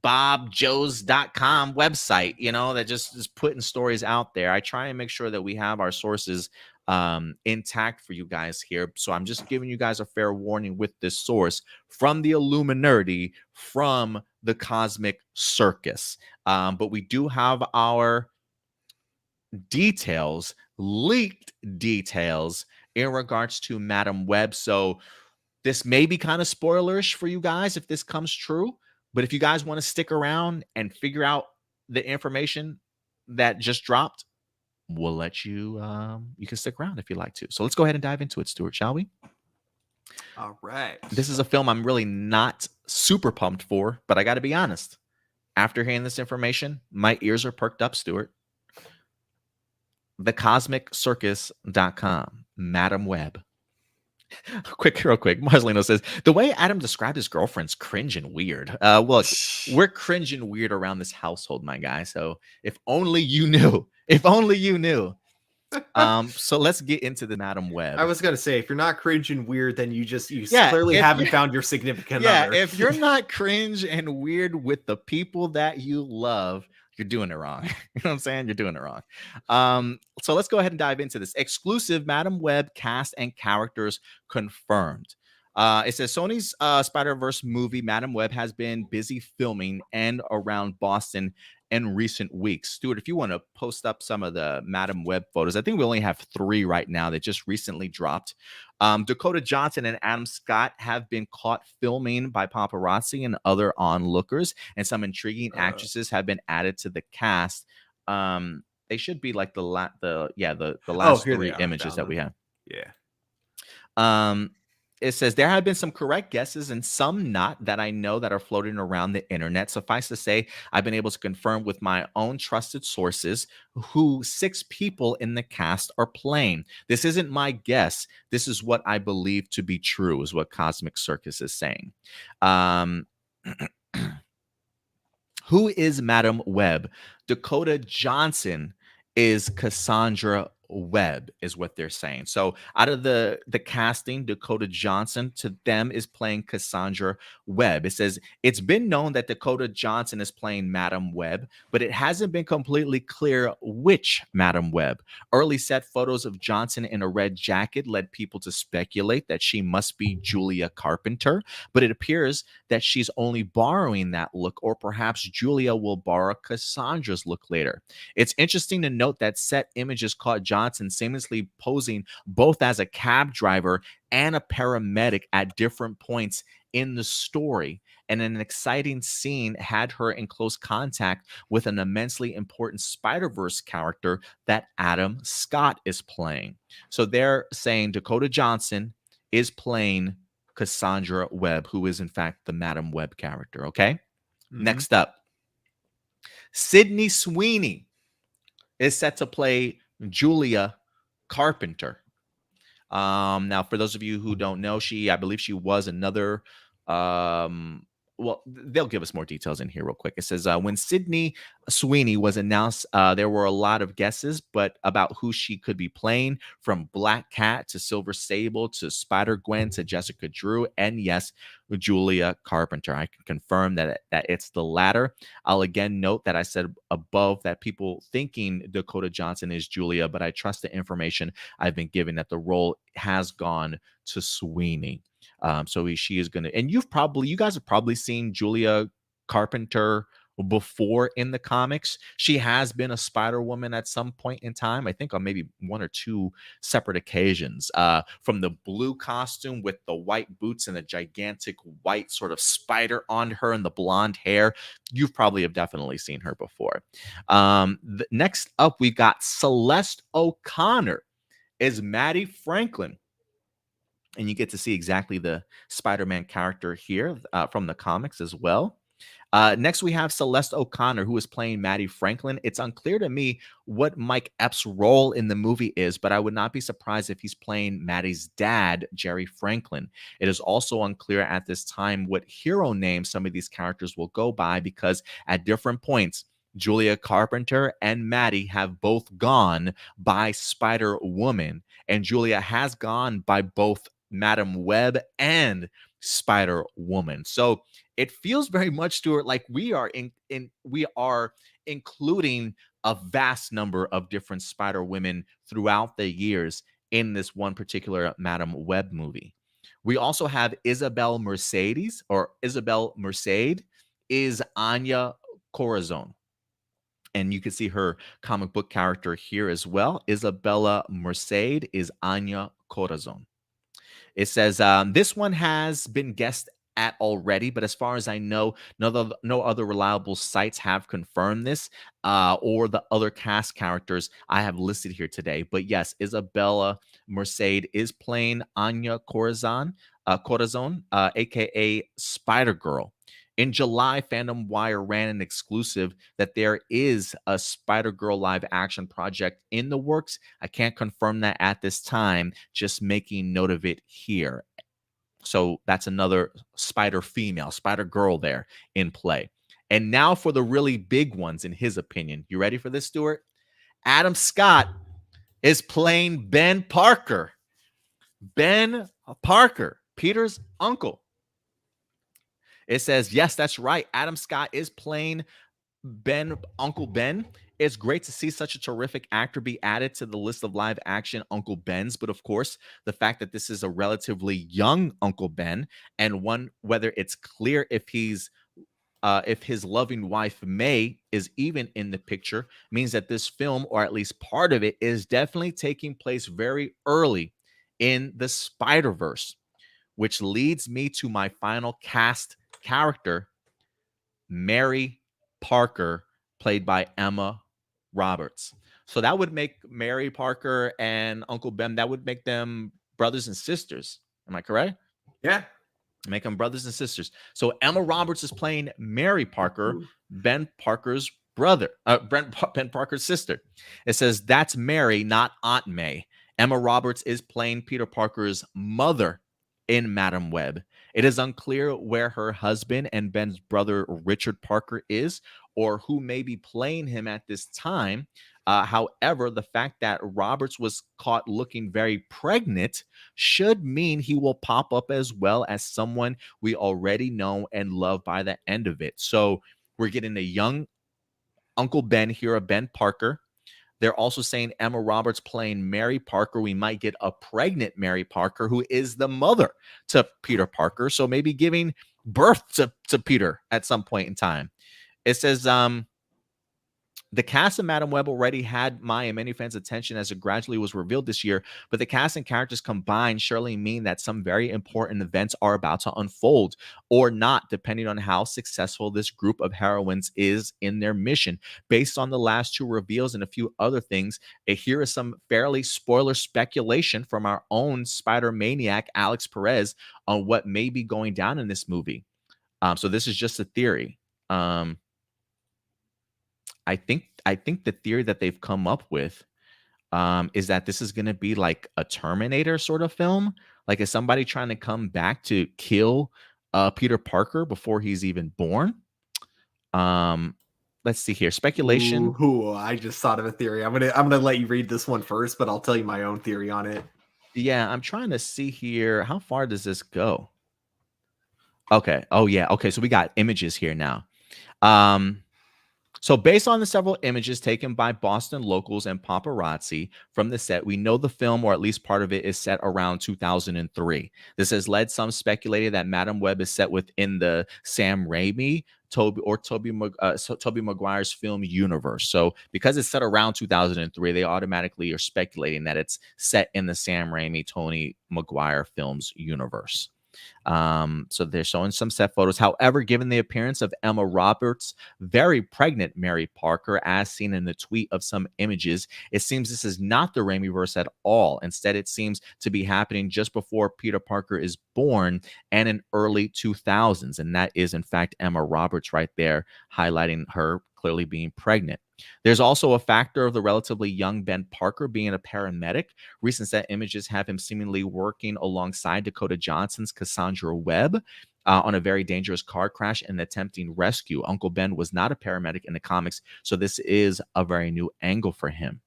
bobjoes.com website, that just is putting stories out there. I try and make sure that we have our sources intact for you guys here. So I'm just giving you guys a fair warning with this source from the Illuminati, from the Cosmic Circus. But we do have our details, leaked details in regards to Madam Web. So this may be kind of spoilerish for you guys if this comes true. But if you guys want to stick around and figure out the information that just dropped, we'll let you, you can stick around if you like to. So let's go ahead and dive into it, Stuart, shall we? All right. This is a film I'm really not super pumped for, but I got to be honest. After hearing this information, my ears are perked up, Stuart. Thecosmiccircus.com, Madam Web. Real quick. Marcelino says, the way Adam described his girlfriend's cringe and weird. Look, we're cringe and weird around this household, my guy. So if only you knew. If only you knew. So let's get into the Madam Web. I was gonna say, if you're not cringe and weird, then you clearly haven't found your significant other. Yeah, if you're not cringe and weird with the people that you love, you're doing it wrong. You know what I'm saying? You're doing it wrong. So let's go ahead and dive into this. Exclusive Madam Web cast and characters confirmed. It says Sony's Spider-Verse movie Madam Web has been busy filming and around Boston in recent weeks. Stuart, if you want to post up some of the Madam Web photos, I think we only have 3 right now that just recently dropped. Dakota Johnson and Adam Scott have been caught filming by paparazzi and other onlookers, and some intriguing actresses have been added to the cast. They should be like the last 3 images that we have. Yeah. It says there have been some correct guesses and some not that I know that are floating around the internet. Suffice to say, I've been able to confirm with my own trusted sources who 6 people in the cast are playing. This isn't my guess. This is what I believe to be true, is what Cosmic Circus is saying. Who is Madam Web? Dakota Johnson is Cassandra Webb is what they're saying. So out of the casting, Dakota Johnson to them is playing Cassandra Webb. It says it's been known that Dakota Johnson is playing Madam Webb, but it hasn't been completely clear which Madam Webb. Early set photos of Johnson in a red jacket led people to speculate that she must be Julia Carpenter, but it appears that she's only borrowing that look, or perhaps Julia will borrow Cassandra's look later. It's interesting to note that set images caught Johnson seamlessly posing both as a cab driver and a paramedic at different points in the story. And an exciting scene had her in close contact with an immensely important Spider-Verse character that Adam Scott is playing. So they're saying Dakota Johnson is playing Cassandra Webb, who is in fact the Madam Webb character. Okay. Next up, Sydney Sweeney is set to play Julia Carpenter. Now, for those of you who don't know, I believe she was another. Well, they'll give us more details in here real quick. It says when Sydney Sweeney was announced, there were a lot of guesses, but about who she could be playing, from Black Cat to Silver Sable to Spider-Gwen to Jessica Drew, and yes, Julia Carpenter. I can confirm that it's the latter. I'll again note that I said above that people thinking Dakota Johnson is Julia, but I trust the information I've been given that the role has gone to Sweeney. So she is going to, and you guys have probably seen Julia Carpenter before in the comics. She has been a Spider-Woman at some point in time, I think on maybe one or two separate occasions, from the blue costume with the white boots and the gigantic white sort of spider on her and the blonde hair. You've probably have definitely seen her before. Next up, we got Celeste O'Connor as Maddie Franklin. And you get to see exactly the Spider-Man character here from the comics as well. Next, we have Celeste O'Connor, who is playing Maddie Franklin. It's unclear to me what Mike Epps' role in the movie is, but I would not be surprised if he's playing Maddie's dad, Jerry Franklin. It is also unclear at this time what hero name some of these characters will go by, because at different points, Julia Carpenter and Maddie have both gone by Spider-Woman, and Julia has gone by both Madam Web and Spider-Woman. So it feels very much, Stuart, like we are including a vast number of different Spider-Women throughout the years in this one particular Madam Web movie. We also have Isabel Mercedes is Anya Corazon. And you can see her comic book character here as well. Isabella Merced is Anya Corazon. It says this one has been guessed at already, but as far as I know, no other reliable sites have confirmed this or the other cast characters I have listed here today. But yes, Isabella Merced is playing Anya Corazon, aka Spider-Girl. In July, Fandom Wire ran an exclusive that there is a Spider-Girl live action project in the works. I can't confirm that at this time, just making note of it here. So that's another Spider-Female, Spider-Girl there in play. And now for the really big ones, in his opinion. You ready for this, Stuart? Adam Scott is playing Ben Parker. Ben Parker, Peter's uncle. It says, yes, that's right. Adam Scott is playing Uncle Ben. It's great to see such a terrific actor be added to the list of live action Uncle Bens. But of course, the fact that this is a relatively young Uncle Ben, and one, whether it's clear if his loving wife May is even in the picture, means that this film, or at least part of it, is definitely taking place very early in the Spider-Verse, which leads me to my final cast character, Mary Parker, played by Emma Roberts. So that would make Mary Parker and Uncle Ben, that would make them brothers and sisters. Am I correct? Yeah. Make them brothers and sisters. So Emma Roberts is playing Mary Parker, Ben Parker's brother, Ben Parker's sister. It says that's Mary, not Aunt May. Emma Roberts is playing Peter Parker's mother in Madam Web. It is unclear where her husband and Ben's brother Richard Parker is, or who may be playing him at this time. However, the fact that Roberts was caught looking very pregnant should mean he will pop up as well as someone we already know and love by the end of it. So we're getting a young Uncle Ben here, a Ben Parker. They're also saying Emma Roberts playing Mary Parker. We might get a pregnant Mary Parker who is the mother to Peter Parker. So maybe giving birth to Peter at some point in time. It says, the cast of Madam Web already had my and many fans' attention as it gradually was revealed this year, but the cast and characters combined surely mean that some very important events are about to unfold, or not, depending on how successful this group of heroines is in their mission. Based on the last two reveals and a few other things, here is some fairly spoiler speculation from our own Spider Maniac, Alex Perez, on what may be going down in this movie. So this is just a theory. I think the theory that they've come up with is that this is going to be like a Terminator sort of film. Like, is somebody trying to come back to kill Peter Parker before he's even born? Let's see here. Speculation. Ooh, I just thought of a theory. I'm gonna let you read this one first, but I'll tell you my own theory on it. Yeah, I'm trying to see here. How far does this go? Okay. Oh yeah. Okay. So we got images here now. So based on the several images taken by Boston locals and paparazzi from the set, we know the film, or at least part of it, is set around 2003. This has led some speculating that Madam Web is set within the Sam Raimi, Tobey Maguire's film universe. So because it's set around 2003, they automatically are speculating that it's set in the Sam Raimi, Tobey Maguire films universe. So they're showing some set photos. However, given the appearance of Emma Roberts' very pregnant Mary Parker, as seen in the tweet of some images, it seems this is not the Raimiverse at all. Instead, it seems to be happening just before Peter Parker is born and in early 2000s. And that is, in fact, Emma Roberts right there, highlighting her clearly being pregnant. There's also a factor of the relatively young Ben Parker being a paramedic. Recent set images have him seemingly working alongside Dakota Johnson's Cassandra Webb on a very dangerous car crash and attempting rescue. Uncle Ben was not a paramedic in the comics, so this is a very new angle for him.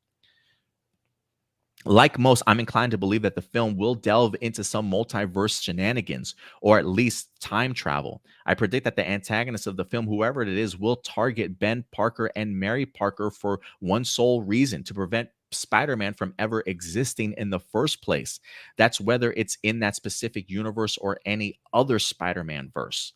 Like most, I'm inclined to believe that the film will delve into some multiverse shenanigans, or at least time travel. I predict that the antagonist of the film, whoever it is, will target Ben Parker and Mary Parker for one sole reason: to prevent Spider-Man from ever existing in the first place. That's whether it's in that specific universe or any other Spider-Man verse.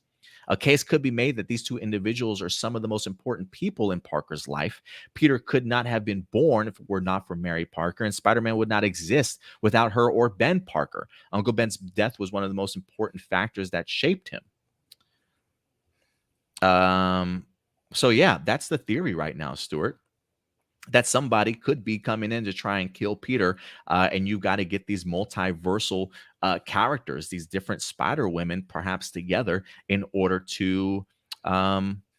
A case could be made that these two individuals are some of the most important people in Parker's life. Peter could not have been born if it were not for Mary Parker, and Spider-Man would not exist without her or Ben Parker. Uncle Ben's death was one of the most important factors that shaped him. So yeah, that's the theory right now, Stuart, that somebody could be coming in to try and kill Peter, and you got to get these multiversal characters, these different Spider Women, perhaps together in order to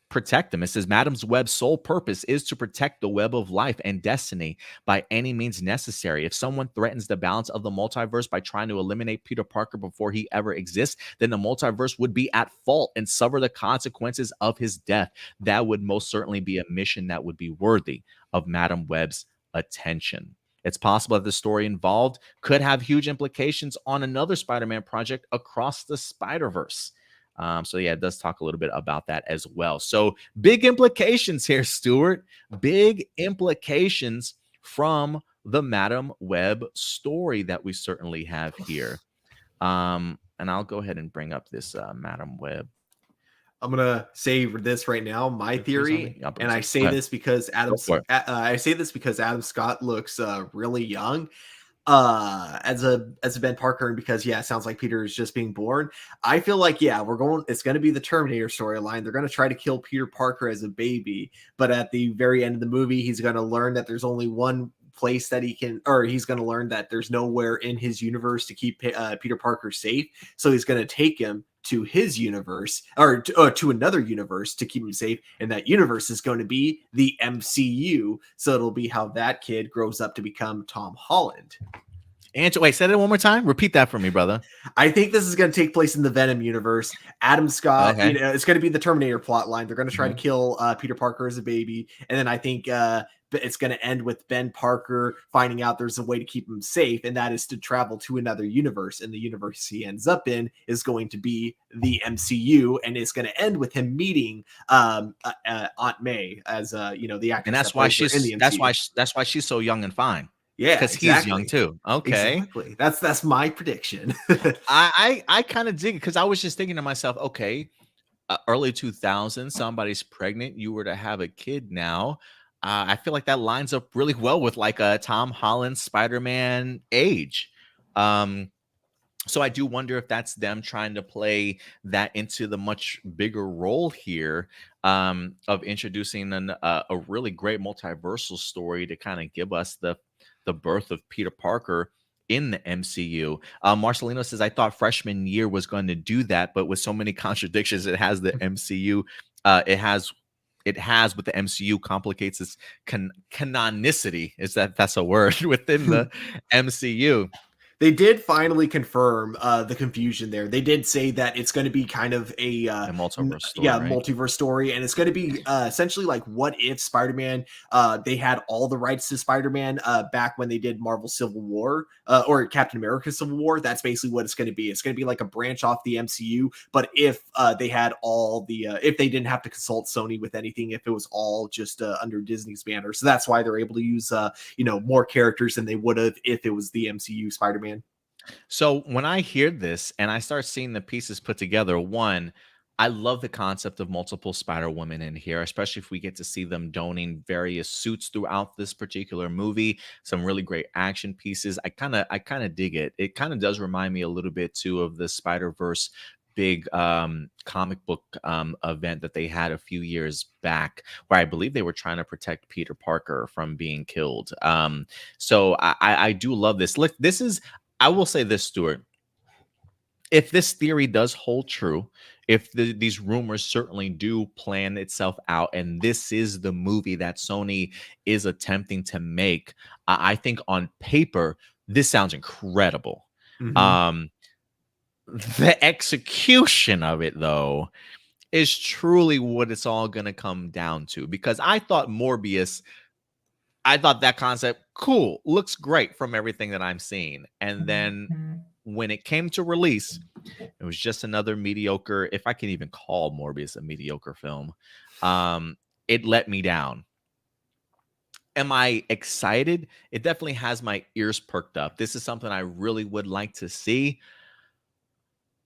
protect them. It says Madam Web's sole purpose is to protect the web of life and destiny by any means necessary. If someone threatens the balance of the multiverse by trying to eliminate Peter Parker before he ever exists, then the multiverse would be at fault and suffer the consequences of his death. That would most certainly be a mission that would be worthy of Madam Web's attention. It's possible that the story involved could have huge implications on another Spider-Man project across the Spider-Verse. So yeah, it does talk a little bit about that as well. So big implications here, Stuart. Big implications from the Madam Web story that we certainly have here. And I'll go ahead and bring up this Madam Web. I'm gonna say this right now, my theory, and I say this because Adam Scott looks really young. As a Ben Parker, and because it sounds like Peter is just being born. I feel like it's going to be the Terminator storyline. They're going to try to kill Peter Parker as a baby, but at the very end of the movie, he's going to learn that there's only one place that he's going to learn that there's nowhere in his universe to keep Peter Parker safe. So he's going to take him to his universe, or to another universe, to keep him safe. And that universe is going to be the MCU. So it'll be how that kid grows up to become Tom Holland. Angela, wait, say that one more time. Repeat that for me, brother. I think this is going to take place in the Venom universe. Adam Scott, Okay. it's going to be the Terminator plot line. They're going to try to Mhm. kill Peter Parker as a baby. And then I think it's going to end with Ben Parker finding out there's a way to keep him safe, and that is to travel to another universe. And the universe he ends up in is going to be the MCU, and it's going to end with him meeting Aunt May as the And actress that's that why plays her in she's the MCU. that's why she's so young and fine. Yeah, Because he's young exactly. too. Okay. Exactly. That's my prediction. I kind of dig it because I was just thinking to myself, okay, early 2000s, somebody's pregnant, you were to have a kid now. I feel like that lines up really well with like a Tom Holland Spider-Man age. Um, so I do wonder if that's them trying to play that into the much bigger role here, of introducing a really great multiversal story to kind of give us the birth of Peter Parker in the MCU. Marcelino says, I thought freshman year was going to do that, but with so many contradictions, it has the MCU. It has with the MCU complicates its canonicity. That's a word within the MCU. They did finally confirm the confusion there. They did say that it's going to be kind of a multiverse story, right? multiverse story, and it's going to be essentially like what if Spider-Man they had all the rights to Spider-Man back when they did Marvel Civil War or Captain America Civil War. That's basically what it's going to be. It's going to be like a branch off the MCU, but if they had all the if they didn't have to consult Sony with anything, if it was all just under Disney's banner. So that's why they're able to use more characters than they would have if it was the MCU Spider-Man. So when I hear this and I start seeing the pieces put together, one, I love the concept of multiple Spider Women in here, especially if we get to see them donning various suits throughout this particular movie. Some really great action pieces. I kind of dig it. It kind of does remind me a little bit too of the Spider-Verse big comic book event that they had a few years back, where I believe they were trying to protect Peter Parker from being killed. So I do love this. Look, this is, I will say this, Stuart. If this theory does hold true, if these rumors certainly do plan itself out, and this is the movie that Sony is attempting to make, I think on paper, this sounds incredible. Mm-hmm. The execution of it, though, is truly what it's all going to come down to. Because I thought that concept, cool, looks great from everything that I'm seeing. And then when it came to release, it was just another mediocre, if I can even call Morbius a mediocre film. It let me down. Am I excited? It definitely has my ears perked up. This is something I really would like to see.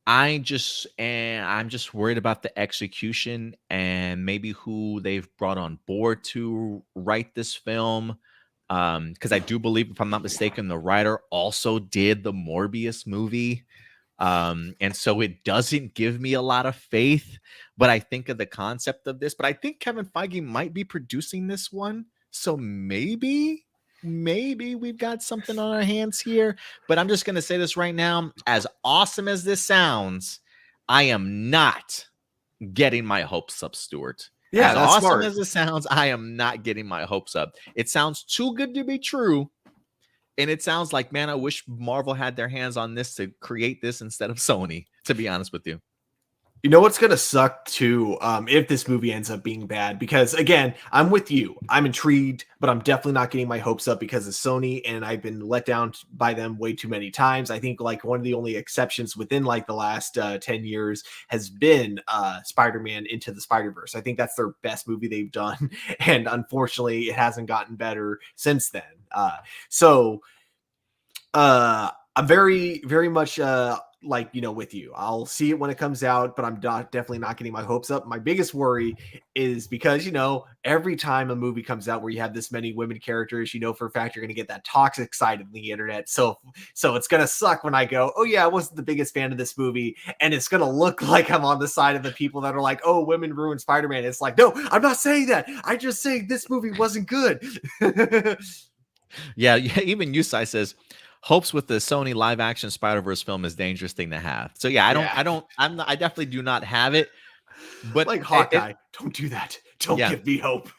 I'm just worried about the execution and maybe who they've brought on board to write this film. Because I do believe, if I'm not mistaken, the writer also did the Morbius movie. And so it doesn't give me a lot of faith, but I think of the concept of this. But I think Kevin Feige might be producing this one. So maybe we've got something on our hands here. But I'm just going to say this right now. As awesome as this sounds, I am not getting my hopes up, Stuart. Yeah, As that's awesome smart. as it sounds, I am not getting my hopes up. It sounds too good to be true. And it sounds like, man, I wish Marvel had their hands on this to create this instead of Sony, to be honest with you. You know what's gonna suck too, if this movie ends up being bad, because again, I'm with you. I'm intrigued, but I'm definitely not getting my hopes up because of Sony, and I've been let down by them way too many times. I think like one of the only exceptions within like the last 10 years has been Spider-Man Into the Spider-Verse. I think that's their best movie they've done, and unfortunately, it hasn't gotten better since then. I'm very, very much with you. I'll see it when it comes out, but I'm definitely not getting my hopes up. My biggest worry is because, every time a movie comes out where you have this many women characters, for a fact you're going to get that toxic side of the internet. So it's going to suck when I go, oh yeah, I wasn't the biggest fan of this movie. And it's going to look like I'm on the side of the people that are like, oh, women ruin Spider-Man. It's like, no, I'm not saying that. I just say this movie wasn't good. Yeah. Even Yusai says, hopes with the Sony live action Spider-Verse film is a dangerous thing to have. So yeah, I definitely do not have it. But like Hawkeye, don't do that. Don't give me hope.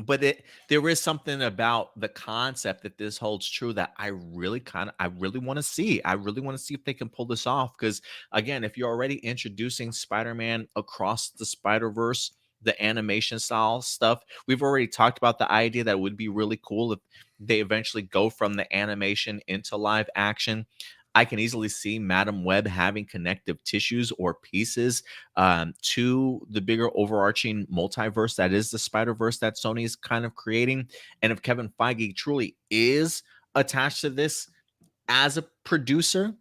but there is something about the concept that this holds true that I really want to see. I really want to see if they can pull this off. Because again, if you're already introducing Spider-Man across the Spider-Verse, the animation style stuff, we've already talked about the idea that it would be really cool if they eventually go from the animation into live action. I can easily see Madam Web having connective tissues or pieces to the bigger overarching multiverse that is the Spider Verse that Sony is kind of creating. And if Kevin Feige truly is attached to this as a producer,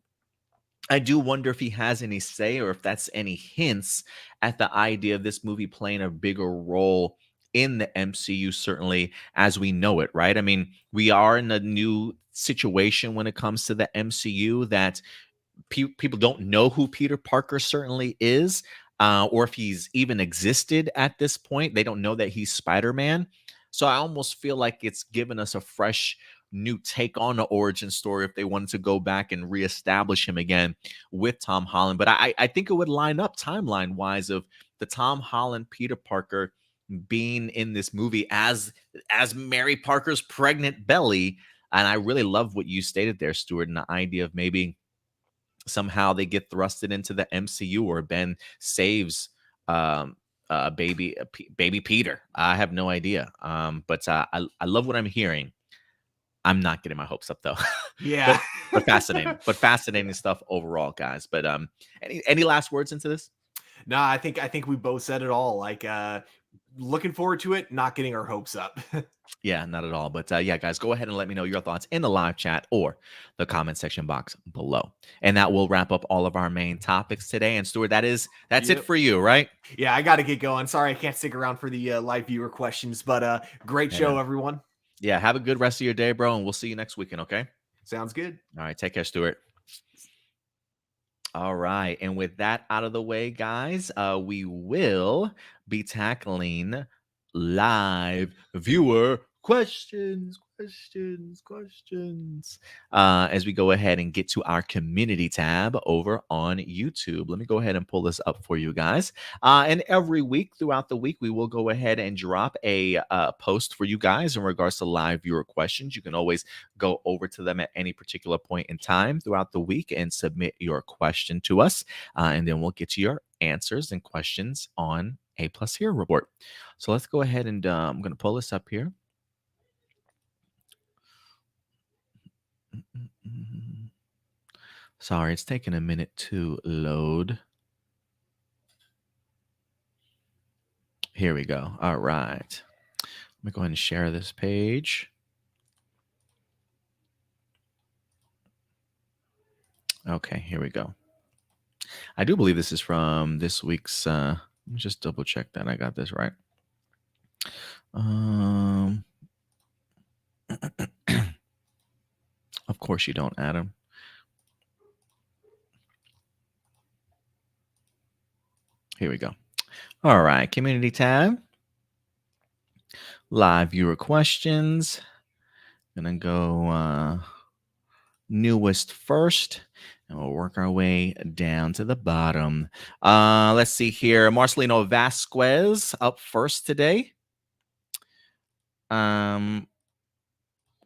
I do wonder if he has any say or if that's any hints at the idea of this movie playing a bigger role in the MCU, certainly as we know it, right? I mean, we are in a new situation when it comes to the MCU that people don't know who Peter Parker certainly is, or if he's even existed at this point. They don't know that he's Spider-Man. So I almost feel like it's given us a fresh new take on the origin story if they wanted to go back and reestablish him again with Tom Holland. But I think it would line up timeline wise of the Tom Holland Peter Parker being in this movie as Mary Parker's pregnant belly. And I really love what you stated there, Stuart, and the idea of maybe somehow they get thrusted into the MCU or Ben saves baby Peter. I have no idea. But I love what I'm hearing. I'm not getting my hopes up though. Yeah. but fascinating stuff overall, guys. But any last words into this? No, I think we both said it all. Like looking forward to it, not getting our hopes up. Yeah, not at all. But yeah, guys, go ahead and let me know your thoughts in the live chat or the comment section box below. And that will wrap up all of our main topics today. And Stuart, that's it for you, right? Yeah, I got to get going. Sorry, I can't stick around for the live viewer questions, but great show, everyone. Yeah, have a good rest of your day, bro. And we'll see you next weekend, okay? Sounds good. All right, take care, Stuart. All right. And with that out of the way, guys, we will be tackling live viewer questions as we go ahead and get to our community tab over on YouTube. Let me go ahead and pull this up for you guys. And every week throughout the week, we will go ahead and drop a post for you guys in regards to live viewer questions. You can always go over to them at any particular point in time throughout the week and submit your question to us. And then we'll get to your answers and questions on A+ Hero Report. So let's go ahead and I'm going to pull this up here. Sorry, it's taking a minute to load. Here we go. All right. Let me go ahead and share this page. Okay, here we go. I do believe this is from this week's. Let me just double check that I got this right. Of course you don't, Adam. Here we go. All right, community tab. Live viewer questions. Gonna go newest first, and we'll work our way down to the bottom. Let's see here. Marcelino Vasquez up first today.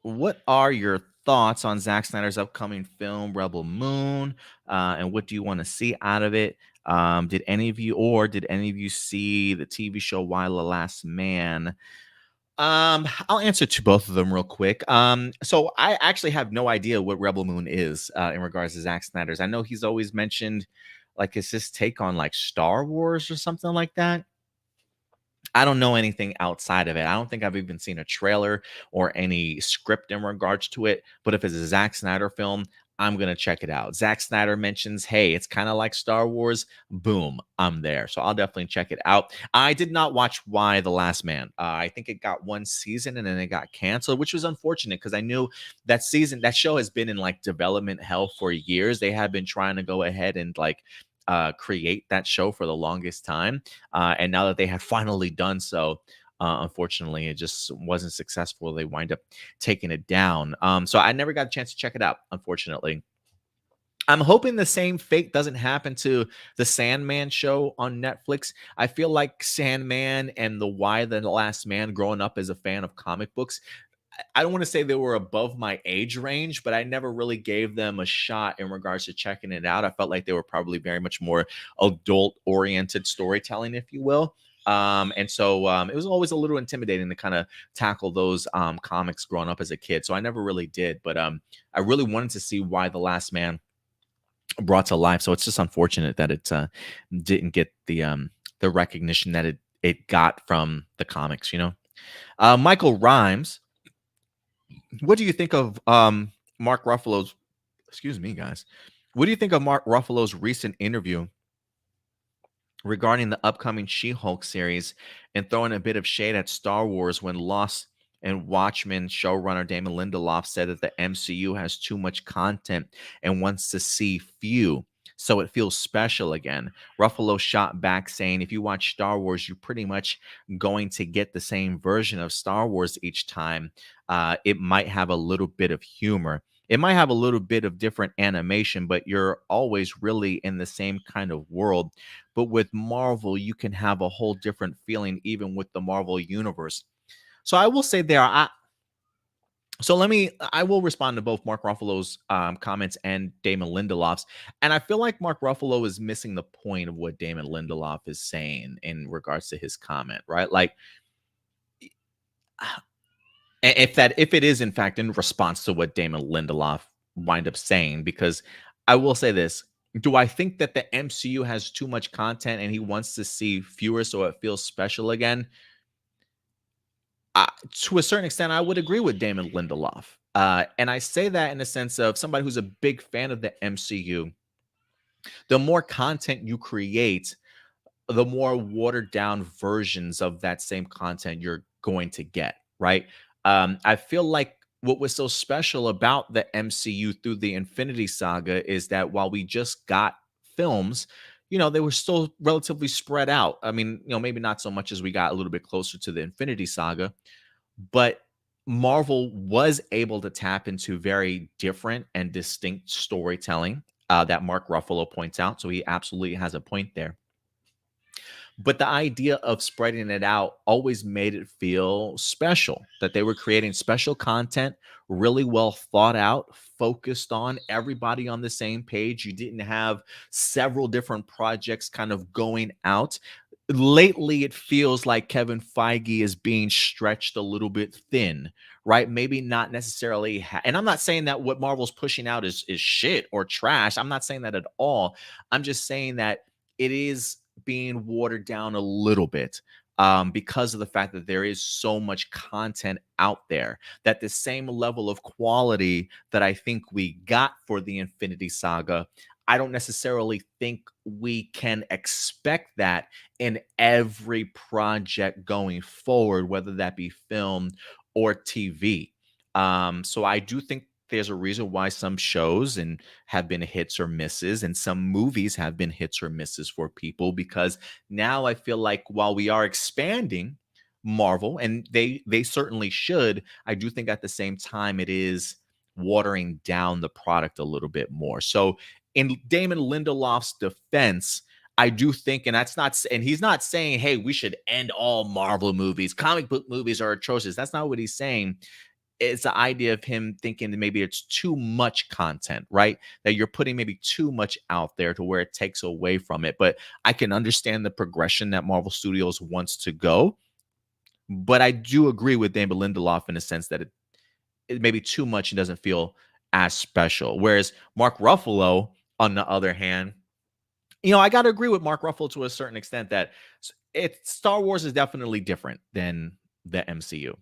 What are your thoughts on Zack Snyder's upcoming film, Rebel Moon? And what do you want to see out of it? Did any of you see the TV show While the Last Man? I'll answer to both of them real quick. So I actually have no idea what Rebel Moon is in regards to Zack Snyder's. I know he's always mentioned like it's his take on like Star Wars or something like that. I don't know anything outside of it. I don't think I've even seen a trailer or any script in regards to it. But if it's a Zack Snyder film, I'm going to check it out. Zack Snyder mentions, hey, it's kind of like Star Wars. Boom, I'm there. So I'll definitely check it out. I did not watch Why the Last Man. I think it got one season and then it got canceled, which was unfortunate because I knew that show has been in like development hell for years. They have been trying to go ahead and like create that show for the longest time. And now that they have finally done so, unfortunately, it just wasn't successful. They wind up taking it down. So I never got a chance to check it out, unfortunately. I'm hoping the same fate doesn't happen to the Sandman show on Netflix. I feel like Sandman and the Why the Last Man, growing up as a fan of comic books, I don't want to say they were above my age range, but I never really gave them a shot in regards to checking it out. I felt like they were probably very much more adult oriented storytelling, if you will. And so it was always a little intimidating to kind of tackle those comics growing up as a kid. So I never really did, but I really wanted to see Why the Last Man brought to life. So it's just unfortunate that it didn't get the recognition that it got from the comics. Michael Rhymes, what do you think of Mark Ruffalo's? Excuse me, guys. What do you think of Mark Ruffalo's recent interview regarding the upcoming She-Hulk series and throwing a bit of shade at Star Wars when Lost and Watchmen showrunner Damon Lindelof said that the MCU has too much content and wants to see few, so it feels special again? Ruffalo shot back saying, if you watch Star Wars, you're pretty much going to get the same version of Star Wars each time. It might have a little bit of humor. It might have a little bit of different animation, but you're always really in the same kind of world. But with Marvel, you can have a whole different feeling, even with the Marvel universe. So I will say there, I will respond to both Mark Ruffalo's comments and Damon Lindelof's. And I feel like Mark Ruffalo is missing the point of what Damon Lindelof is saying in regards to his comment, right? Like, if it is in fact in response to what Damon Lindelof wind up saying, because I will say this. Do I think that the MCU has too much content and he wants to see fewer so it feels special again? To a certain extent, I would agree with Damon Lindelof. And I say that in the sense of somebody who's a big fan of the MCU. The more content you create, the more watered down versions of that same content you're going to get, right? I feel like what was so special about the MCU through the Infinity Saga is that while we just got films, they were still relatively spread out. I mean, maybe not so much as we got a little bit closer to the Infinity Saga, but Marvel was able to tap into very different and distinct storytelling that Mark Ruffalo points out. So he absolutely has a point there. But the idea of spreading it out always made it feel special, that they were creating special content, really well thought out, focused on, everybody on the same page. You didn't have several different projects kind of going out. Lately, it feels like Kevin Feige is being stretched a little bit thin, right? Maybe not necessarily. And I'm not saying that what Marvel's pushing out is shit or trash. I'm not saying that at all. I'm just saying that it is being watered down a little bit because of the fact that there is so much content out there, that the same level of quality that I think we got for the Infinity Saga, I don't necessarily think we can expect that in every project going forward, whether that be film or TV. So I do think there's a reason why some shows and have been hits or misses, and some movies have been hits or misses for people, because now I feel like while we are expanding Marvel, and they certainly should, I do think at the same time it is watering down the product a little bit more. So in Damon Lindelof's defense, I do think, and he's not saying, hey, we should end all Marvel movies. Comic book movies are atrocious. That's not what he's saying. It's the idea of him thinking that maybe it's too much content, right? That you're putting maybe too much out there to where it takes away from it. But I can understand the progression that Marvel Studios wants to go. But I do agree with Damon Lindelof in the sense that it may be too much and doesn't feel as special. Whereas Mark Ruffalo, on the other hand, I got to agree with Mark Ruffalo to a certain extent that Star Wars is definitely different than the MCU.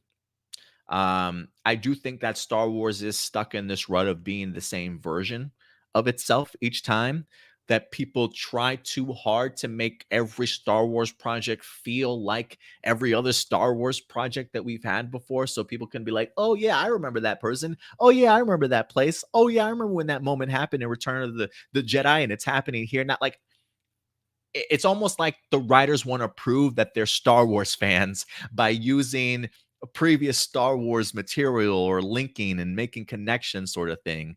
I do think that Star Wars is stuck in this rut of being the same version of itself each time, that people try too hard to make every Star Wars project feel like every other Star Wars project that we've had before. So people can be like, oh, yeah, I remember that person. Oh, yeah, I remember that place. Oh, yeah, I remember when that moment happened in Return of the Jedi, and it's happening here. Not like, it's almost like the writers want to prove that they're Star Wars fans by using previous Star Wars material or linking and making connections sort of thing.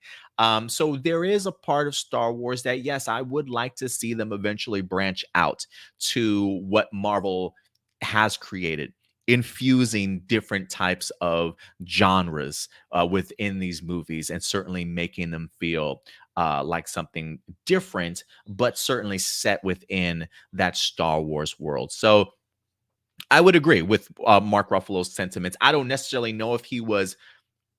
So there is a part of Star Wars that, yes, I would like to see them eventually branch out to what Marvel has created, infusing different types of genres within these movies and certainly making them feel like something different, but certainly set within that Star Wars world. So I would agree with Mark Ruffalo's sentiments. I don't necessarily know if he was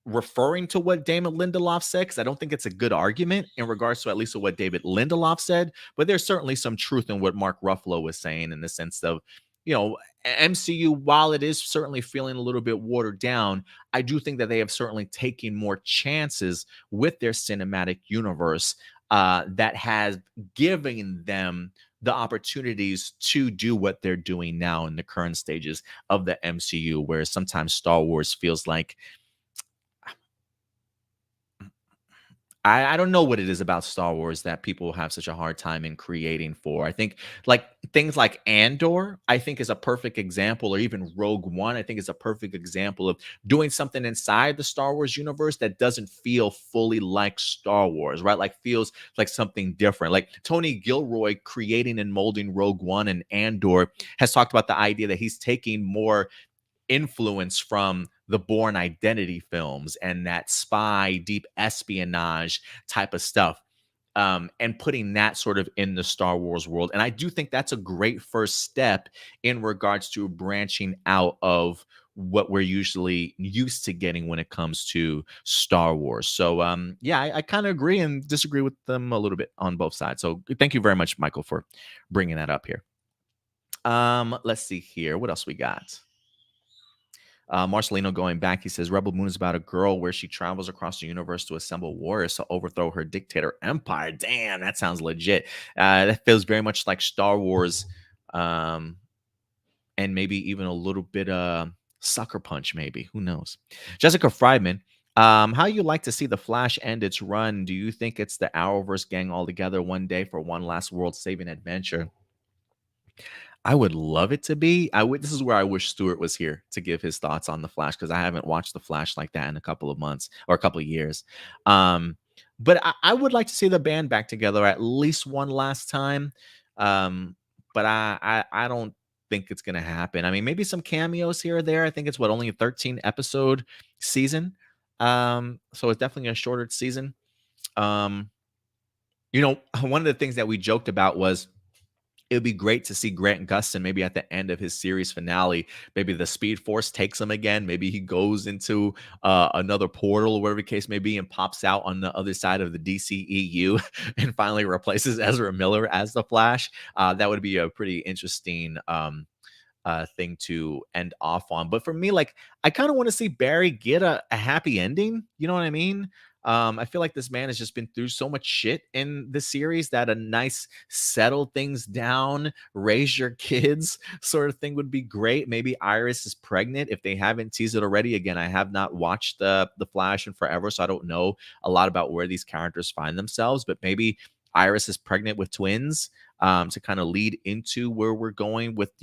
referring to what Damon Lindelof said, because I don't think it's a good argument in regards to at least what David Lindelof said, but there's certainly some truth in what Mark Ruffalo was saying in the sense of, MCU, while it is certainly feeling a little bit watered down, I do think that they have certainly taken more chances with their cinematic universe that has given them the opportunities to do what they're doing now in the current stages of the MCU, where sometimes Star Wars feels like I don't know what it is about Star Wars that people have such a hard time in creating for. I think like things like Andor, I think is a perfect example, or even Rogue One, I think is a perfect example of doing something inside the Star Wars universe that doesn't feel fully like Star Wars, right? Like feels like something different. Like Tony Gilroy creating and molding Rogue One and Andor has talked about the idea that he's taking more influence from the Bourne Identity films and that spy, deep espionage type of stuff, and putting that sort of in the Star Wars world. And I do think that's a great first step in regards to branching out of what we're usually used to getting when it comes to Star Wars. So, yeah, I kind of agree and disagree with them a little bit on both sides. So, thank you very much, Michael, for bringing that up here. Let's see here. What else we got? Marcelino going back, he says Rebel Moon is about a girl where she travels across the universe to assemble warriors to overthrow her dictator empire. Damn, that sounds legit. That feels very much like Star Wars, and maybe even a little bit Sucker Punch, maybe. Who knows? Jessica Friedman, how you like to see the Flash end its run? Do you think it's the Arrowverse gang all together one day for one last world-saving adventure? I would love it to be. I would. This is where I wish Stuart was here to give his thoughts on the Flash, because I haven't watched the Flash like that in a couple of months or a couple of years. Um, but I would like to see the band back together at least one last time. Um, but I don't think it's gonna happen. I mean, maybe some cameos here or there. I think it's what, only a 13 episode season. So it's definitely a shorter season. Um, one of the things that we joked about was it would be great to see Grant Gustin maybe at the end of his series finale. Maybe the Speed Force takes him again. Maybe he goes into another portal or whatever the case may be and pops out on the other side of the DCEU and finally replaces Ezra Miller as the Flash. That would be a pretty interesting thing to end off on. But for me, like, I kind of want to see Barry get a happy ending. You know what I mean? I feel like this man has just been through so much shit in the series that a nice settle things down, raise your kids sort of thing would be great. Maybe Iris is pregnant if they haven't teased it already. Again, I have not watched the Flash in forever, so I don't know a lot about where these characters find themselves. But maybe Iris is pregnant with twins, to kind of lead into where we're going with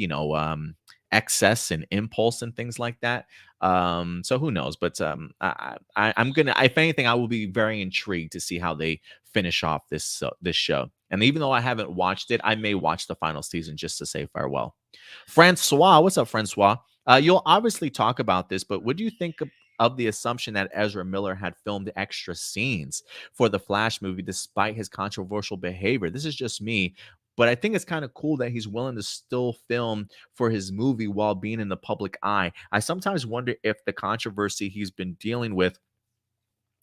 excess and impulse and things like that. So who knows? But I'm gonna, if anything, I will be very intrigued to see how they finish off this show. And even though I haven't watched it, I may watch the final season just to say farewell. Francois, what's up, Francois? You'll obviously talk about this, but what do you think of the assumption that Ezra Miller had filmed extra scenes for the Flash movie despite his controversial behavior? This is just me, but I think it's kind of cool that he's willing to still film for his movie while being in the public eye. I sometimes wonder if the controversy he's been dealing with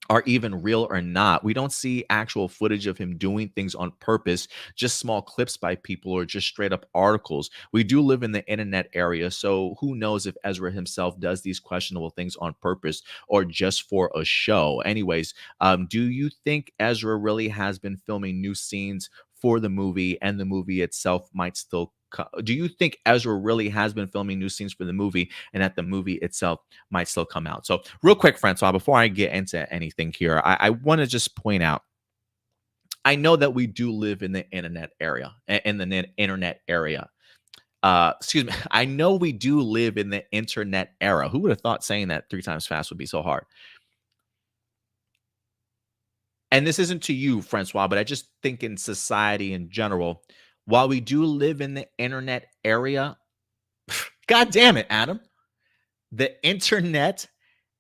are even real or not. We don't see actual footage of him doing things on purpose, just small clips by people or just straight up articles. We do live in the internet area, so who knows if Ezra himself does these questionable things on purpose or just for a show. Anyways, do you think Ezra really has been filming new scenes for the movie and the movie itself might still do you think Ezra really has been filming new scenes for the movie and that the movie itself might still come out? So real quick, Francois, before I get into anything here, I want to just point out, I know that we do live in the internet area, Excuse me. I know we do live in the internet era. Who would have thought saying that 3 times fast would be so hard? And this isn't to you, Francois, but I just think in society in general, while we do live in the internet area, God damn it, Adam, the internet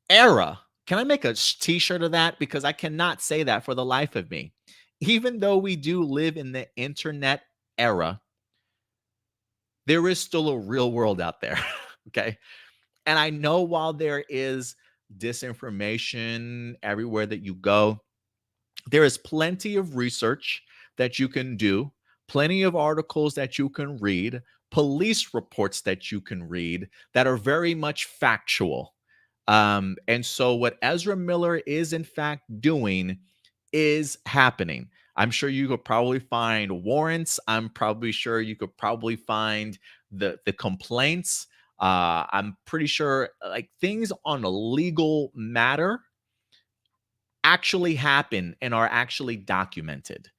era. Can I make a t-shirt of that? Because I cannot say that for the life of me. Even though we do live in the internet era, there is still a real world out there. Okay. And I know while there is disinformation everywhere that you go, there is plenty of research that you can do, plenty of articles that you can read, police reports that you can read that are very much factual. And so, what Ezra Miller is in fact doing is happening. I'm sure you could probably find warrants. I'm probably sure you could probably find the complaints. I'm pretty sure like things on a legal matter actually happen and are actually documented.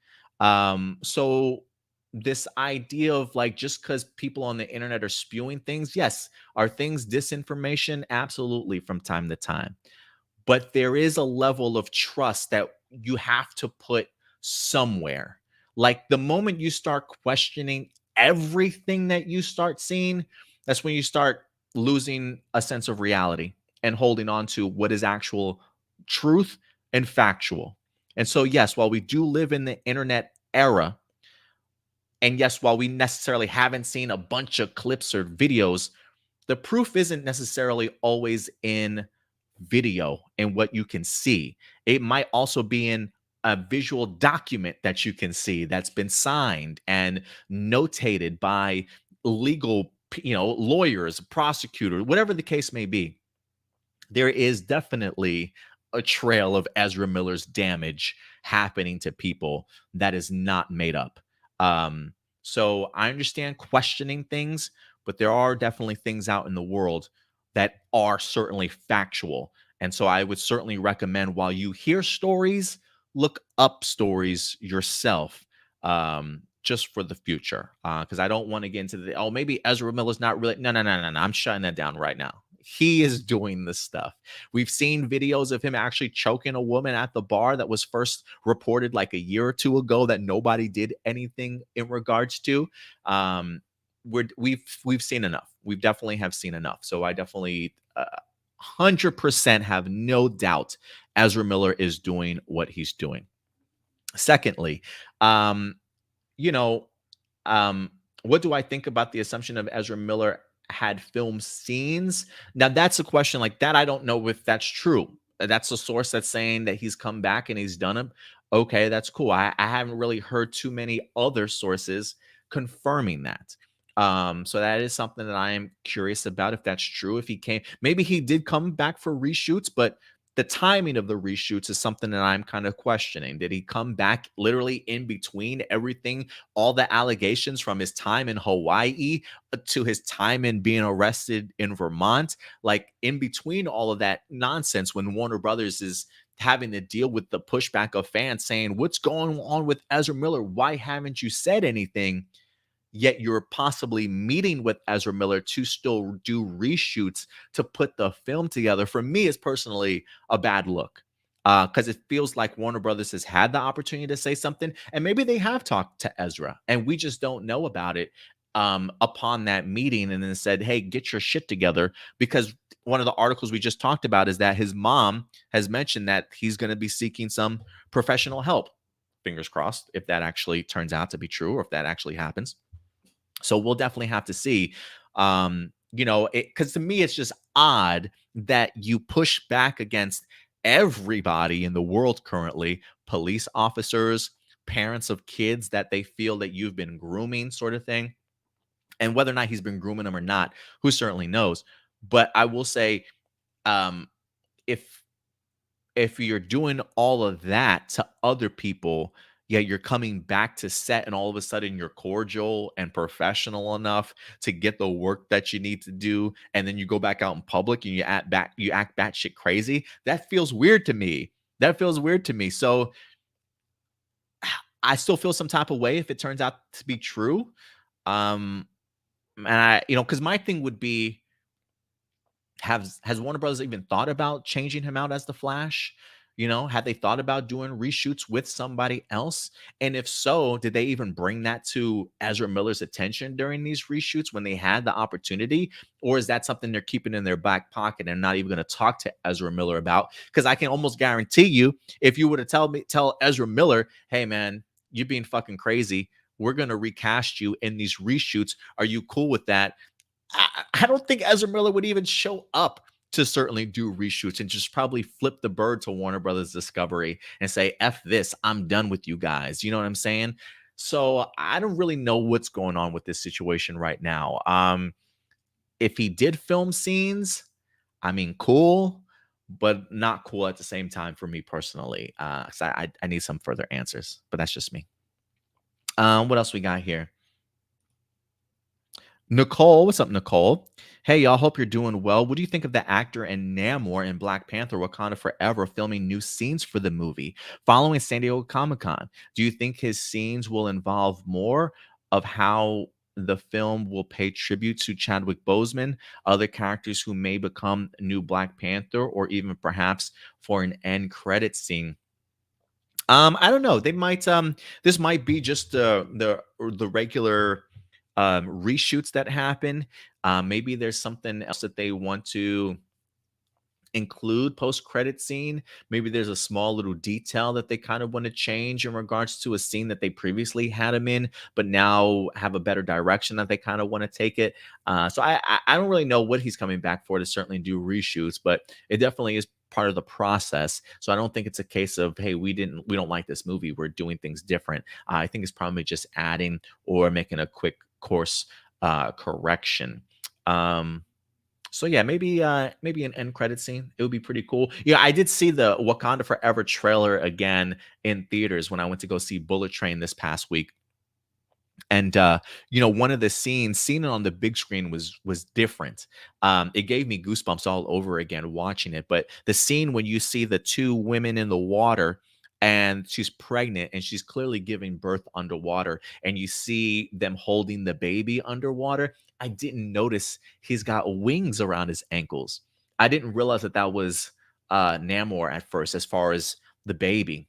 So this idea of like just because people on the internet are spewing things, yes, are things disinformation? Absolutely, from time to time. But there is a level of trust that you have to put somewhere. Like the moment you start questioning everything that you start seeing, that's when you start losing a sense of reality and holding on to what is actual truth and factual. And so, yes, while we do live in the internet era, and yes, while we necessarily haven't seen a bunch of clips or videos, the proof isn't necessarily always in video and what you can see. It might also be in a visual document that you can see that's been signed and notated by legal, lawyers, prosecutor, whatever the case may be. There is definitely a trail of Ezra Miller's damage happening to people that is not made up. So I understand questioning things, but there are definitely things out in the world that are certainly factual. And so I would certainly recommend while you hear stories, look up stories yourself, just for the future. Because I don't want to get into maybe Ezra Miller's not really. No, no, no, no, no. I'm shutting that down right now. He is doing this stuff. We've seen videos of him actually choking a woman at the bar that was first reported like a year or two ago that nobody did anything in regards to. We've seen enough. We definitely have seen enough. So I definitely 100% have no doubt Ezra Miller is doing what he's doing. Secondly, you know, what do I think about the assumption of Ezra Miller had film scenes? Now, that's a question like that. I don't know if that's true. That's a source that's saying that he's come back and he's done them. Okay, that's cool. I haven't really heard too many other sources confirming that. So that is something that I am curious about if that's true. If he came, maybe he did come back for reshoots, but the timing of the reshoots is something that I'm kind of questioning. Did he come back literally in between everything, all the allegations from his time in Hawaii to his time in being arrested in Vermont? Like in between all of that nonsense, when Warner Brothers is having to deal with the pushback of fans saying, what's going on with Ezra Miller? Why haven't you said anything? Yet you're possibly meeting with Ezra Miller to still do reshoots to put the film together. For me, it's personally a bad look because it feels like Warner Brothers has had the opportunity to say something, and maybe they have talked to Ezra, and we just don't know about it upon that meeting, and then said, "Hey, get your shit together." Because one of the articles we just talked about is that his mom has mentioned that he's going to be seeking some professional help. Fingers crossed if that actually turns out to be true or if that actually happens. So we'll definitely have to see. Because to me, it's just odd that you push back against everybody in the world currently, police officers, parents of kids that they feel that you've been grooming, sort of thing. And whether or not he's been grooming them or not, who certainly knows. But I will say, um, if you're doing all of that to other people, yet you're coming back to set and all of a sudden you're cordial and professional enough to get the work that you need to do, and then you go back out in public and you act batshit crazy, that feels weird to me. That feels weird to me. So I still feel some type of way if it turns out to be true. Um, and I, because my thing would be, has Warner Brothers even thought about changing him out as the Flash? Had they thought about doing reshoots with somebody else? And if so, did they even bring that to Ezra Miller's attention during these reshoots when they had the opportunity? Or is that something they're keeping in their back pocket and not even going to talk to Ezra Miller about? Because I can almost guarantee you, if you were to tell Ezra Miller, hey man, you're being fucking crazy. We're going to recast you in these reshoots. Are you cool with that? I don't think Ezra Miller would even show up to certainly do reshoots and just probably flip the bird to Warner Brothers Discovery and say, F this, I'm done with you guys. You know what I'm saying? So I don't really know what's going on with this situation right now. If he did film scenes, I mean, cool, but not cool at the same time for me personally. So I need some further answers, but that's just me. What else we got here? Nicole, what's up, Nicole? Hey, y'all, hope you're doing well. What do you think of the actor and Namor in Black Panther Wakanda Forever filming new scenes for the movie following San Diego Comic-Con? Do you think his scenes will involve more of how the film will pay tribute to Chadwick Boseman, other characters who may become new Black Panther, or even perhaps for an end credit scene? I don't know. They might this might be just the regular reshoots that happen. Maybe there's something else that they want to include post-credit scene. Maybe there's a small little detail that they kind of want to change in regards to a scene that they previously had him in, but now have a better direction that they kind of want to take it. So I don't really know what he's coming back for to certainly do reshoots, but it definitely is part of the process. So I don't think it's a case of, hey, we don't like this movie, we're doing things different. I think it's probably just adding or making a quick course correction. So yeah, maybe an end credit scene. It would be pretty cool. Yeah, I did see the Wakanda Forever trailer again in theaters when I went to go see Bullet Train this past week. And one of the scenes, seeing it on the big screen was different. It gave me goosebumps all over again watching it. But the scene when you see the two women in the water and she's pregnant and she's clearly giving birth underwater, and you see them holding the baby underwater, I didn't notice he's got wings around his ankles. I didn't realize that was Namor at first, as far as the baby.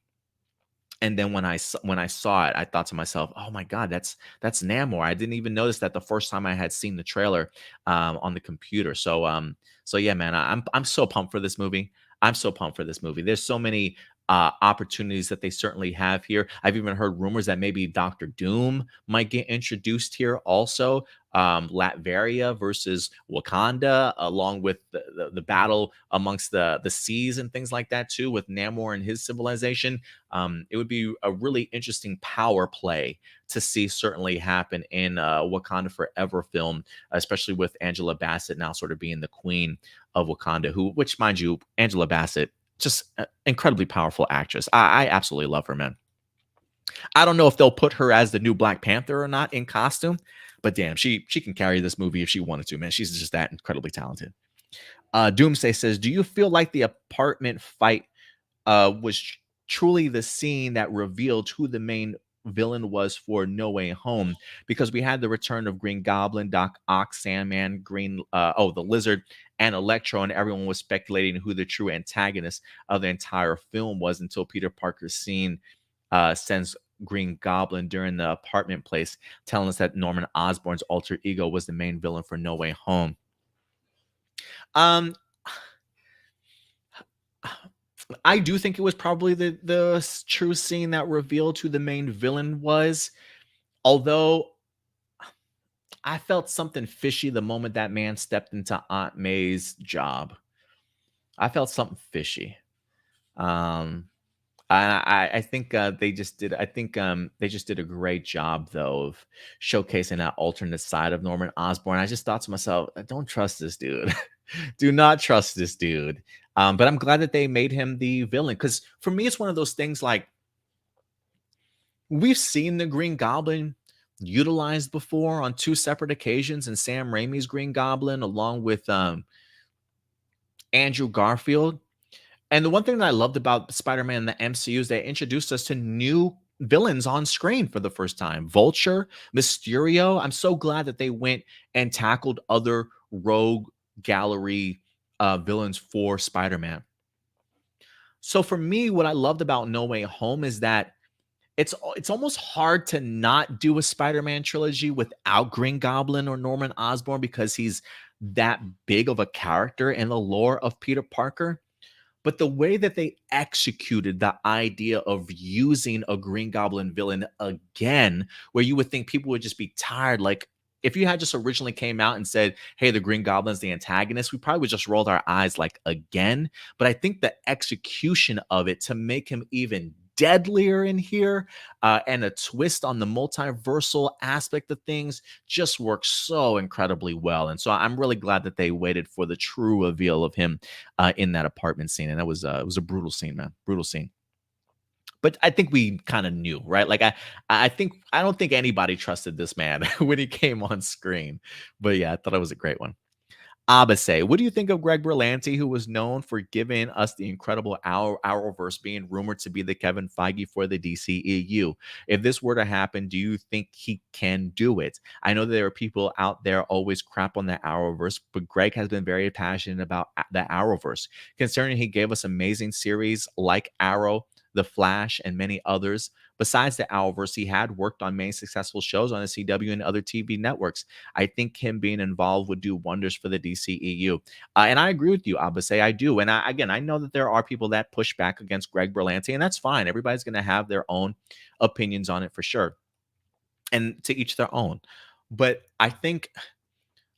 And then when I saw it, I thought to myself, "Oh my God, that's Namor." I didn't even notice that the first time I had seen the trailer on the computer. So yeah, man, I'm so pumped for this movie. I'm so pumped for this movie. There's so many opportunities that they certainly have here. I've even heard rumors that maybe Doctor Doom might get introduced here also. Latveria versus Wakanda, along with the battle amongst the seas and things like that too, with Namor and his civilization. It would be a really interesting power play to see certainly happen in Wakanda Forever film, especially with Angela Bassett now sort of being the queen of Wakanda, which mind you, Angela Bassett, just an incredibly powerful actress. I absolutely love her, man. I don't know if they'll put her as the new Black Panther or not in costume, but damn, she can carry this movie if she wanted to, man. She's just that incredibly talented. Doomsday says, do you feel like the apartment fight was truly the scene that revealed who the main villain was for No Way Home? Because we had the return of Green Goblin, Doc Ock, Sandman, the Lizard, and Electro, and everyone was speculating who the true antagonist of the entire film was until Peter Parker's scene sends Green Goblin during the apartment place, telling us that Norman Osborn's alter ego was the main villain for No Way Home. I do think it was probably the true scene that revealed who the main villain was. Although I felt something fishy the moment that man stepped into Aunt May's job. I felt something fishy. I think they just did. I think they just did a great job though of showcasing that alternate side of Norman Osborn. I just thought to myself, I don't trust this dude. Do not trust this dude. But I'm glad that they made him the villain, because for me, it's one of those things like we've seen the Green Goblin utilized before on two separate occasions in Sam Raimi's Green Goblin, along with Andrew Garfield. And the one thing that I loved about Spider-Man in the MCU is they introduced us to new villains on screen for the first time. Vulture, Mysterio. I'm so glad that they went and tackled other rogue gallery villains for Spider-Man. So for me, what I loved about No Way Home is that it's almost hard to not do a Spider-Man trilogy without Green Goblin or Norman Osborn because he's that big of a character in the lore of Peter Parker. But the way that they executed the idea of using a Green Goblin villain again, where you would think people would just be tired, like if you had just originally came out and said, "Hey, the Green Goblin's the antagonist," we probably would just rolled our eyes like again. But I think the execution of it to make him even deadlier in here, and a twist on the multiversal aspect of things just works so incredibly well. And so I'm really glad that they waited for the true reveal of him in that apartment scene, and that was it was a brutal scene, man, brutal scene. But I think we kind of knew, right? Like I don't think anybody trusted this man when he came on screen. But yeah, I thought it was a great one. Abase, what do you think of Greg Berlanti, who was known for giving us the incredible Arrowverse, being rumored to be the Kevin Feige for the DCEU? If this were to happen, do you think he can do it? I know that there are people out there always crap on the Arrowverse, but Greg has been very passionate about the Arrowverse, considering he gave us amazing series like Arrow, The Flash, and many others. Besides the Arrowverse, he had worked on many successful shows on the CW and other TV networks. I think him being involved would do wonders for the DCEU. And I agree with you, Abase. I do. And again, I know that there are people that push back against Greg Berlanti, and that's fine. Everybody's going to have their own opinions on it for sure, and to each their own. But I think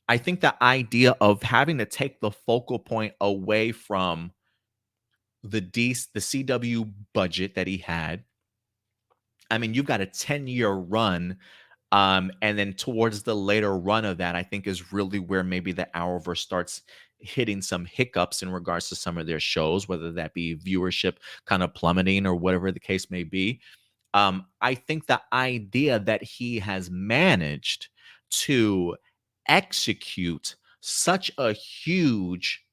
the idea of having to take the focal point away from the CW budget that he had. I mean, you've got a 10-year run. And then towards the later run of that, I think is really where maybe the Arrowverse starts hitting some hiccups in regards to some of their shows, whether that be viewership kind of plummeting or whatever the case may be. I think the idea that he has managed to execute such a huge,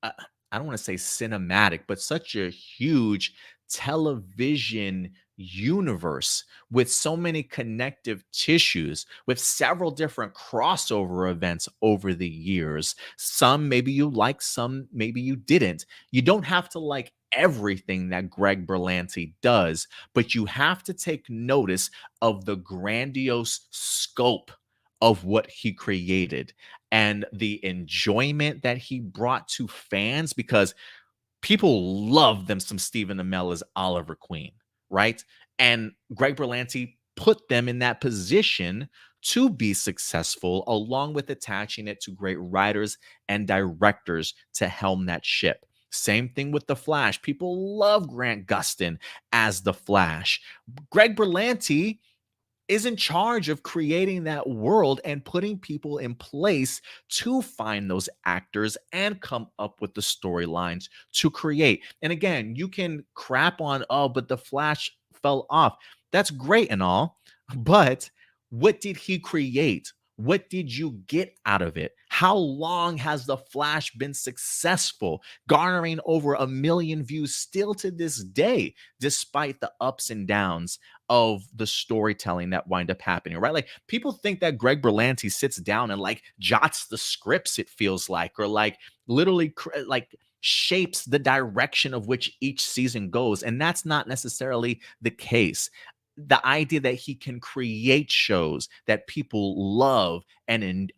I don't want to say cinematic, but such a huge television universe with so many connective tissues, with several different crossover events over the years. Some maybe you like, some maybe you didn't. You don't have to like everything that Greg Berlanti does, but you have to take notice of the grandiose scope of what he created and the enjoyment that he brought to fans, because people love them some Stephen Amell as Oliver Queen, right? And Greg Berlanti put them in that position to be successful, along with attaching it to great writers and directors to helm that ship. Same thing with The Flash. People love Grant Gustin as The Flash. Greg Berlanti is in charge of creating that world and putting people in place to find those actors and come up with the storylines to create. And again, you can crap on, oh, but the Flash fell off. That's great and all, but what did he create? What did you get out of it? How long has The Flash been successful, garnering over 1 million views still to this day, despite the ups and downs of the storytelling that wind up happening, right? Like people think that Greg Berlanti sits down and like jots the scripts, it feels like, or like literally like shapes the direction of which each season goes. And that's not necessarily the case. The idea that he can create shows that people love and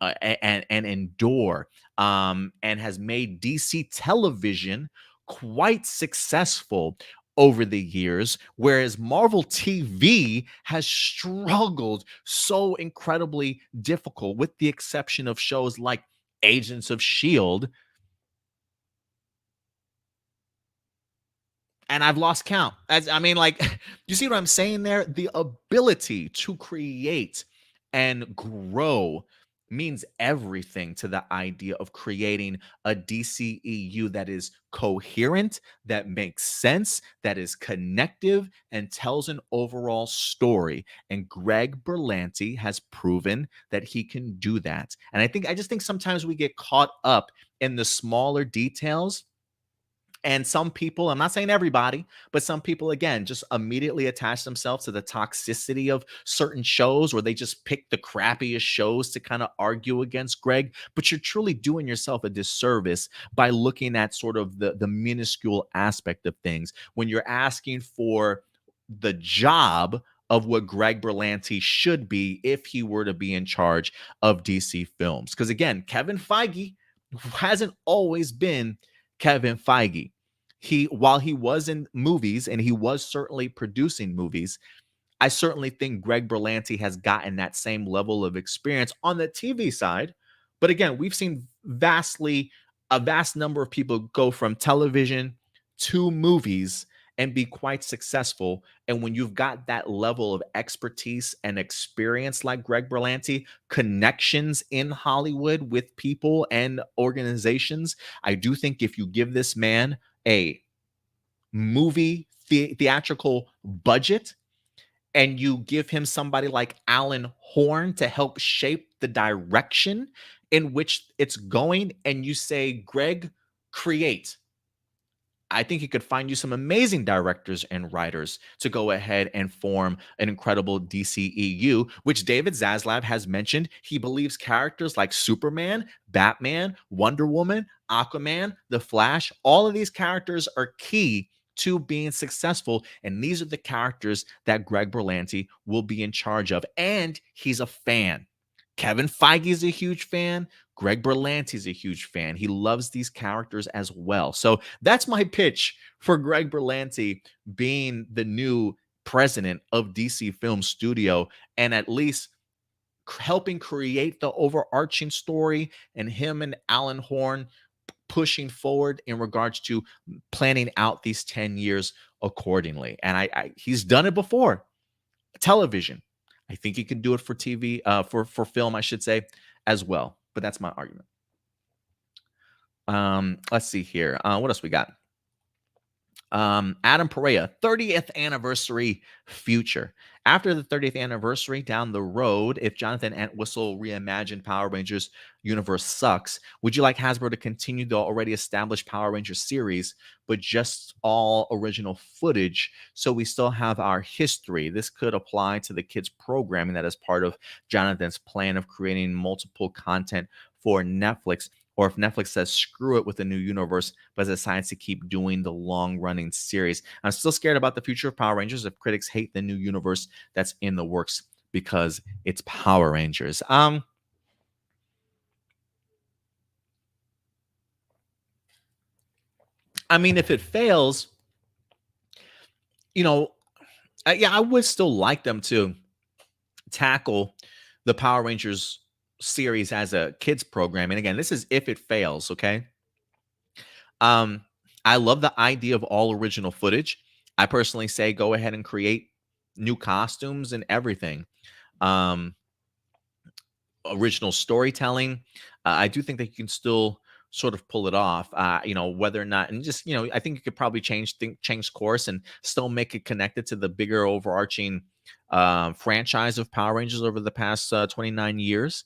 endure, and has made DC television quite successful over the years, whereas Marvel TV has struggled so incredibly difficult, with the exception of shows like Agents of S.H.I.E.L.D. And I've lost count. As I mean, like, you see what I'm saying there? The ability to create and grow means everything to the idea of creating a DCEU that is coherent, that makes sense, that is connective, and tells an overall story. And Greg Berlanti has proven that he can do that. And I just think sometimes we get caught up in the smaller details And some people, I'm not saying everybody, but some people, again, just immediately attach themselves to the toxicity of certain shows, or they just pick the crappiest shows to kind of argue against Greg. But you're truly doing yourself a disservice by looking at sort of the minuscule aspect of things when you're asking for the job of what Greg Berlanti should be if he were to be in charge of DC Films. Because again, Kevin Feige hasn't always been Kevin Feige. While he was in movies and he was certainly producing movies, I certainly think Greg Berlanti has gotten that same level of experience on the TV side. But again, we've seen a vast number of people go from television to movies and be quite successful. And when you've got that level of expertise and experience like Greg Berlanti, connections in Hollywood with people and organizations, I do think if you give this man a theatrical budget, and you give him somebody like Alan Horn to help shape the direction in which it's going, and you say, Greg, create. I think he could find you some amazing directors and writers to go ahead and form an incredible DCEU, which David Zaslav has mentioned. He believes characters like Superman, Batman, Wonder Woman, Aquaman, The Flash, all of these characters are key to being successful. And these are the characters that Greg Berlanti will be in charge of. And he's a fan. Kevin Feige is a huge fan. Greg Berlanti is a huge fan. He loves these characters as well. So that's my pitch for Greg Berlanti being the new president of DC Film Studio, and at least helping create the overarching story, and him and Alan Horn pushing forward in regards to planning out these 10 years accordingly. And he's done it before. Television. I think he can do it for TV, for film, I should say, as well. But that's my argument. Let's see here. What else we got? Adam Perea, 30th anniversary future. After the 30th anniversary down the road, if Jonathan Entwistle reimagined Power Rangers universe sucks, would you like Hasbro to continue the already established Power Rangers series, but just all original footage so we still have our history? This could apply to the kids' programming that is part of Jonathan's plan of creating multiple content for Netflix. Or if Netflix says screw it with the new universe, but decides to keep doing the long-running series. I'm still scared about the future of Power Rangers if critics hate the new universe that's in the works because it's Power Rangers. I mean, if it fails, yeah, I would still like them to tackle the Power Rangers series as a kids program. And again, this is if it fails, okay? I love the idea of all original footage. I personally say go ahead and create new costumes and everything. Original storytelling. I do think that you can still sort of pull it off, whether or not, and just, I think you could probably change course and still make it connected to the bigger overarching franchise of Power Rangers over the past 29 years.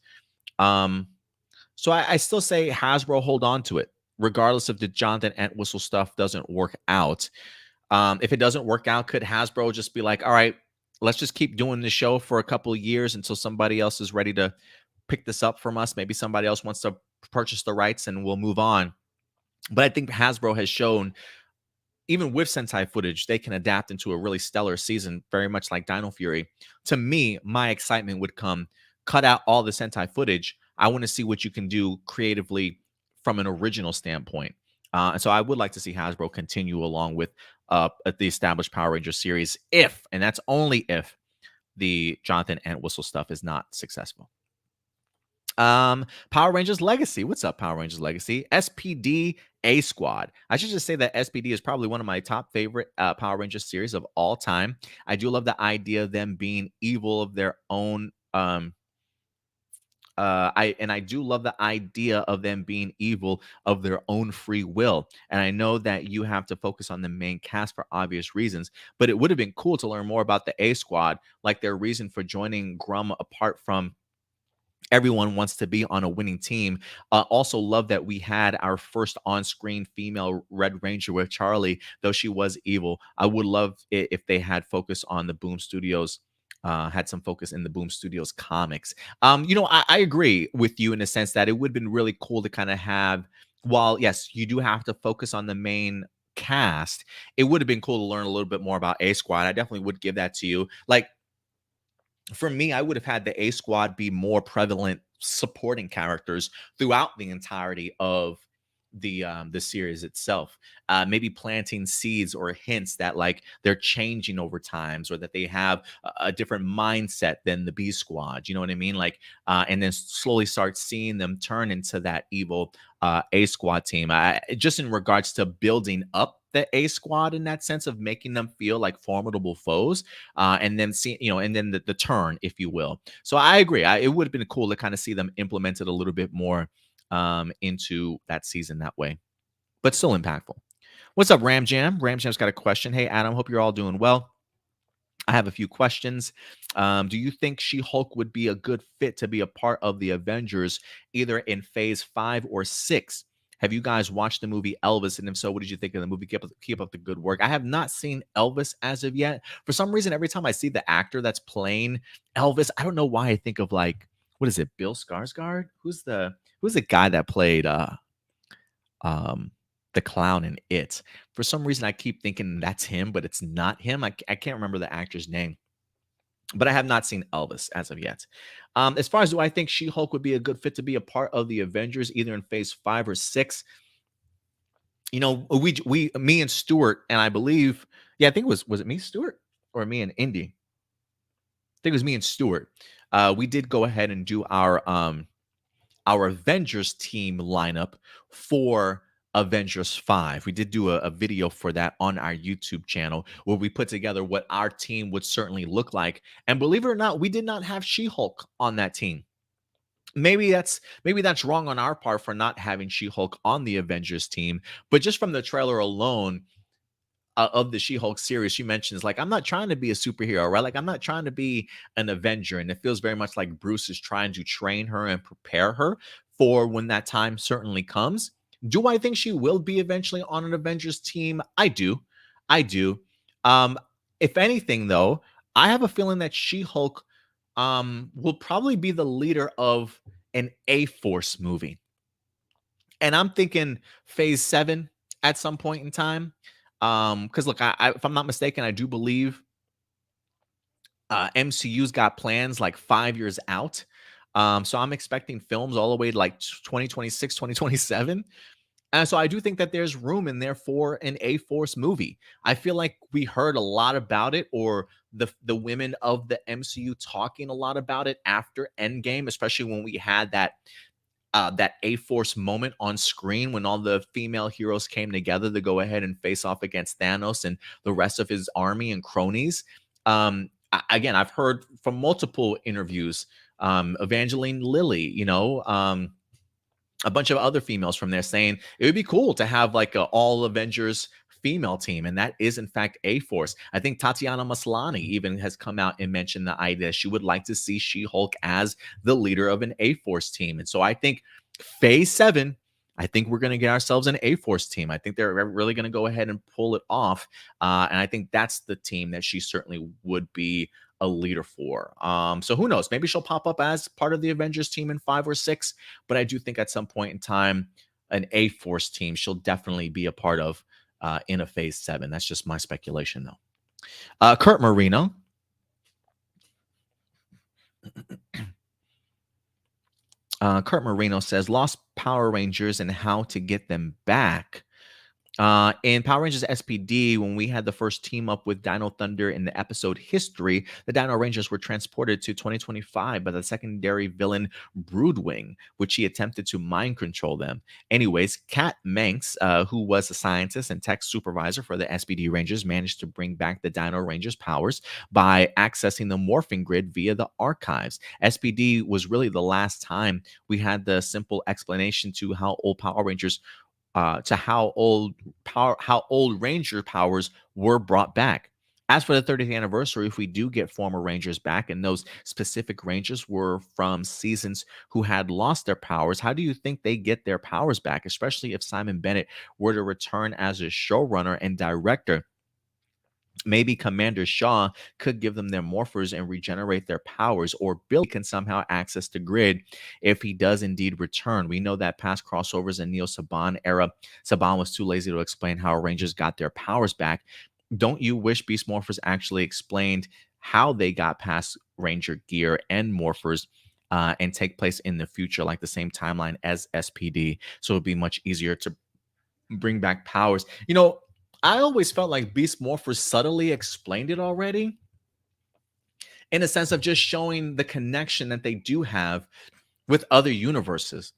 So I still say Hasbro hold on to it, regardless if the Jonathan Entwistle stuff doesn't work out. If it doesn't work out, could Hasbro just be like, all right, let's just keep doing the show for a couple of years until somebody else is ready to pick this up from us? Maybe somebody else wants to purchase the rights and we'll move on. But I think Hasbro has shown, even with Sentai footage, they can adapt into a really stellar season, very much like Dino Fury. To me, my excitement would come, cut out all the Sentai footage. I want to see what you can do creatively from an original standpoint. And so I would like to see Hasbro continue along with the established Power Rangers series if, and that's only if, the Jonathan Entwistle stuff is not successful. Power Rangers Legacy. What's up, Power Rangers Legacy? SPD A Squad. I should just say that SPD is probably one of my top favorite Power Rangers series of all time. I do love the idea of them being evil of their own. I do love the idea of them being evil of their own free will. And I know that you have to focus on the main cast for obvious reasons, but it would have been cool to learn more about the A Squad, like their reason for joining Grum apart from everyone wants to be on a winning team. Also, love that we had our first on-screen female Red Ranger with Charlie, though she was evil. I would love it if they had focus on the Boom Studios. Had some focus in the Boom Studios comics. I agree with you in the sense that it would have been really cool to kind of have. While yes, you do have to focus on the main cast, it would have been cool to learn a little bit more about A Squad. I definitely would give that to you. Like for me, I would have had the A Squad be more prevalent supporting characters throughout the entirety of the series itself. Maybe planting seeds or hints that like they're changing over times, or that they have a different mindset than the B Squad. You know what I mean? Like, and then slowly start seeing them turn into that evil A Squad team. Just in regards to building up the A Squad in that sense of making them feel like formidable foes, and then see, and then the turn, if you will. So I agree. It would have been cool to kind of see them implemented a little bit more into that season that way, but still impactful. What's up, Ram Jam? Ram Jam's got a question. Hey, Adam, hope you're all doing well. I have a few questions. Do you think She-Hulk would be a good fit to be a part of the Avengers, either in Phase 5 or 6? Have you guys watched the movie Elvis? And if so, what did you think of the movie? Keep up the good work. I have not seen Elvis as of yet. For some reason, every time I see the actor that's playing Elvis, I don't know why I think of like, what is it, Bill Skarsgård? Who's the guy that played um the clown in It? For some reason, I keep thinking that's him, but it's not him. I can't remember the actor's name, but I have not seen Elvis as of yet. As far as do I think She-Hulk would be a good fit to be a part of the Avengers, either in Phase 5 or 6? Me and Stuart, and I believe, yeah, I think was it me, Stuart, or me and Indy? I think it was me and Stuart. We did go ahead and do our Avengers team lineup for Avengers 5. We did do a video for that on our YouTube channel where we put together what our team would certainly look like. And believe it or not, we did not have She-Hulk on that team. Maybe that's wrong on our part for not having She-Hulk on the Avengers team, but just from the trailer alone, of the She-Hulk series, she mentions like, I'm not trying to be a superhero, right? Like, I'm not trying to be an Avenger, and it feels very much like Bruce is trying to train her and prepare her for when that time certainly comes. Do I think she will be eventually on an Avengers team? I do. Um, if anything, though, I have a feeling that She-Hulk will probably be the leader of an A-Force movie, and I'm thinking Phase 7 at some point in time. Because look, if I'm not mistaken, I do believe MCU's got plans like 5 years out. So I'm expecting films all the way to like 2026, 2027. And so I do think that there's room in there for an A-Force movie. I feel like we heard a lot about it, or the women of the MCU talking a lot about it after Endgame, especially when we had that A-Force moment on screen when all the female heroes came together to go ahead and face off against Thanos and the rest of his army and cronies. Again, I've heard from multiple interviews, Evangeline Lilly, a bunch of other females from there saying it would be cool to have like a all Avengers female team, and that is in fact A-Force. I think Tatiana Maslany even has come out and mentioned the idea she would like to see She-Hulk as the leader of an A-Force team. And so I think Phase 7, I think we're going to get ourselves an A-Force team. I think they're really going to go ahead and pull it off, and I think that's the team that she certainly would be a leader for. So who knows? Maybe she'll pop up as part of the Avengers team in 5 or 6, but I do think at some point in time, an A-Force team she'll definitely be a part of in a Phase 7. That's just my speculation, though. Kurt Marino. Kurt Marino says, lost Power Rangers and how to get them back. In Power Rangers SPD, when we had the first team up with Dino Thunder in the episode History, the Dino Rangers were transported to 2025 by the secondary villain Broodwing, which he attempted to mind control them. Anyways, Kat Manx, who was a scientist and tech supervisor for the SPD Rangers, managed to bring back the Dino Rangers' powers by accessing the morphing grid via the archives. SPD was really the last time we had the simple explanation to how old Power Rangers how old Ranger powers were brought back. As for the 30th anniversary, if we do get former Rangers back, and those specific Rangers were from seasons who had lost their powers, how do you think they get their powers back, especially if Simon Bennett were to return as a showrunner and director? Maybe Commander Shaw could give them their morphers and regenerate their powers, or Billy can somehow access the grid if he does indeed return. We know that past crossovers in Neo Saban era, Saban was too lazy to explain how Rangers got their powers back. Don't you wish Beast Morphers actually explained how they got past Ranger gear and morphers and take place in the future, like the same timeline as SPD? So it'd be much easier to bring back powers. I always felt like Beast Morphers subtly explained it already, in a sense of just showing the connection that they do have with other universes.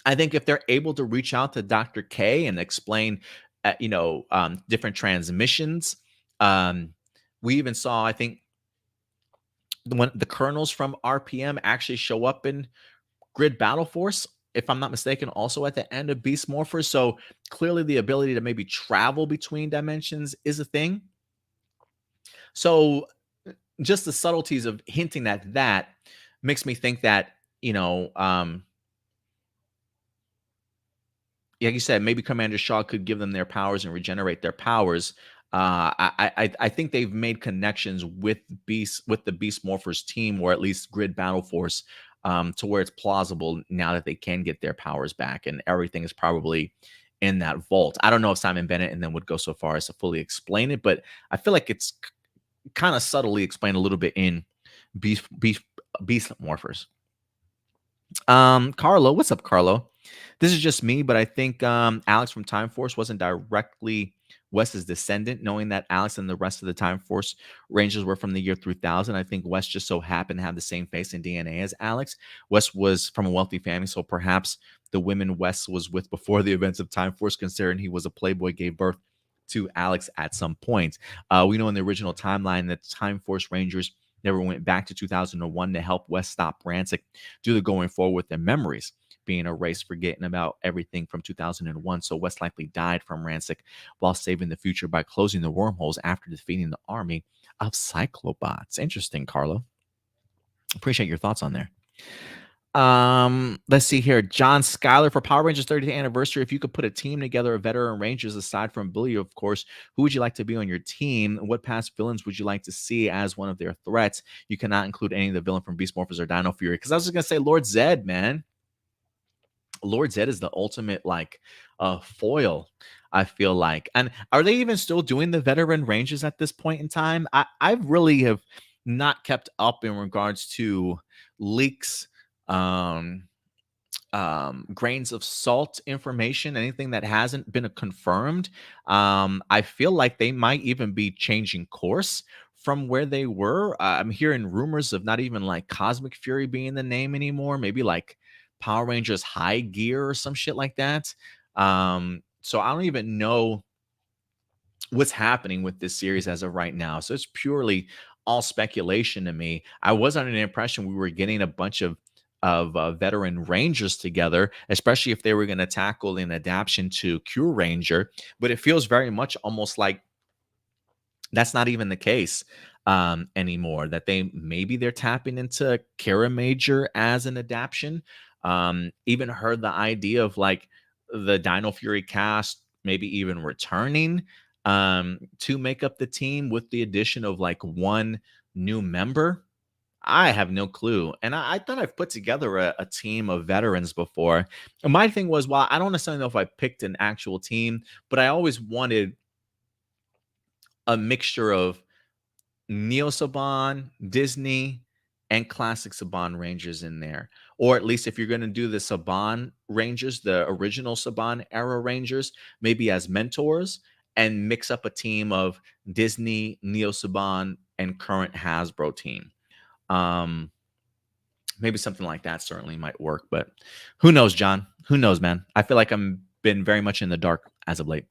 I think if they're able to reach out to Dr. K and explain, different transmissions, we even saw, I think, when the colonels from RPM actually show up in Grid Battle Force, if I'm not mistaken, also at the end of Beast Morphers. So clearly the ability to maybe travel between dimensions is a thing. So just the subtleties of hinting at that makes me think that, like you said, maybe Commander Shaw could give them their powers and regenerate their powers. I think they've made connections with the Beast Morphers team, or at least Grid Battle Force, to where it's plausible now that they can get their powers back, and everything is probably in that vault. I don't know if Simon Bennett and them would go so far as to fully explain it, but I feel like it's kind of subtly explained a little bit in Beast Morphers. Carlo, what's up, Carlo? This is just me, but I think Alex from Time Force wasn't directly Wes's descendant, knowing that Alex and the rest of the Time Force Rangers were from the year 3000. I think Wes just so happened to have the same face and DNA as Alex. Wes was from a wealthy family, so perhaps the women Wes was with before the events of Time Force, considering he was a playboy, gave birth to Alex at some point. We know in the original timeline that Time Force Rangers never went back to 2001 to help Wes stop Rancic due to going forward with their memories being erased, forgetting about everything from 2001. So Wes likely died from Rancic while saving the future by closing the wormholes after defeating the army of Cyclobots. Interesting, Carlo. Appreciate your thoughts on there. Let's see here. John Schuyler, for Power Rangers 30th anniversary, if you could put a team together of veteran Rangers aside from Billy, of course, who would you like to be on your team? What past villains would you like to see as one of their threats? You cannot include any of the villain from Beast Morphers or Dino Fury, because I was just gonna say Lord Zed, man. Lord Zed is the ultimate foil, I feel like. And are they even still doing the veteran Rangers at this point in time? I really have not kept up in regards to leaks, um, grains of salt information, anything that hasn't been confirmed. I feel like they might even be changing course from where they were. I'm hearing rumors of not even like Cosmic Fury being the name anymore. Maybe like Power Rangers High Gear or some shit like that. So I don't even know what's happening with this series as of right now. So it's purely all speculation to me. I was under the impression we were getting a bunch of veteran Rangers together, especially if they were going to tackle an adaptation to Cure Ranger. But it feels very much almost like that's not even the case anymore. That they're tapping into Kara Major as an adaptation. Even heard the idea of like the Dino Fury cast maybe even returning to make up the team with the addition of like one new member. I have no clue. And I thought I've put together a team of veterans before. And my thing was, well, I don't necessarily know if I picked an actual team, but I always wanted a mixture of Neo Saban, Disney, and classic Saban Rangers in there. Or at least if you're going to do the Saban Rangers, the original Saban era Rangers, maybe as mentors, and mix up a team of Disney, Neo Saban, and current Hasbro team. Maybe something like that certainly might work, but who knows, John? Who knows, man? I feel like I'm been very much in the dark as of late.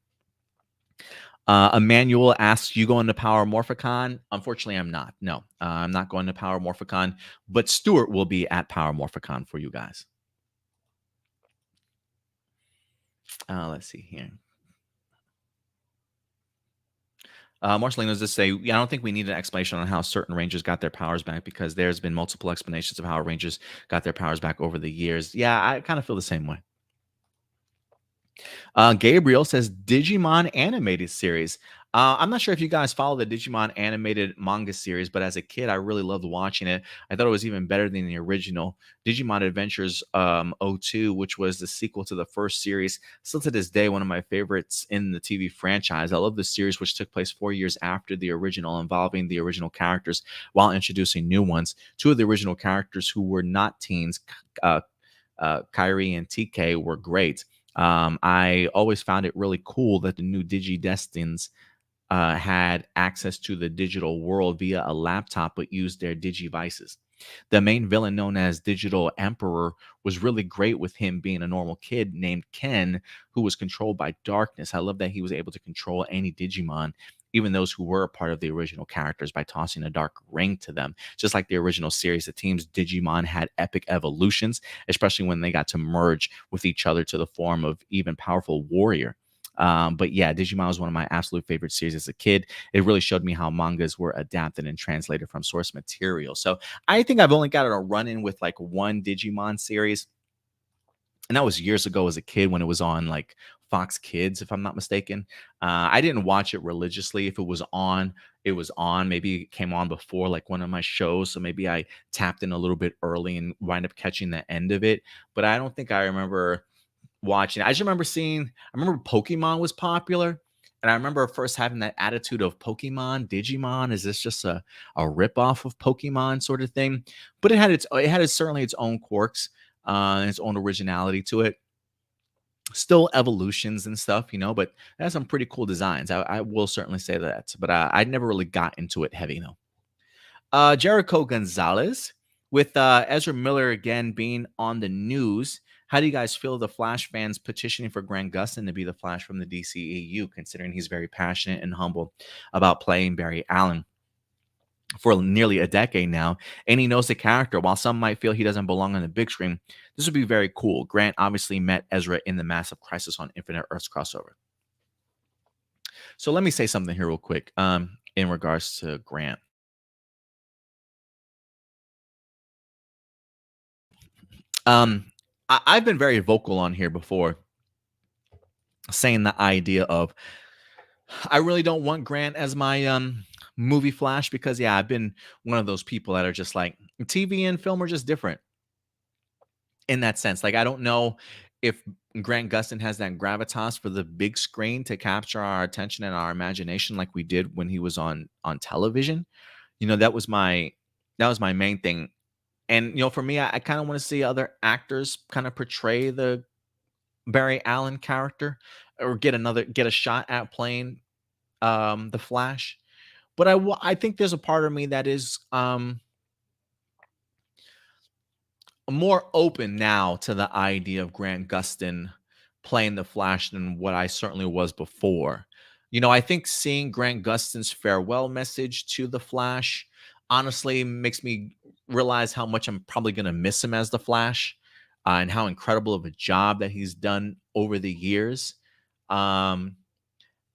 Emmanuel asks, you going to Power Morphicon? Unfortunately, I'm not. No, I'm not going to Power Morphicon, but Stuart will be at Power Morphicon for you guys. Let's see here. Marcelino's just say, yeah, I don't think we need an explanation on how certain Rangers got their powers back because there's been multiple explanations of how Rangers got their powers back over the years. Yeah, I kind of feel the same way. Gabriel says Digimon animated series. I'm not sure if you guys follow the Digimon animated manga series, but as a kid, I really loved watching it. I thought it was even better than the original Digimon Adventures '02, which was the sequel to the first series. Still to this day, one of my favorites in the TV franchise. I love the series, which took place 4 years after the original, involving the original characters while introducing new ones. Two of the original characters who were not teens, uh, Kyrie and TK, were great. I always found it really cool that the new Digidestins had access to the digital world via a laptop, but used their Digivices. The main villain, known as Digital Emperor, was really great with him being a normal kid named Ken, who was controlled by darkness. I love that he was able to control any Digimon, even those who were a part of the original characters, by tossing a dark ring to them. Just like the original series, the team's Digimon had epic evolutions, especially when they got to merge with each other to the form of even powerful warrior. But yeah, Digimon was one of my absolute favorite series as a kid. It really showed me how mangas were adapted and translated from source material. So I think I've only got a run in with like one Digimon series, and that was years ago as a kid when it was on like Fox Kids, if I'm not mistaken. I didn't watch it religiously. If it was on, it was on. Maybe it came on before like one of my shows, so maybe I tapped in a little bit early and wind up catching the end of it. But I don't think I remember watching. I just remember seeing. I remember Pokemon was popular, and I remember first having that attitude of Pokemon, Digimon. Is this just a ripoff of Pokemon sort of thing? But certainly its own quirks, and its own originality to it. Still evolutions and stuff, but it has some pretty cool designs. I will certainly say that. But I never really got into it heavy though. Jericho Gonzalez, with Ezra Miller again being on the news. How do you guys feel the Flash fans petitioning for Grant Gustin to be the Flash from the DCEU, considering he's very passionate and humble about playing Barry Allen for nearly a decade now, and he knows the character? While some might feel he doesn't belong on the big screen, this would be very cool. Grant obviously met Ezra in the massive Crisis on Infinite Earths crossover. So let me say something here real quick in regards to Grant. I've been very vocal on here before, saying the idea of I really don't want Grant as my movie Flash, because yeah, I've been one of those people that are just like, TV and film are just different in that sense. Like, I don't know if Grant Gustin has that gravitas for the big screen to capture our attention and our imagination like we did when he was on television. That was my main thing. And for me, I kind of want to see other actors kind of portray the Barry Allen character, or get a shot at playing the Flash. But I think there's a part of me that is more open now to the idea of Grant Gustin playing the Flash than what I certainly was before. I think seeing Grant Gustin's farewell message to the Flash honestly makes me realize how much I'm probably going to miss him as the Flash, and how incredible of a job that he's done over the years. Um,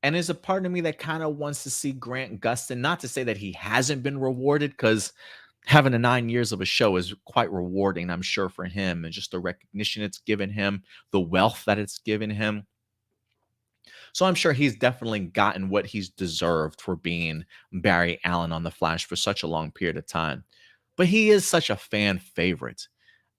and there's a part of me that kind of wants to see Grant Gustin, not to say that he hasn't been rewarded, because having the 9 years of a show is quite rewarding, I'm sure, for him, and just the recognition it's given him, the wealth that it's given him. So I'm sure he's definitely gotten what he's deserved for being Barry Allen on The Flash for such a long period of time. But he is such a fan favorite.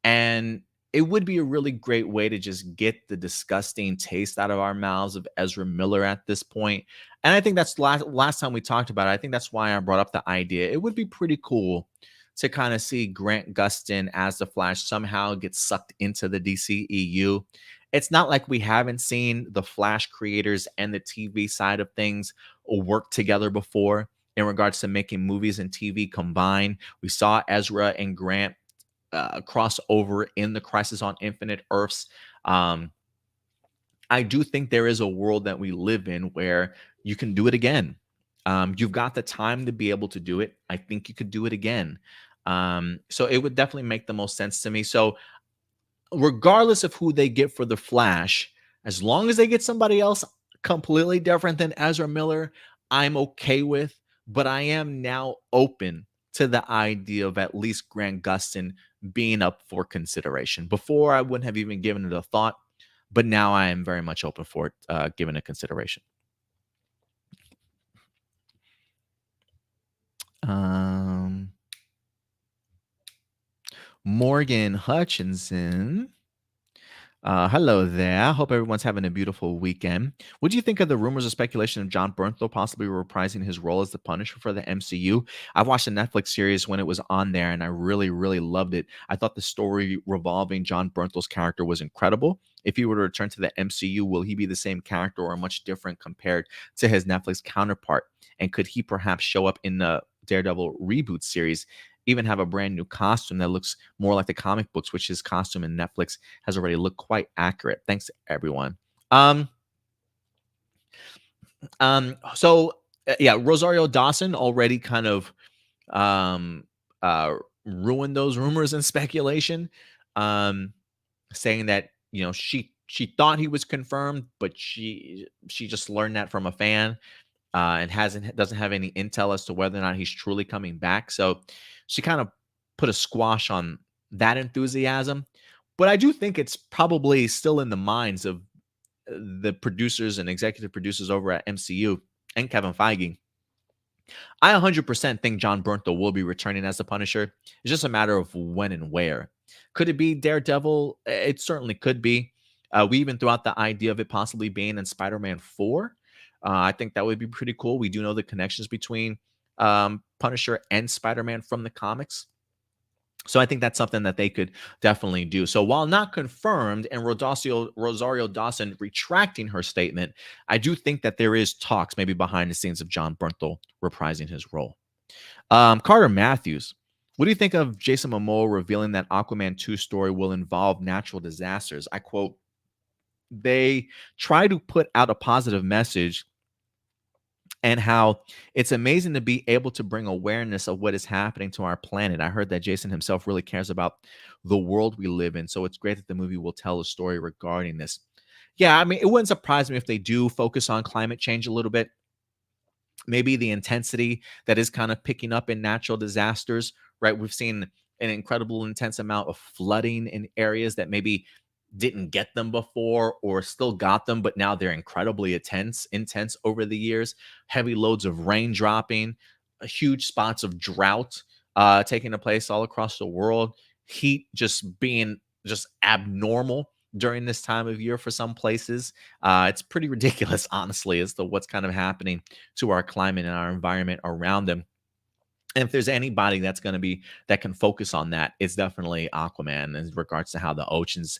And it would be a really great way to just get the disgusting taste out of our mouths of Ezra Miller at this point. And I think that's last time we talked about it. I think that's why I brought up the idea. It would be pretty cool to kind of see Grant Gustin as the Flash somehow get sucked into the DCEU. It's not like we haven't seen the Flash creators and the TV side of things work together before in regards to making movies and TV combine. We saw Ezra and Grant crossover in the Crisis on Infinite Earths. I do think there is a world that we live in where you can do it again. You've got the time to be able to do it. I think you could do it again. So it would definitely make the most sense to me. So regardless of who they get for the Flash, as long as they get somebody else completely different than Ezra Miller, I'm okay with, but I am now open to the idea of at least Grant Gustin being up for consideration. Before, I wouldn't have even given it a thought, but now I am very much open for it, given a consideration. Morgan Hutchinson. Hello there. Hope everyone's having a beautiful weekend. What do you think of the rumors or speculation of John Bernthal possibly reprising his role as the Punisher for the MCU? I watched the Netflix series when it was on there, and I really, really loved it. I thought the story revolving John Bernthal's character was incredible. If he were to return to the MCU, will he be the same character or much different compared to his Netflix counterpart? And could he perhaps show up in the Daredevil reboot series? Even have a brand new costume that looks more like the comic books, which his costume in Netflix has already looked quite accurate. Thanks, everyone. Yeah, Rosario Dawson already kind of um, ruined those rumors and speculation, saying that she thought he was confirmed, but she just learned that from a fan, and doesn't have any intel as to whether or not he's truly coming back. So she kind of put a squash on that enthusiasm. But I do think it's probably still in the minds of the producers and executive producers over at MCU and Kevin Feige. I 100% think John Bernthal will be returning as the Punisher. It's just a matter of when and where. Could it be Daredevil? It certainly could be. We even threw out the idea of it possibly being in Spider-Man 4. I think that would be pretty cool. We do know the connections between Punisher and Spider-Man from the comics. So I think that's something that they could definitely do. So while not confirmed and Rosario Dawson retracting her statement, I do think that there is talks maybe behind the scenes of John Bernthal reprising his role. Carter Matthews, what do you think of Jason Momoa revealing that Aquaman 2 story will involve natural disasters? I quote, they try to put out a positive message and how it's amazing to be able to bring awareness of what is happening to our planet. I heard that Jason himself really cares about the world we live in. So it's great that the movie will tell a story regarding this. Yeah, I mean, it wouldn't surprise me if they do focus on climate change a little bit. Maybe the intensity that is kind of picking up in natural disasters, right? We've seen an incredible intense amount of flooding in areas that maybe didn't get them before or still got them, but now they're incredibly intense over the years. Heavy loads of rain dropping, huge spots of drought taking place all across the world. Heat just being just abnormal during this time of year for some places. It's pretty ridiculous, honestly, as to what's kind of happening to our climate and our environment around them. And if there's anybody that's going to be that can focus on that, it's definitely Aquaman in regards to how the oceans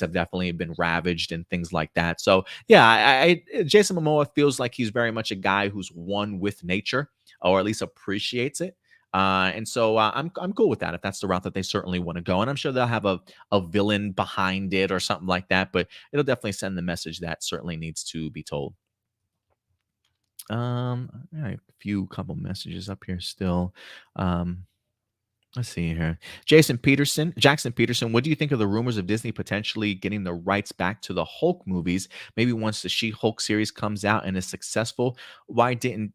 have definitely been ravaged and things like that. So yeah, Jason Momoa feels like he's very much a guy who's one with nature, or at least appreciates it. And so I'm cool with that if that's the route that they certainly want to go. And I'm sure they'll have a villain behind it or something like that, but it'll definitely send the message that certainly needs to be told. I have a few couple messages up here still. Let's see here. Jackson Peterson, what do you think of the rumors of Disney potentially getting the rights back to the Hulk movies? Maybe once the She-Hulk series comes out and is successful, why doesn't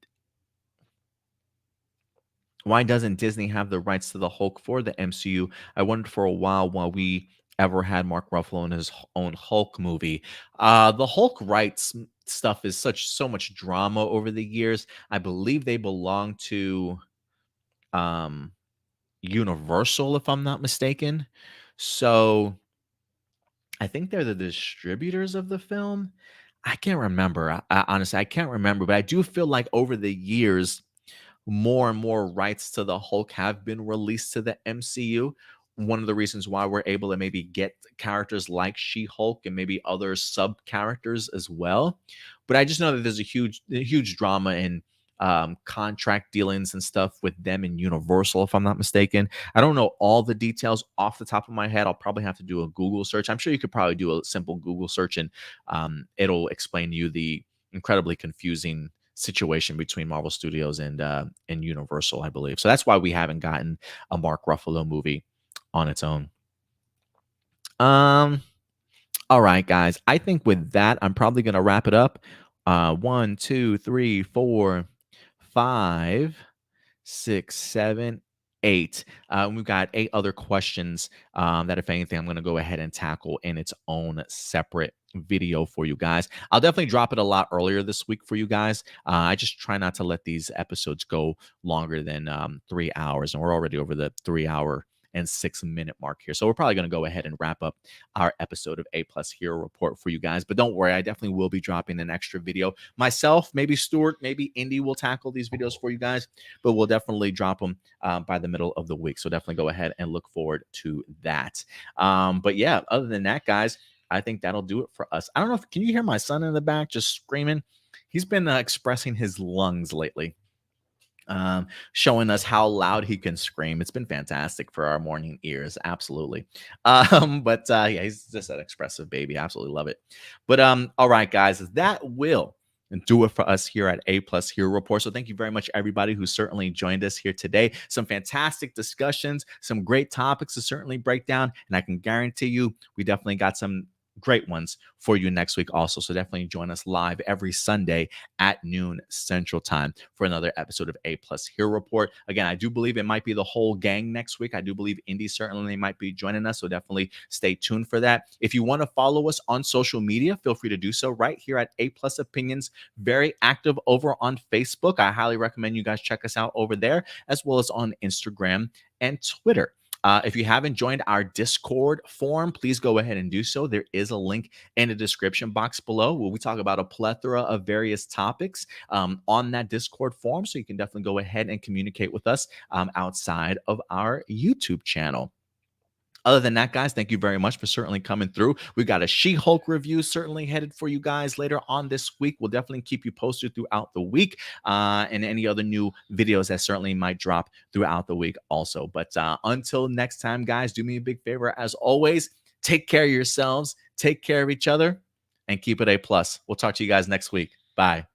Disney have the rights to the Hulk for the MCU? I wondered for a while we ever had Mark Ruffalo in his own Hulk movie. The Hulk rights stuff is so much drama over the years. I believe they belong to Universal, if I'm not mistaken. So I think they're the distributors of the film. I can't remember. Honestly, I can't remember, but I do feel like over the years, more and more rights to the Hulk have been released to the MCU. One of the reasons why we're able to maybe get characters like She-Hulk and maybe other sub characters as well. But I just know that there's a huge drama in contract dealings and stuff with them in Universal, if I'm not mistaken. I don't know all the details off the top of my head. I'll probably have to do a Google search. I'm sure you could probably do a simple Google search and it'll explain to you the incredibly confusing situation between Marvel Studios and Universal, I believe. So that's why we haven't gotten a Mark Ruffalo movie on its own. All right, guys. I think with that, I'm probably going to wrap it up. One, two, three, four, five, six, seven, eight. We've got eight other questions that, if anything, I'm going to go ahead and tackle in its own separate video for you guys. I'll definitely drop it a lot earlier this week for you guys. I just try not to let these episodes go longer than 3 hours, and we're already over the 3 hour and 6 minute mark here. So we're probably going to go ahead and wrap up our episode of A Plus Hero Report for you guys. But don't worry, I definitely will be dropping an extra video. Myself, maybe Stuart, maybe Indy will tackle these videos for you guys, but we'll definitely drop them by the middle of the week. So definitely go ahead and look forward to that. But yeah, other than that, guys, I think that'll do it for us. I don't know if, can you hear my son in the back just screaming? He's been expressing his lungs lately, showing us how loud he can scream. It's been fantastic for our morning ears. Absolutely. But yeah, he's just an expressive baby. Absolutely love it. But all right, guys, that will do it for us here at A Plus Hero Report. So thank you very much, everybody who certainly joined us here today. Some fantastic discussions, some great topics to certainly break down. And I can guarantee you, we definitely got some great ones for you next week also. So definitely join us live every Sunday at noon Central Time for another episode of A Plus Hero Report. Again, I do believe it might be the whole gang next week. I do believe Indy certainly might be joining us, so definitely stay tuned for that. If you want to follow us on social media, feel free to do so right here at A Plus Opinions. Very active over on Facebook. I highly recommend you guys check us out over there, as well as on Instagram and Twitter. If you haven't joined our Discord forum, please go ahead and do so. There is a link in the description box below where we talk about a plethora of various topics on that Discord forum. So you can definitely go ahead and communicate with us outside of our YouTube channel. Other than that, guys, thank you very much for certainly coming through. We've got a She-Hulk review certainly headed for you guys later on this week. We'll definitely keep you posted throughout the week and any other new videos that certainly might drop throughout the week also. But until next time, guys, do me a big favor. As always, take care of yourselves, take care of each other, and keep it A+. We'll talk to you guys next week. Bye.